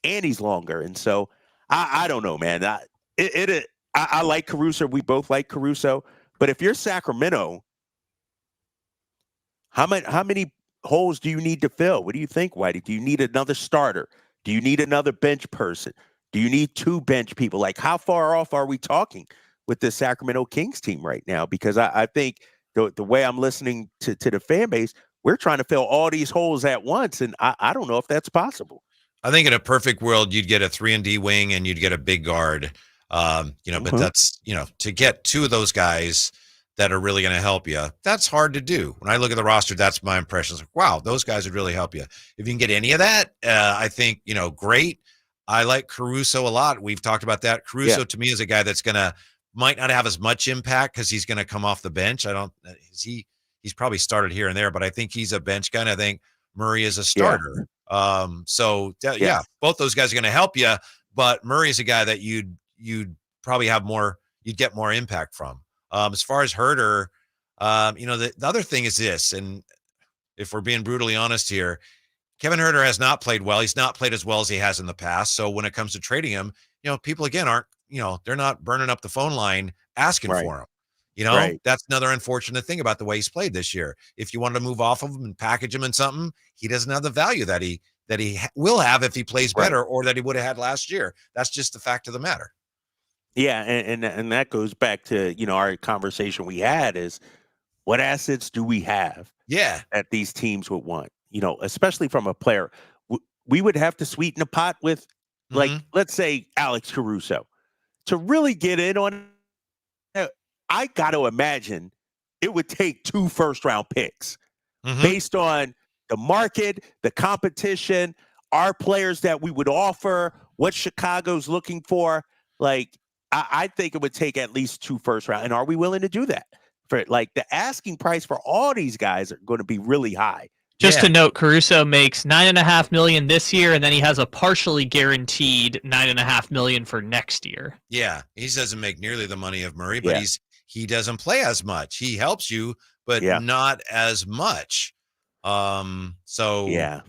and he's longer. And so I don't know, man. I like Caruso. We both like Caruso. But if you're Sacramento, how many holes do you need to fill? What do you think, Whitey? Do you need another starter? Do you need another bench person? Do you need two bench people? Like, how far off are we talking with the Sacramento Kings team right now? Because I think the way I'm listening to the fan base, we're trying to fill all these holes at once. And I don't know if that's possible. I think in a perfect world, you'd get a 3-and-D wing and you'd get a big guard. But that's, to get two of those guys that are really going to help you, that's hard to do. When I look at the roster, that's my impression. It's like, wow, those guys would really help you. If you can get any of that, I think, great. I like Caruso a lot. We've talked about that. Caruso to me is a guy that's might not have as much impact because he's going to come off the bench. He's probably started here and there, but I think he's a bench guy. And I think Murray is a starter. Both those guys are going to help you, but Murray is a guy that you'd probably you'd get more impact from. As far as Huerter, the other thing is this, and if we're being brutally honest here, Kevin Huerter has not played well. He's not played as well as he has in the past. So when it comes to trading him, people again aren't, they're not burning up the phone line asking for him. That's another unfortunate thing about the way he's played this year. If you wanted to move off of him and package him in something, he doesn't have the value that he will have if he plays better or that he would have had last year. That's just the fact of the matter. Yeah, and that goes back to, our conversation we had is, what assets do we have that these teams would want? Especially from a player. We would have to sweeten the pot with, like, let's say Alex Caruso. To really get in on it, I got to imagine it would take 2 first-round picks based on the market, the competition, our players that we would offer, what Chicago's looking for. Like, I think it would take at least 2 first round. And are we willing to do that? For like, the asking price for all these guys are going to be really high. Just to note, Caruso makes $9.5 million this year, and then he has a partially guaranteed $9.5 million for next year. Yeah, he doesn't make nearly the money of Murray, but he doesn't play as much. He helps you, but not as much. And the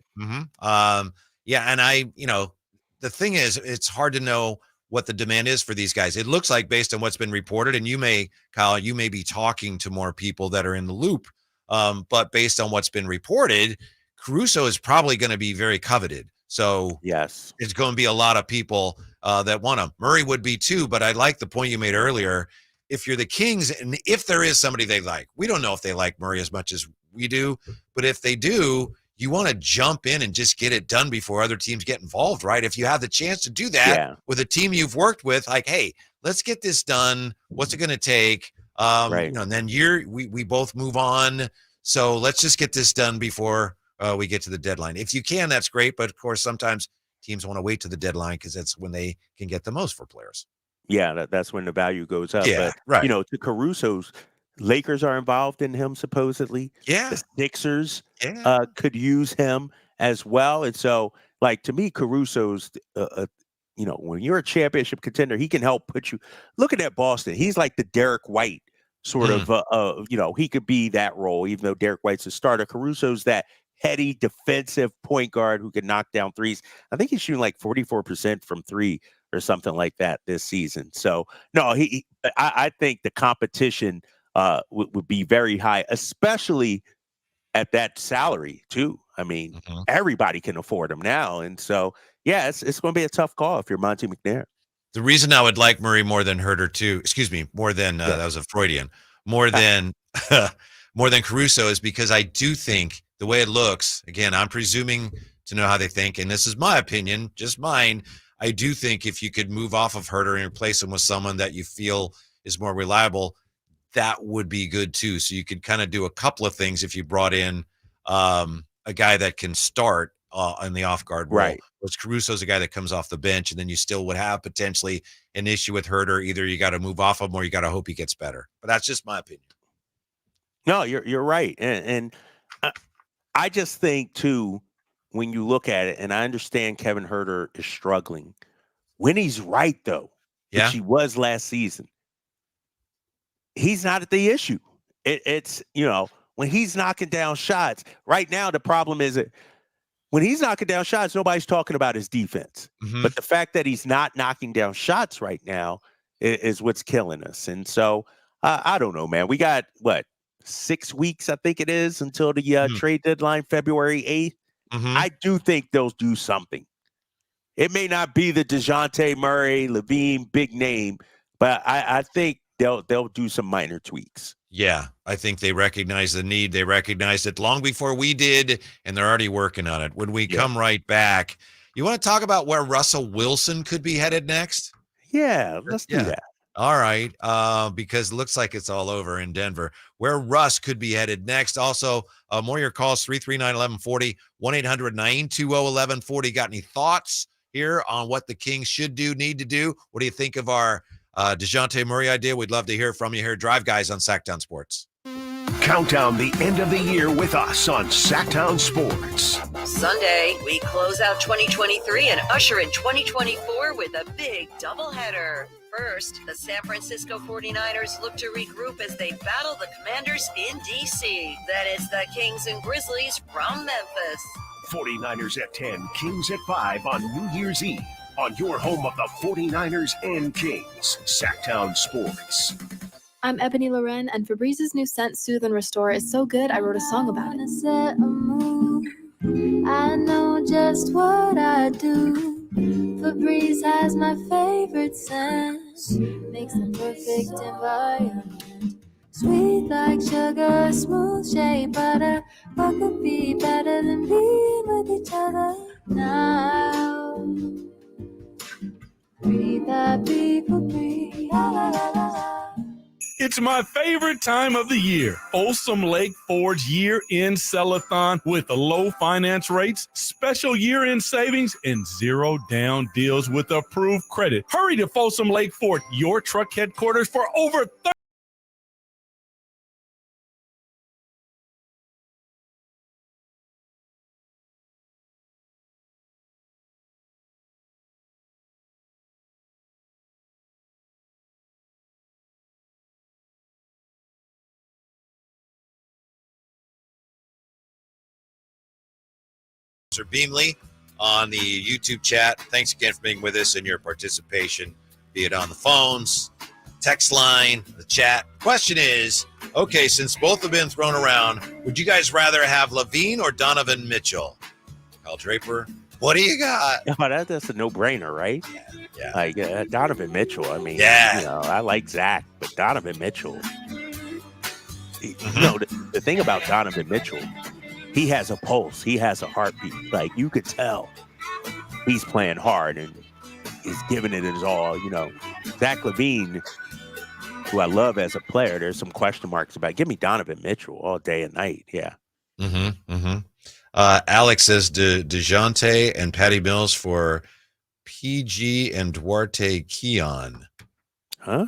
thing is, it's hard to know what the demand is for these guys. It looks like, based on what's been reported, and Kyle, you may be talking to more people that are in the loop. But based on what's been reported, Caruso is probably going to be very coveted. So it's going to be a lot of people that want him. Murray would be too, but I like the point you made earlier. If you're the Kings, and if there is somebody they like, we don't know if they like Murray as much as we do, but if they do, you want to jump in and just get it done before other teams get involved, right? If you have the chance to do that with a team you've worked with, like, hey, let's get this done. What's it going to take? And then we both move on. So let's just get this done before we get to the deadline. If you can, that's great. But of course, sometimes teams want to wait to the deadline because that's when they can get the most for players. Yeah, that's when the value goes up. Yeah, but, to Caruso's, Lakers are involved in him, supposedly. Yeah. The Sixers could use him as well. And so, like, to me, Caruso's, when you're a championship contender, he can help put you. Look at that Boston. He's like the Derek White sort of, he could be that role, even though Derek White's a starter. Caruso's that heady defensive point guard who can knock down threes. I think he's shooting like 44% from 3 or something like that this season. So, no, I think the competition would be very high, especially at that salary too. I mean, everybody can afford him now. And so, it's going to be a tough call if you're Monty McNair. The reason I would like Murray more than Huerter too, more than that was a Freudian, more than Caruso, is because I do think the way it looks, again, I'm presuming to know how they think, and this is my opinion, just mine. I do think if you could move off of Herter and replace him with someone that you feel is more reliable, that would be good too. So you could kind of do a couple of things if you brought in a guy that can start in the off guard role. Right. Whereas Caruso's a guy that comes off the bench, and then you still would have potentially an issue with Herter. Either you got to move off him or you got to hope he gets better. But that's just my opinion. No, you're right, and I just think too, when you look at it, and I understand Kevin Herter is struggling. When he's right though, Yeah. which he was last season, he's not the issue. It's when he's knocking down shots. Right now, the problem is that when he's knocking down shots, nobody's talking about his defense. Mhm. But the fact that he's not knocking down shots right now is what's killing us. And so I don't know, man. We got 6 weeks, I think it is, until the trade deadline, February 8th. Mhm. I do think they'll do something. It may not be the DeJounte Murray, Levine big name, but I think they'll do some minor tweaks. Yeah, I think they recognize the need. They recognized it long before we did, and they're already working on it. When we come right back, you want to talk about where Russell Wilson could be headed next? Yeah, let's do that. All right, because it looks like it's all over in Denver. Where Russ could be headed next. Also, more of your calls, 339-1140, 1-800-920-1140. Got any thoughts here on what the Kings should do, need to do? What do you think of our DeJounte Murray idea? We'd love to hear from you here. Drive Guys on Sactown Sports. Count down the end of the year with us on Sactown Sports. Sunday, we close out 2023 and usher in 2024 with a big doubleheader. First, the San Francisco 49ers look to regroup as they battle the Commanders in D.C. Then it's the Kings and Grizzlies from Memphis. 49ers at 10, Kings at 5 on New Year's Eve on your home of the 49ers and Kings, Sactown Sports. I'm Ebony Loren, and Febrez's new scent, Soothe and Restore, is so good I wrote a song about it. I know just what I do. Febreze has my favorite scent. Makes the perfect environment. Sweet like sugar, smooth shea butter. What could be better than being with each other now? Breathe that people breathe. La, la, la, la, la. It's my favorite time of the year. Folsom Lake Ford's year-end sell-a-thon with the low finance rates, special year-end savings, and zero down deals with approved credit. Hurry to Folsom Lake Ford, your truck headquarters, for over 30. Sir Beamley on the YouTube chat. Thanks again for being with us and your participation, be it on the phones, text line, the chat. Question is, okay, since both have been thrown around, would you guys rather have Levine or Donovan Mitchell? Kyle Draper, what do you got? Oh, that's a no-brainer, right? Yeah. Like Donovan Mitchell. I mean, I like Zach, but Donovan Mitchell. The thing about Donovan Mitchell, he has a pulse. He has a heartbeat. Like, you could tell he's playing hard and he's giving it his all. Zach Levine, who I love as a player, there's some question marks about. Give me Donovan Mitchell all day and night. Yeah. Alex says DeJounte and Patty Mills for PG and Duarte Keon. Huh?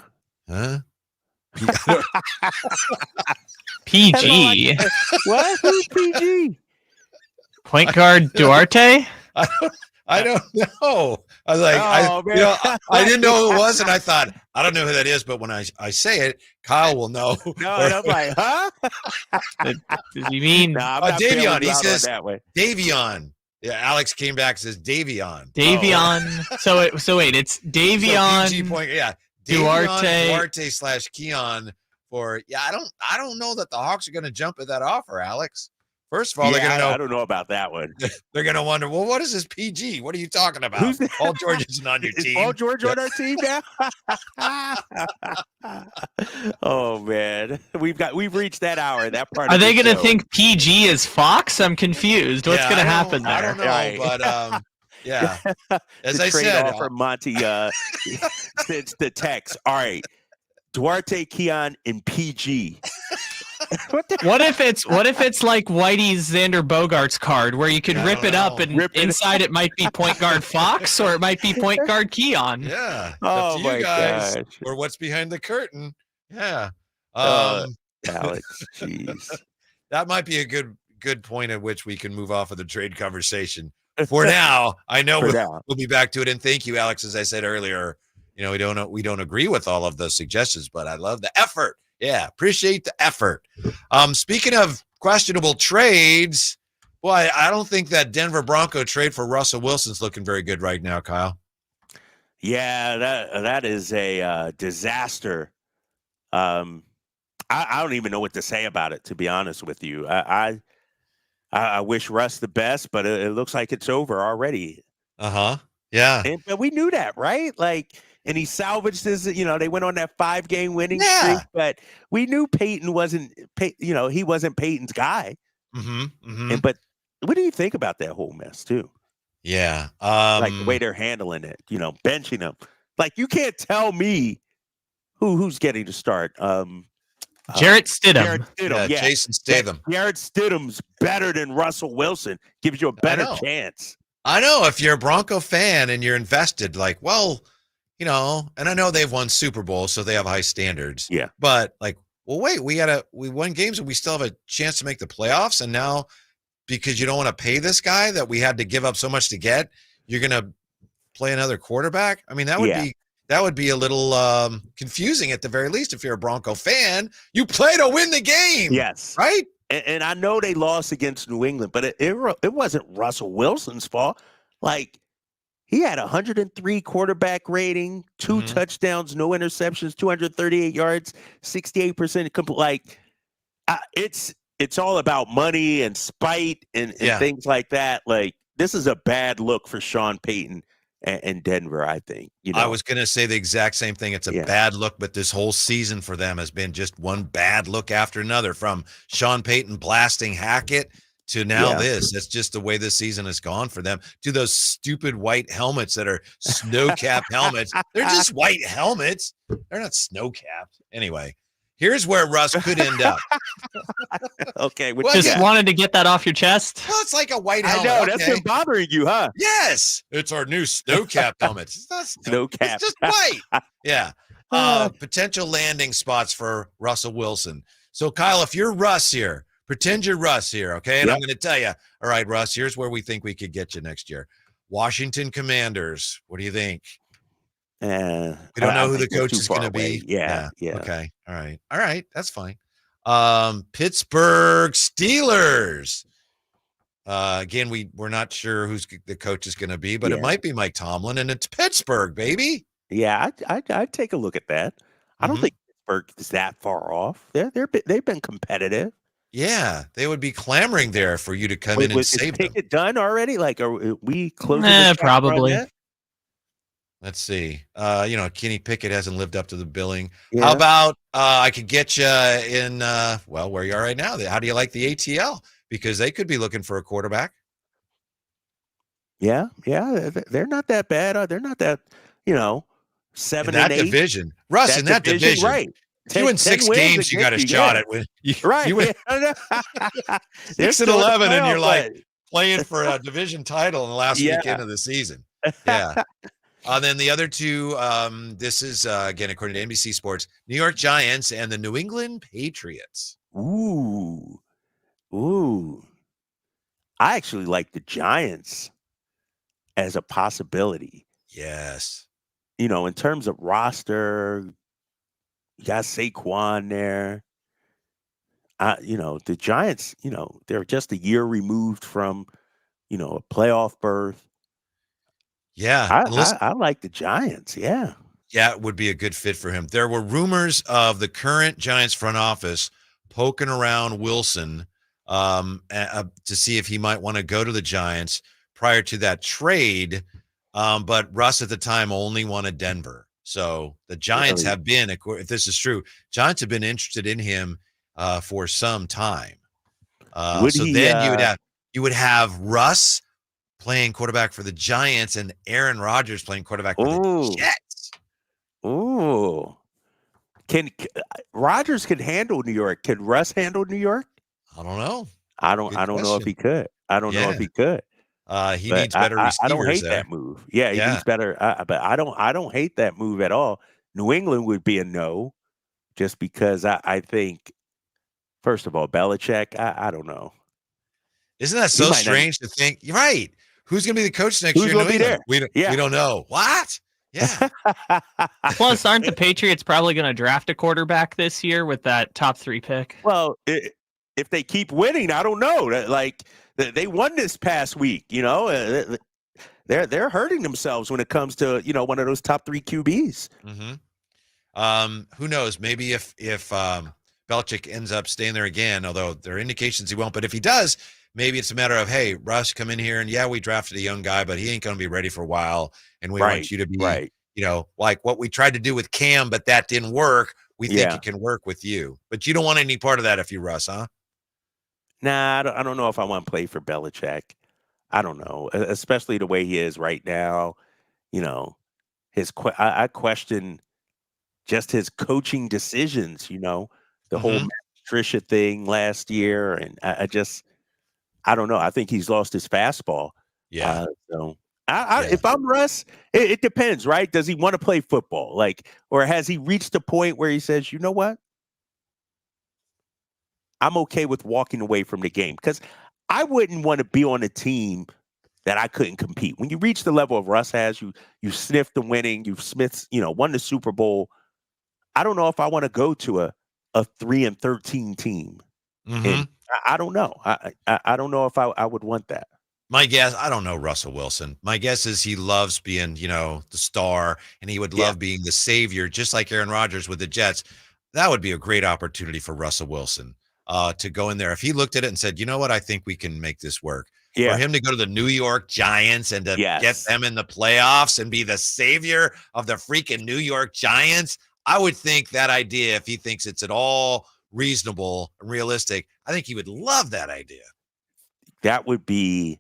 PG. What? Who's PG? Point guard Duarte? I don't know. I was like, I didn't know who it was, and I thought, I don't know who that is, but when I say it, Kyle will know. No, and I'm like, huh? Does he mean Davion? He says that way. Davion. Yeah, Alex came back and says Davion. Davion. Oh. So wait, it's Davion. So PG point, Duarte / Keon for I don't know that the Hawks are going to jump at that offer, Alex. First of all, they're going to know. I don't know about that one. They're going to wonder, well, what is this PG? What are you talking about? Paul George isn't on your team. Paul George on our team now? Oh man, we've reached that hour. That part. Are they going to think PG is Fox? I'm confused. What's going to happen there? I don't know, but Yeah. As to I trade said, off for Monty since the text. All right. Duarte, Keon, and PG. What if it's like Whitey's Xander Bogaerts card where you could rip it up and inside it might be point guard Fox or it might be point guard Keon. Yeah. It's Oh up to my you guys. gosh. Or what's behind the curtain. Yeah. Alex, jeez. That might be a good point at which we can move off of the trade conversation. For now, I know we'll be back to it. And thank you, Alex. As I said earlier, we don't agree with all of those suggestions, but I love the effort. Yeah, appreciate the effort. Speaking of questionable trades, boy, I don't think that Denver Bronco trade for Russell Wilson's looking very good right now, Kyle. Yeah, that is a disaster. I don't even know what to say about it, to be honest with you. I wish Russ the best, but it looks like it's over already. Yeah. But we knew that, right? And he salvaged this, they went on that 5-game winning streak, but we knew Peyton wasn't, he wasn't Peyton's guy. But what do you think about that whole mess too? Yeah. The way they're handling it, benching him. You can't tell me who's getting to start. Jarrett Stidham. Yeah, Jason Statham. Jarrett Stidham's better than Russell Wilson. Gives you a better chance. I know if you're a Bronco fan and you're invested, and I know they've won Super Bowls, so they have high standards. Yeah. But wait, we won games and we still have a chance to make the playoffs. And now, because you don't want to pay this guy that we had to give up so much to get, you're going to play another quarterback. I mean, that would be a little confusing at the very least. If you're a Bronco fan, you play to win the game. Yes. Right. And I know they lost against New England, but it wasn't Russell Wilson's fault. He had 103 quarterback rating, 2 touchdowns, no interceptions, 238 yards, 68% complete. It's all about money and spite and things like that. This is a bad look for Sean Payton and Denver, I think. I was going to say the exact same thing. It's a bad look, but this whole season for them has been just one bad look after another, from Sean Payton blasting Hackett to now this. That's just the way this season has gone for them. To those stupid white helmets that are snow-capped helmets. They're just white helmets. They're not snow-capped. Anyway, here's where Russ could end up. Okay. Just wanted to get that off your chest. Well, it's like a white helmet. I know. That's been bothering you, huh? Yes. It's our new snow-capped helmets. It's not snow-capped. It's just white. Yeah. Potential landing spots for Russell Wilson. So, Kyle, if you're Russ here, pretend you're Russ here, okay? And I'm going to tell you, all right, Russ, here's where we think we could get you next year. Washington Commanders. What do you think? We don't know who the coach is going to be. Yeah. Okay. All right. That's fine. Pittsburgh Steelers. Again, we're not sure who's the coach is going to be, but it might be Mike Tomlin, and it's Pittsburgh, baby. Yeah, I'd take a look at that. I don't think Pittsburgh is that far off. They've been competitive. Yeah, they would be clamoring there for you to come in and save them. Is it done already? Are we closing? Probably. Let's see. Kenny Pickett hasn't lived up to the billing. Yeah. How about I could get you in, where you are right now? How do you like the ATL? Because they could be looking for a quarterback. Yeah. They're not that bad. They're not that, 7 in that and 8 division. Russ, in that division, right? If you win 6 games, you got a shot at win. Right. You win 6 and 11, and you're playing for a division title in the last weekend of the season. Yeah. Then the other two, this is, again, according to NBC Sports, New York Giants and the New England Patriots. Ooh. I actually like the Giants as a possibility. Yes. In terms of roster, you got Saquon there. The Giants, they're just a year removed from, a playoff berth. Yeah. I like the Giants. Yeah. Yeah, it would be a good fit for him. There were rumors of the current Giants front office poking around Wilson to see if he might want to go to the Giants prior to that trade. But Russ at the time only wanted Denver. So the Giants have been, if this is true, Giants have been interested in him for some time. Then you would have Russ playing quarterback for the Giants and Aaron Rodgers playing quarterback for the Jets. Ooh. Can Rodgers can handle New York? Can Russ handle New York? I don't know. I don't know if he could. I don't know if he could. He But needs better receivers. I don't hate there. that move. Yeah, he needs better. But I don't hate that move at all. New England would be a no, just because I think, first of all, Belichick. I don't know. Isn't that so strange to think? You're right. Who's going to be the coach next year? Who's going to be there? We don't know. What? Yeah. Plus, aren't the Patriots probably going to draft a quarterback this year with that top 3 pick? Well, if they keep winning, I don't know. Like they won this past week, they're hurting themselves when it comes to one of those top 3 QBs. Mm-hmm. Who knows? Maybe if Belichick ends up staying there again, although there are indications he won't. But if he does, maybe it's a matter of, hey, Russ, come in here, and we drafted a young guy, but he ain't going to be ready for a while, and we want you to be, like what we tried to do with Cam, but that didn't work. We think it can work with you, but you don't want any part of that if you Russ, huh? Nah, I don't know if I want to play for Belichick. I don't know, especially the way he is right now. I question just his coaching decisions. The whole Patricia thing last year, and I don't know. I think he's lost his fastball. Yeah. If I'm Russ, it depends, right? Does he want to play football? Or has he reached the point where he says, you know what? I'm okay with walking away from the game, because I wouldn't want to be on a team that I couldn't compete. When you reach the level of Russ has, you sniffed the winning, you've won the Super Bowl. I don't know if I want to go to a 3-13 team. And I don't know. I don't know if I would want that. My guess, I don't know Russell Wilson. My guess is he loves being, the star, and he would love being the savior, just like Aaron Rodgers with the Jets. That would be a great opportunity for Russell Wilson to go in there. If he looked at it and said, you know what, I think we can make this work. Yeah. For him to go to the New York Giants and to get them in the playoffs and be the savior of the freaking New York Giants, I would think that idea, if he thinks it's at all reasonable and realistic, I think he would love that idea. That would be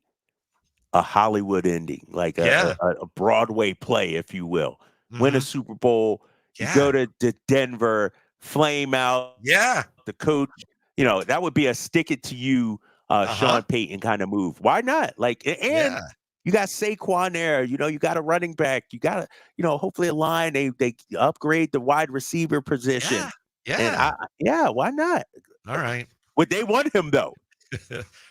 a Hollywood ending, like a Broadway play, if you will. Win a Super Bowl, you go to Denver, flame out the coach. That would be a stick it to you, Sean Payton kind of move. Why not? You got Saquon there. You got a running back. You got hopefully a line. They upgrade the wide receiver position. Yeah. And why not? All right. Would they want him though?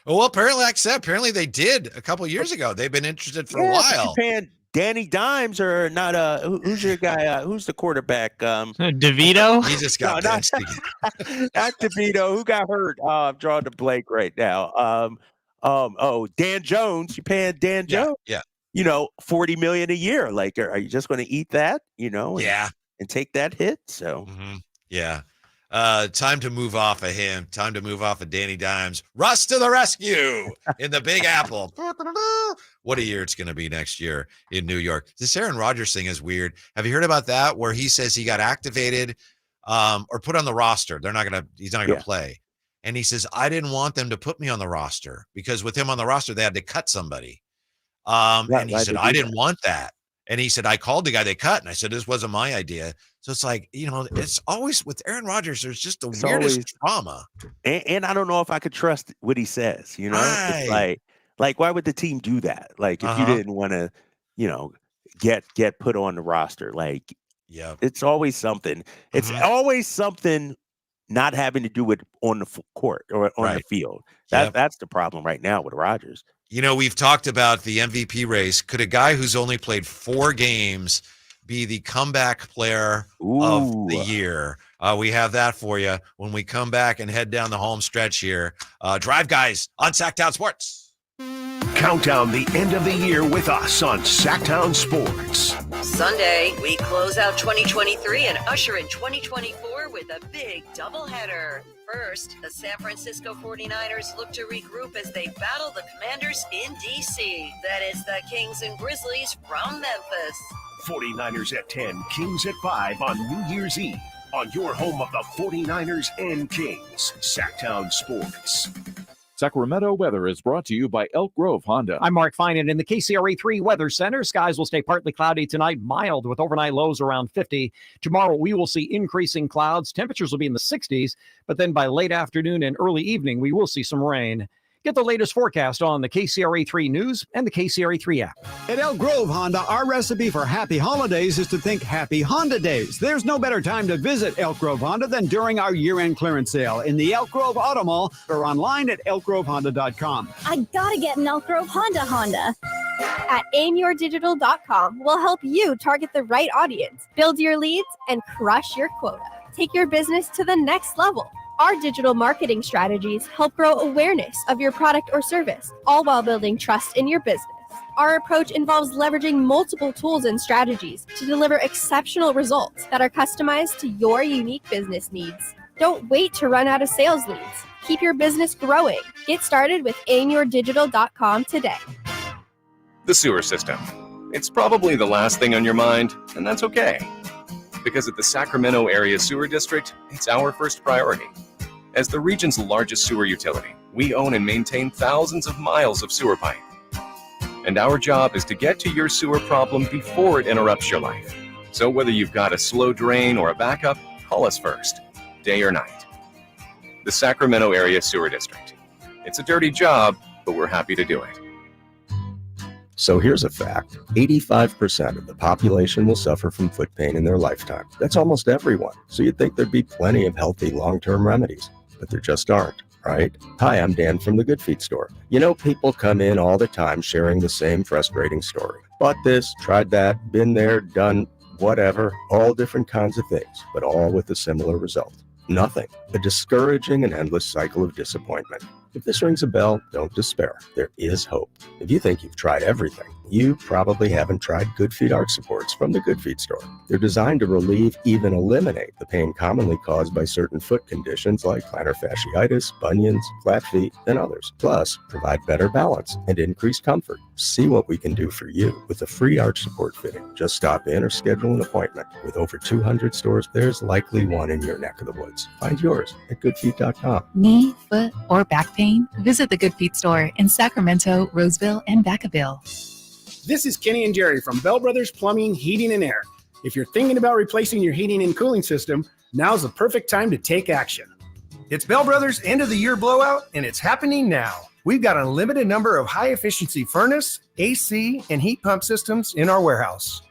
Well, apparently, like I said, apparently they did a couple of years ago. They've been interested for a while. Paying Danny Dimes or not? Who's your guy? Who's the quarterback? DeVito. He just got benched again. Not DeVito. Who got hurt? I'm drawing the blank right now. Dan Jones. You paying Dan Jones? Yeah. $40 million a year. Like, are you just going to eat that? And take that hit. So. Yeah. Time to move off of him. Time to move off of Danny Dimes. Russ to the rescue in the Big Apple. What a year it's going to be next year in New York. This Aaron Rodgers thing is weird. Have you heard about that? Where he says he got activated or put on the roster. He's not going to play. And he says, I didn't want them to put me on the roster because with him on the roster, they had to cut somebody. And he said, I didn't want that. And he said, I called the guy they cut. And I said, this wasn't my idea. So it's like, it's always with Aaron Rodgers, there's just the weirdest drama. And I don't know if I could trust what he says, It's like, why would the team do that? Like, if you didn't want to, get put on the roster, it's always something. It's always something not having to do with on the court or on the field. That's the problem right now with Rodgers. We've talked about the MVP race. Could a guy who's only played 4 games be the comeback player of the year? We have that for you when we come back and head down the home stretch here. Drive Guys on Sactown Sports. Count down the end of the year with us on Sactown Sports. Sunday, we close out 2023 and usher in 2024 with a big doubleheader. First, the San Francisco 49ers look to regroup as they battle the Commanders in D.C. That is the Kings and Grizzlies from Memphis. 49ers at 10, Kings at 5 on New Year's Eve on your home of the 49ers and Kings, Sactown Sports. Sacramento weather is brought to you by Elk Grove Honda. I'm Mark Finan in the KCRA3 Weather Center. Skies will stay partly cloudy tonight, mild with overnight lows around 50. Tomorrow, we will see increasing clouds. Temperatures will be in the 60s, but then by late afternoon and early evening, we will see some rain. Get the latest forecast on the KCRA3 News and the KCRA3 app. At Elk Grove Honda, our recipe for happy holidays is to think Happy Honda Days. There's no better time to visit Elk Grove Honda than during our year-end clearance sale in the Elk Grove Auto Mall or online at elkgrovehonda.com. I gotta get an Elk Grove Honda. At aimyourdigital.com, we'll help you target the right audience, build your leads, and crush your quota. Take your business to the next level. Our digital marketing strategies help grow awareness of your product or service, all while building trust in your business. Our approach involves leveraging multiple tools and strategies to deliver exceptional results that are customized to your unique business needs. Don't wait to run out of sales leads. Keep your business growing. Get started with aimyourdigital.com today. The sewer system. It's probably the last thing on your mind, and that's okay. Because at the Sacramento Area Sewer District, it's our first priority. As the region's largest sewer utility, we own and maintain thousands of miles of sewer pipe. And our job is to get to your sewer problem before it interrupts your life. So whether you've got a slow drain or a backup, call us first, day or night. The Sacramento Area Sewer District. It's a dirty job, but we're happy to do it. So here's a fact. 85% of the population will suffer from foot pain in their lifetime. That's almost everyone. So you'd think there'd be plenty of healthy long-term remedies, but there just aren't, right? Hi, I'm Dan from the Good Feet store. You know, people come in all the time sharing the same frustrating story. Bought this, tried that, been there, done whatever, all different kinds of things, but all with a similar result. Nothing. A discouraging and endless cycle of disappointment. If this rings a bell, don't despair. There is hope. If you think you've tried everything, you probably haven't tried Good Feet arch supports from the Good Feet store. They're designed to relieve, even eliminate the pain commonly caused by certain foot conditions like plantar fasciitis, bunions, flat feet, and others. Plus, provide better balance and increased comfort. See what we can do for you with a free arch support fitting. Just stop in or schedule an appointment. With over 200 stores, there's likely one in your neck of the woods. Find yours at goodfeet.com. Knee, foot, or back pain? Visit the Good Feet store in Sacramento, Roseville, and Vacaville. This is Kenny and Jerry from Bell Brothers Plumbing, Heating, and Air. If you're thinking about replacing your heating and cooling system, now's the perfect time to take action. It's Bell Brothers' end of the year blowout, and it's happening now. We've got a limited number of high-efficiency furnace, AC, and heat pump systems in our warehouse.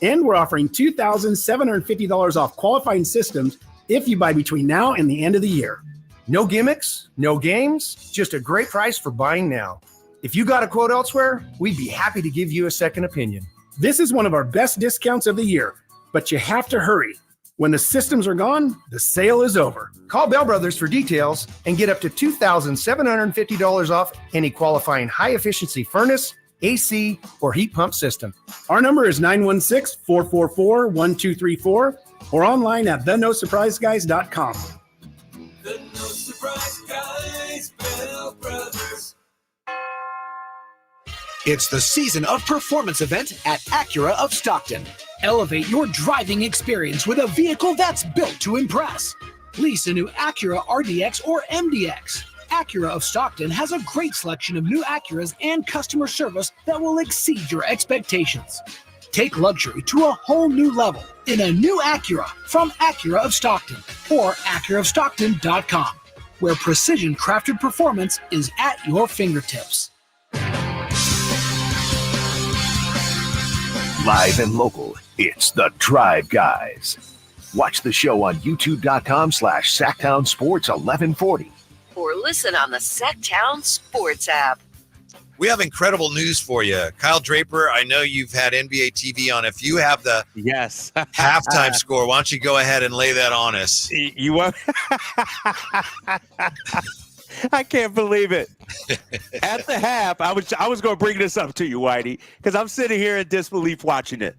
And we're offering $2,750 off qualifying systems if you buy between now and the end of the year. No gimmicks, no games, just a great price for buying now. If you got a quote elsewhere, we'd be happy to give you a second opinion. This is one of our best discounts of the year, but you have to hurry. When the systems are gone, the sale is over. Call Bell Brothers for details and get up to $2,750 off any qualifying high-efficiency furnace, AC, or heat pump system. Our number is 916-444-1234 or online at thenosurpriseguys.com. The No Surprise Guys, Bell Brothers. It's the season of performance event at Acura of Stockton. Elevate your driving experience with a vehicle that's built to impress. Lease a new Acura RDX or MDX. Acura of Stockton has a great selection of new Acuras and customer service that will exceed your expectations. Take luxury to a whole new level in a new Acura from Acura of Stockton or AcuraofStockton.com, where precision crafted performance is at your fingertips. Live and local, it's the Drive Guys. Watch the show on youtube.com/Sactown Sports 1140. Or listen on the Sactown Sports app. We have incredible news for you. Kyle Draper, I know you've had NBA TV on. If you have the halftime score, why don't you go ahead and lay that on us? You want? I can't believe it. At the half, I was going to bring this up to you, Whitey, because I'm sitting here in disbelief watching it.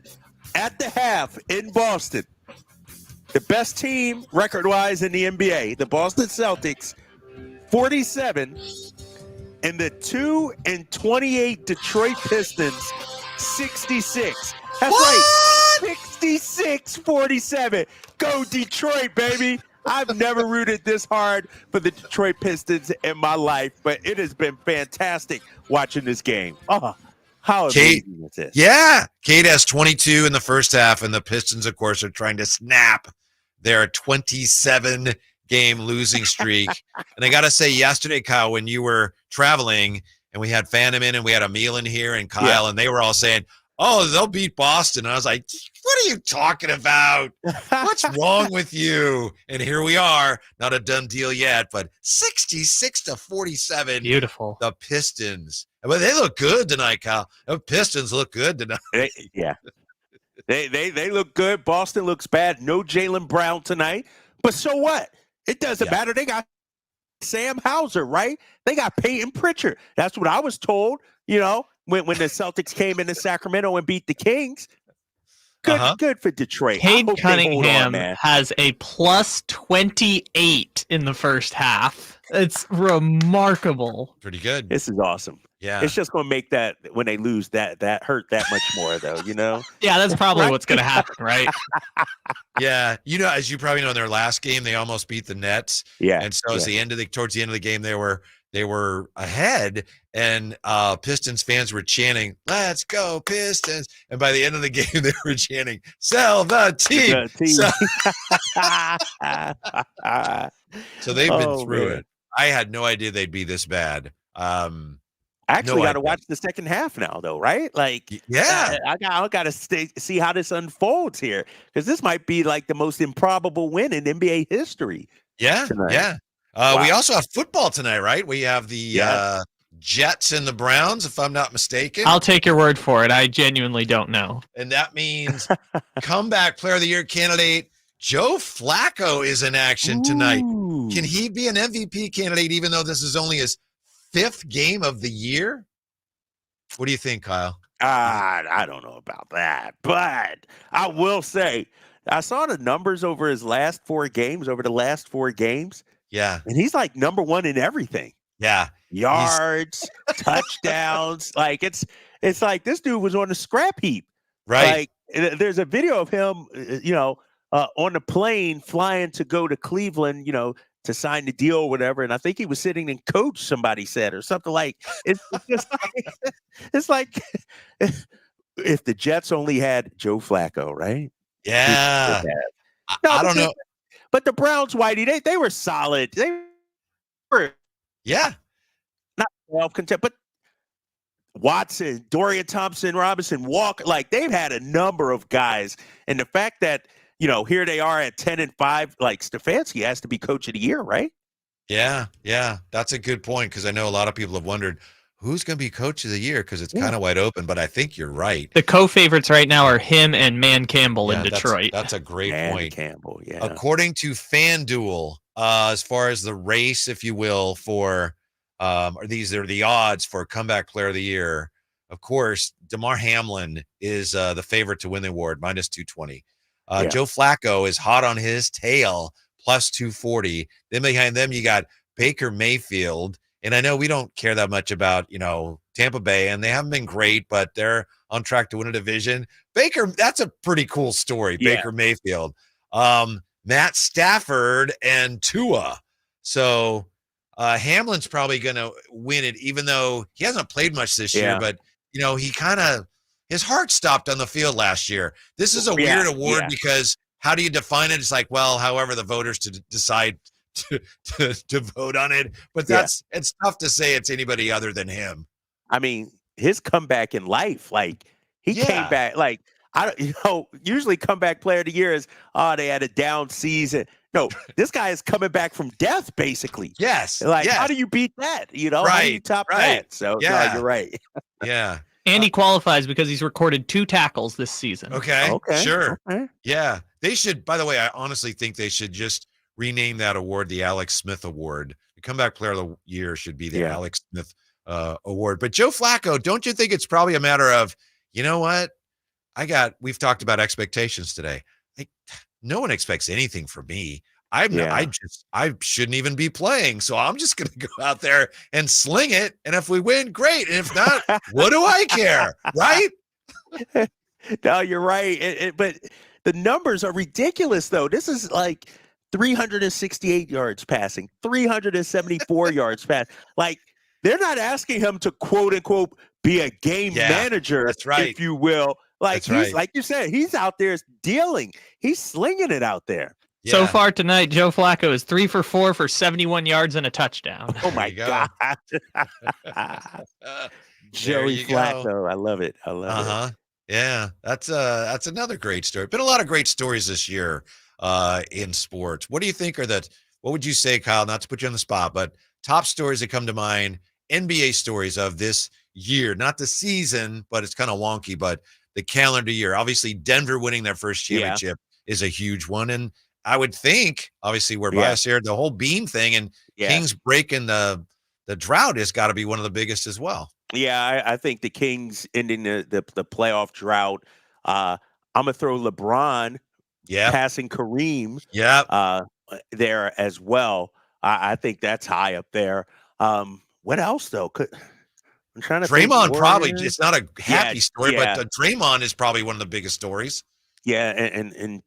At the half in Boston, the best team record-wise in the NBA, the Boston Celtics, 47, and the 2-28 Detroit Pistons, 66. That's right, 66-47. Go Detroit, baby. I've never rooted this hard for the Detroit Pistons in my life, but it has been fantastic watching this game. Oh, how amazing is this? Yeah. Kate has 22 in the first half, and the Pistons, of course, are trying to snap their 27-game losing streak. And I got to say, yesterday, Kyle, when you were traveling and we had Phantom in and we had Emil in here and Kyle, and they were all saying, oh, they'll beat Boston. And I was like, what are you talking about? What's wrong with you? And here we are. Not a done deal yet, but 66-47. Beautiful. The Pistons. But they look good tonight, Kyle. The Pistons look good tonight. They look good. Boston looks bad. No Jaylen Brown tonight. But so what? It doesn't matter. They got Sam Hauser, right? They got Peyton Pritchard. That's what I was told, when the Celtics came into Sacramento and beat the Kings. Good for Detroit. Cade Cunningham has a plus 28 in the first half. It's remarkable. Pretty good. This is awesome. Yeah. It's just going to make that, when they lose, that hurt that much more, though, Yeah, that's probably what's going to happen, right? Yeah. As you probably know, in their last game, they almost beat the Nets. Yeah. And so towards the end of the game, they were ahead, and Pistons fans were chanting, "Let's go Pistons!" And by the end of the game, they were chanting, "Sell the team." So they've been through it. I had no idea they'd be this bad. I actually got to watch the second half now, though, right? Like, I got to see how this unfolds here, because this might be like the most improbable win in NBA history. Yeah, tonight. yeah. We also have football tonight, right? We have the Jets and the Browns, if I'm not mistaken. I'll take your word for it. I genuinely don't know. And that means comeback player of the year candidate Joe Flacco is in action tonight. Can he be an MVP candidate, even though this is only his 5th game of the year? What do you think, Kyle? I don't know about that, but I will say I saw the numbers over the last 4 games. Yeah. And he's like number 1 in everything. Yeah. Yards, touchdowns. Like it's like this dude was on a scrap heap. Right. Like there's a video of him, on the plane flying to go to Cleveland, to sign the deal or whatever. And I think he was sitting in coach, somebody said, or something like it's just like, it's like if the Jets only had Joe Flacco, right? Yeah. I don't know. But the Browns, Whitey, they were solid. They were not well-content, but Watson, Dorian Thompson-Robinson, Walker, like they've had a number of guys. And the fact that, here they are at 10-5, like Stefanski has to be coach of the year, right? Yeah, that's a good point, because I know a lot of people have wondered who's going to be coach of the year, because it's kind of wide open, but I think you're right. The co-favorites right now are him and Man Campbell in Detroit. That's a great point. Campbell, yeah. According to FanDuel, as far as the race, if you will, for these are the odds for comeback player of the year. Of course, DeMar Hamlin is the favorite to win the award, minus 220. Joe Flacco is hot on his tail, plus 240. Then behind them, you got Baker Mayfield. And I know we don't care that much about, Tampa Bay, and they haven't been great, but they're on track to win a division. Baker, that's a pretty cool story, Baker Mayfield. Matt Stafford and Tua. So Hamlin's probably going to win it, even though he hasn't played much this year, but, he kind of, his heart stopped on the field last year. This is a weird award because how do you define it? It's like, well, however the voters to decide to vote on it, but it's tough to say it's anybody other than him. I mean, his comeback in life, like he came back, like usually comeback player of the year is, they had a down season. No, this guy is coming back from death, basically. Yes. Like, how do you beat that? How do you top that? So no, you're right. Yeah. And he qualifies because he's recorded 2 tackles this season. Okay. Sure. Okay. Yeah. They should, by the way, I honestly think they should just rename that award the Alex Smith Award. The comeback player of the year should be the Alex Smith Award. But Joe Flacco, don't you think it's probably a matter of, you know what? We've talked about expectations today. No one expects anything from me. I shouldn't even be playing. So I'm just going to go out there and sling it. And if we win, great. And if not, what do I care? Right? No, you're right. But the numbers are ridiculous, though. This is like 368 yards passing, 374 yards passing. Like, they're not asking him to quote unquote be a game manager, that's right. if you will. Like That's right. like you said, he's out there dealing. He's slinging it out there. So far tonight, Joe Flacco is 3 for 4 for 71 yards and a touchdown. Oh my God. Joey Flacco. I love it. I love it. Yeah, that's another great story. Been a lot of great stories this year in sports. What do you think are what would you say, Kyle, not to put you on the spot, but top stories that come to mind, NBA stories of this year, not the season, but it's kind of wonky, but the calendar year. Obviously, Denver winning their first championship is a huge one. And I would think, obviously, we're biased here, the whole Beam thing and Kings breaking the drought has got to be one of the biggest as well. Yeah, I think the Kings ending the playoff drought. I'm going to throw LeBron passing Kareem there as well. I think that's high up there. What else, though? I'm trying to Draymond think. probably, it's not a happy story, but Draymond is probably one of the biggest stories. Yeah, and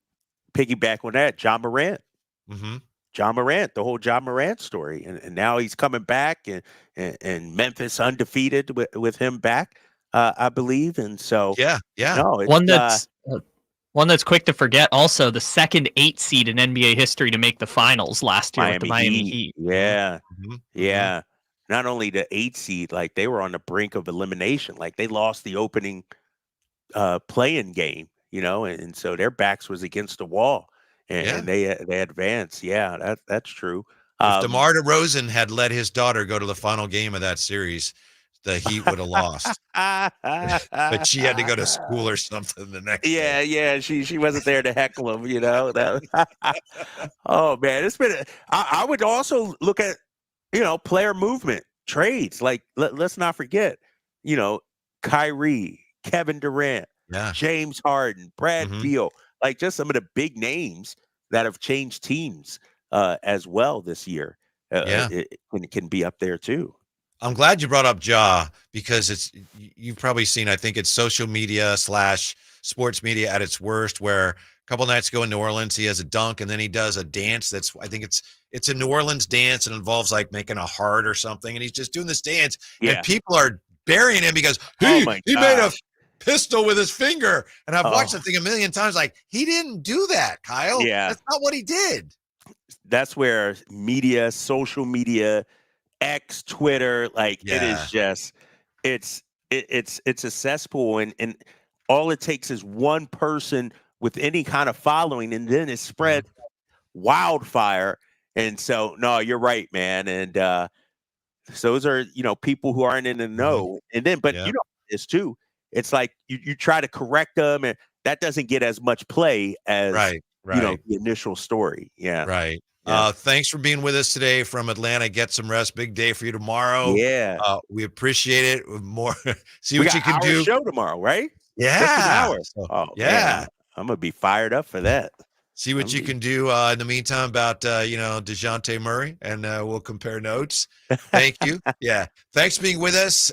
piggyback on that, John Morant. Mm-hmm. John Morant, the whole John Morant story. And now he's coming back and Memphis undefeated with him back, I believe. And so, no, it's, one that's quick to forget. Also, the second 8 seed in NBA history to make the finals last year with the Miami Heat. Yeah. Mm-hmm. Yeah. Not only the 8 seed, like they were on the brink of elimination. Like they lost the opening play-in game, and so their backs was against the wall. And they advanced. Yeah, that's true. If DeMar DeRozan had let his daughter go to the final game of that series, the Heat would have lost. But she had to go to school or something the next day. Yeah. She wasn't there to heckle him, Oh, man. It's been I would also look at, player movement, trades. Like, let's not forget, Kyrie, Kevin Durant, James Harden, Brad Beal. Like just some of the big names that have changed teams as well this year. It can be up there too. I'm glad you brought up Ja because you've probably seen, I think it's social media / sports media at its worst, where a couple nights ago in New Orleans, he has a dunk and then he does a dance. I think it's a New Orleans dance and involves like making a heart or something. And he's just doing this dance and people are burying him because he made a pistol with his finger. And I've watched the thing a million times. Like, he didn't do that, Kyle. Yeah. That's not what he did. That's where media, social media, X, Twitter, like it is just, it's a cesspool. And all it takes is one person with any kind of following, and then it spread wildfire. And so, no, you're right, man. And so those are, people who aren't in the know. And then, but this too. It's like you try to correct them, and that doesn't get as much play as the initial story. Yeah. Right. Yeah. Thanks for being with us today from Atlanta. Get some rest. Big day for you tomorrow. Yeah. We appreciate it. More. See what you can do. Show tomorrow, right? Yeah. Just an hour. So, man, I'm gonna be fired up for that. See what you can do in the meantime about, DeJounte Murray, and we'll compare notes. Thank you. Thanks for being with us.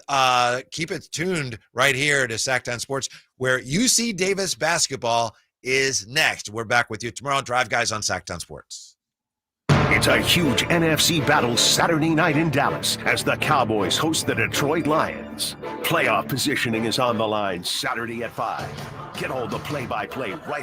Keep it tuned right here to Sactown Sports, where UC Davis basketball is next. We're back with you tomorrow. Drive Guys on Sactown Sports. It's a huge NFC battle Saturday night in Dallas as the Cowboys host the Detroit Lions. Playoff positioning is on the line Saturday at 5. Get all the play-by-play right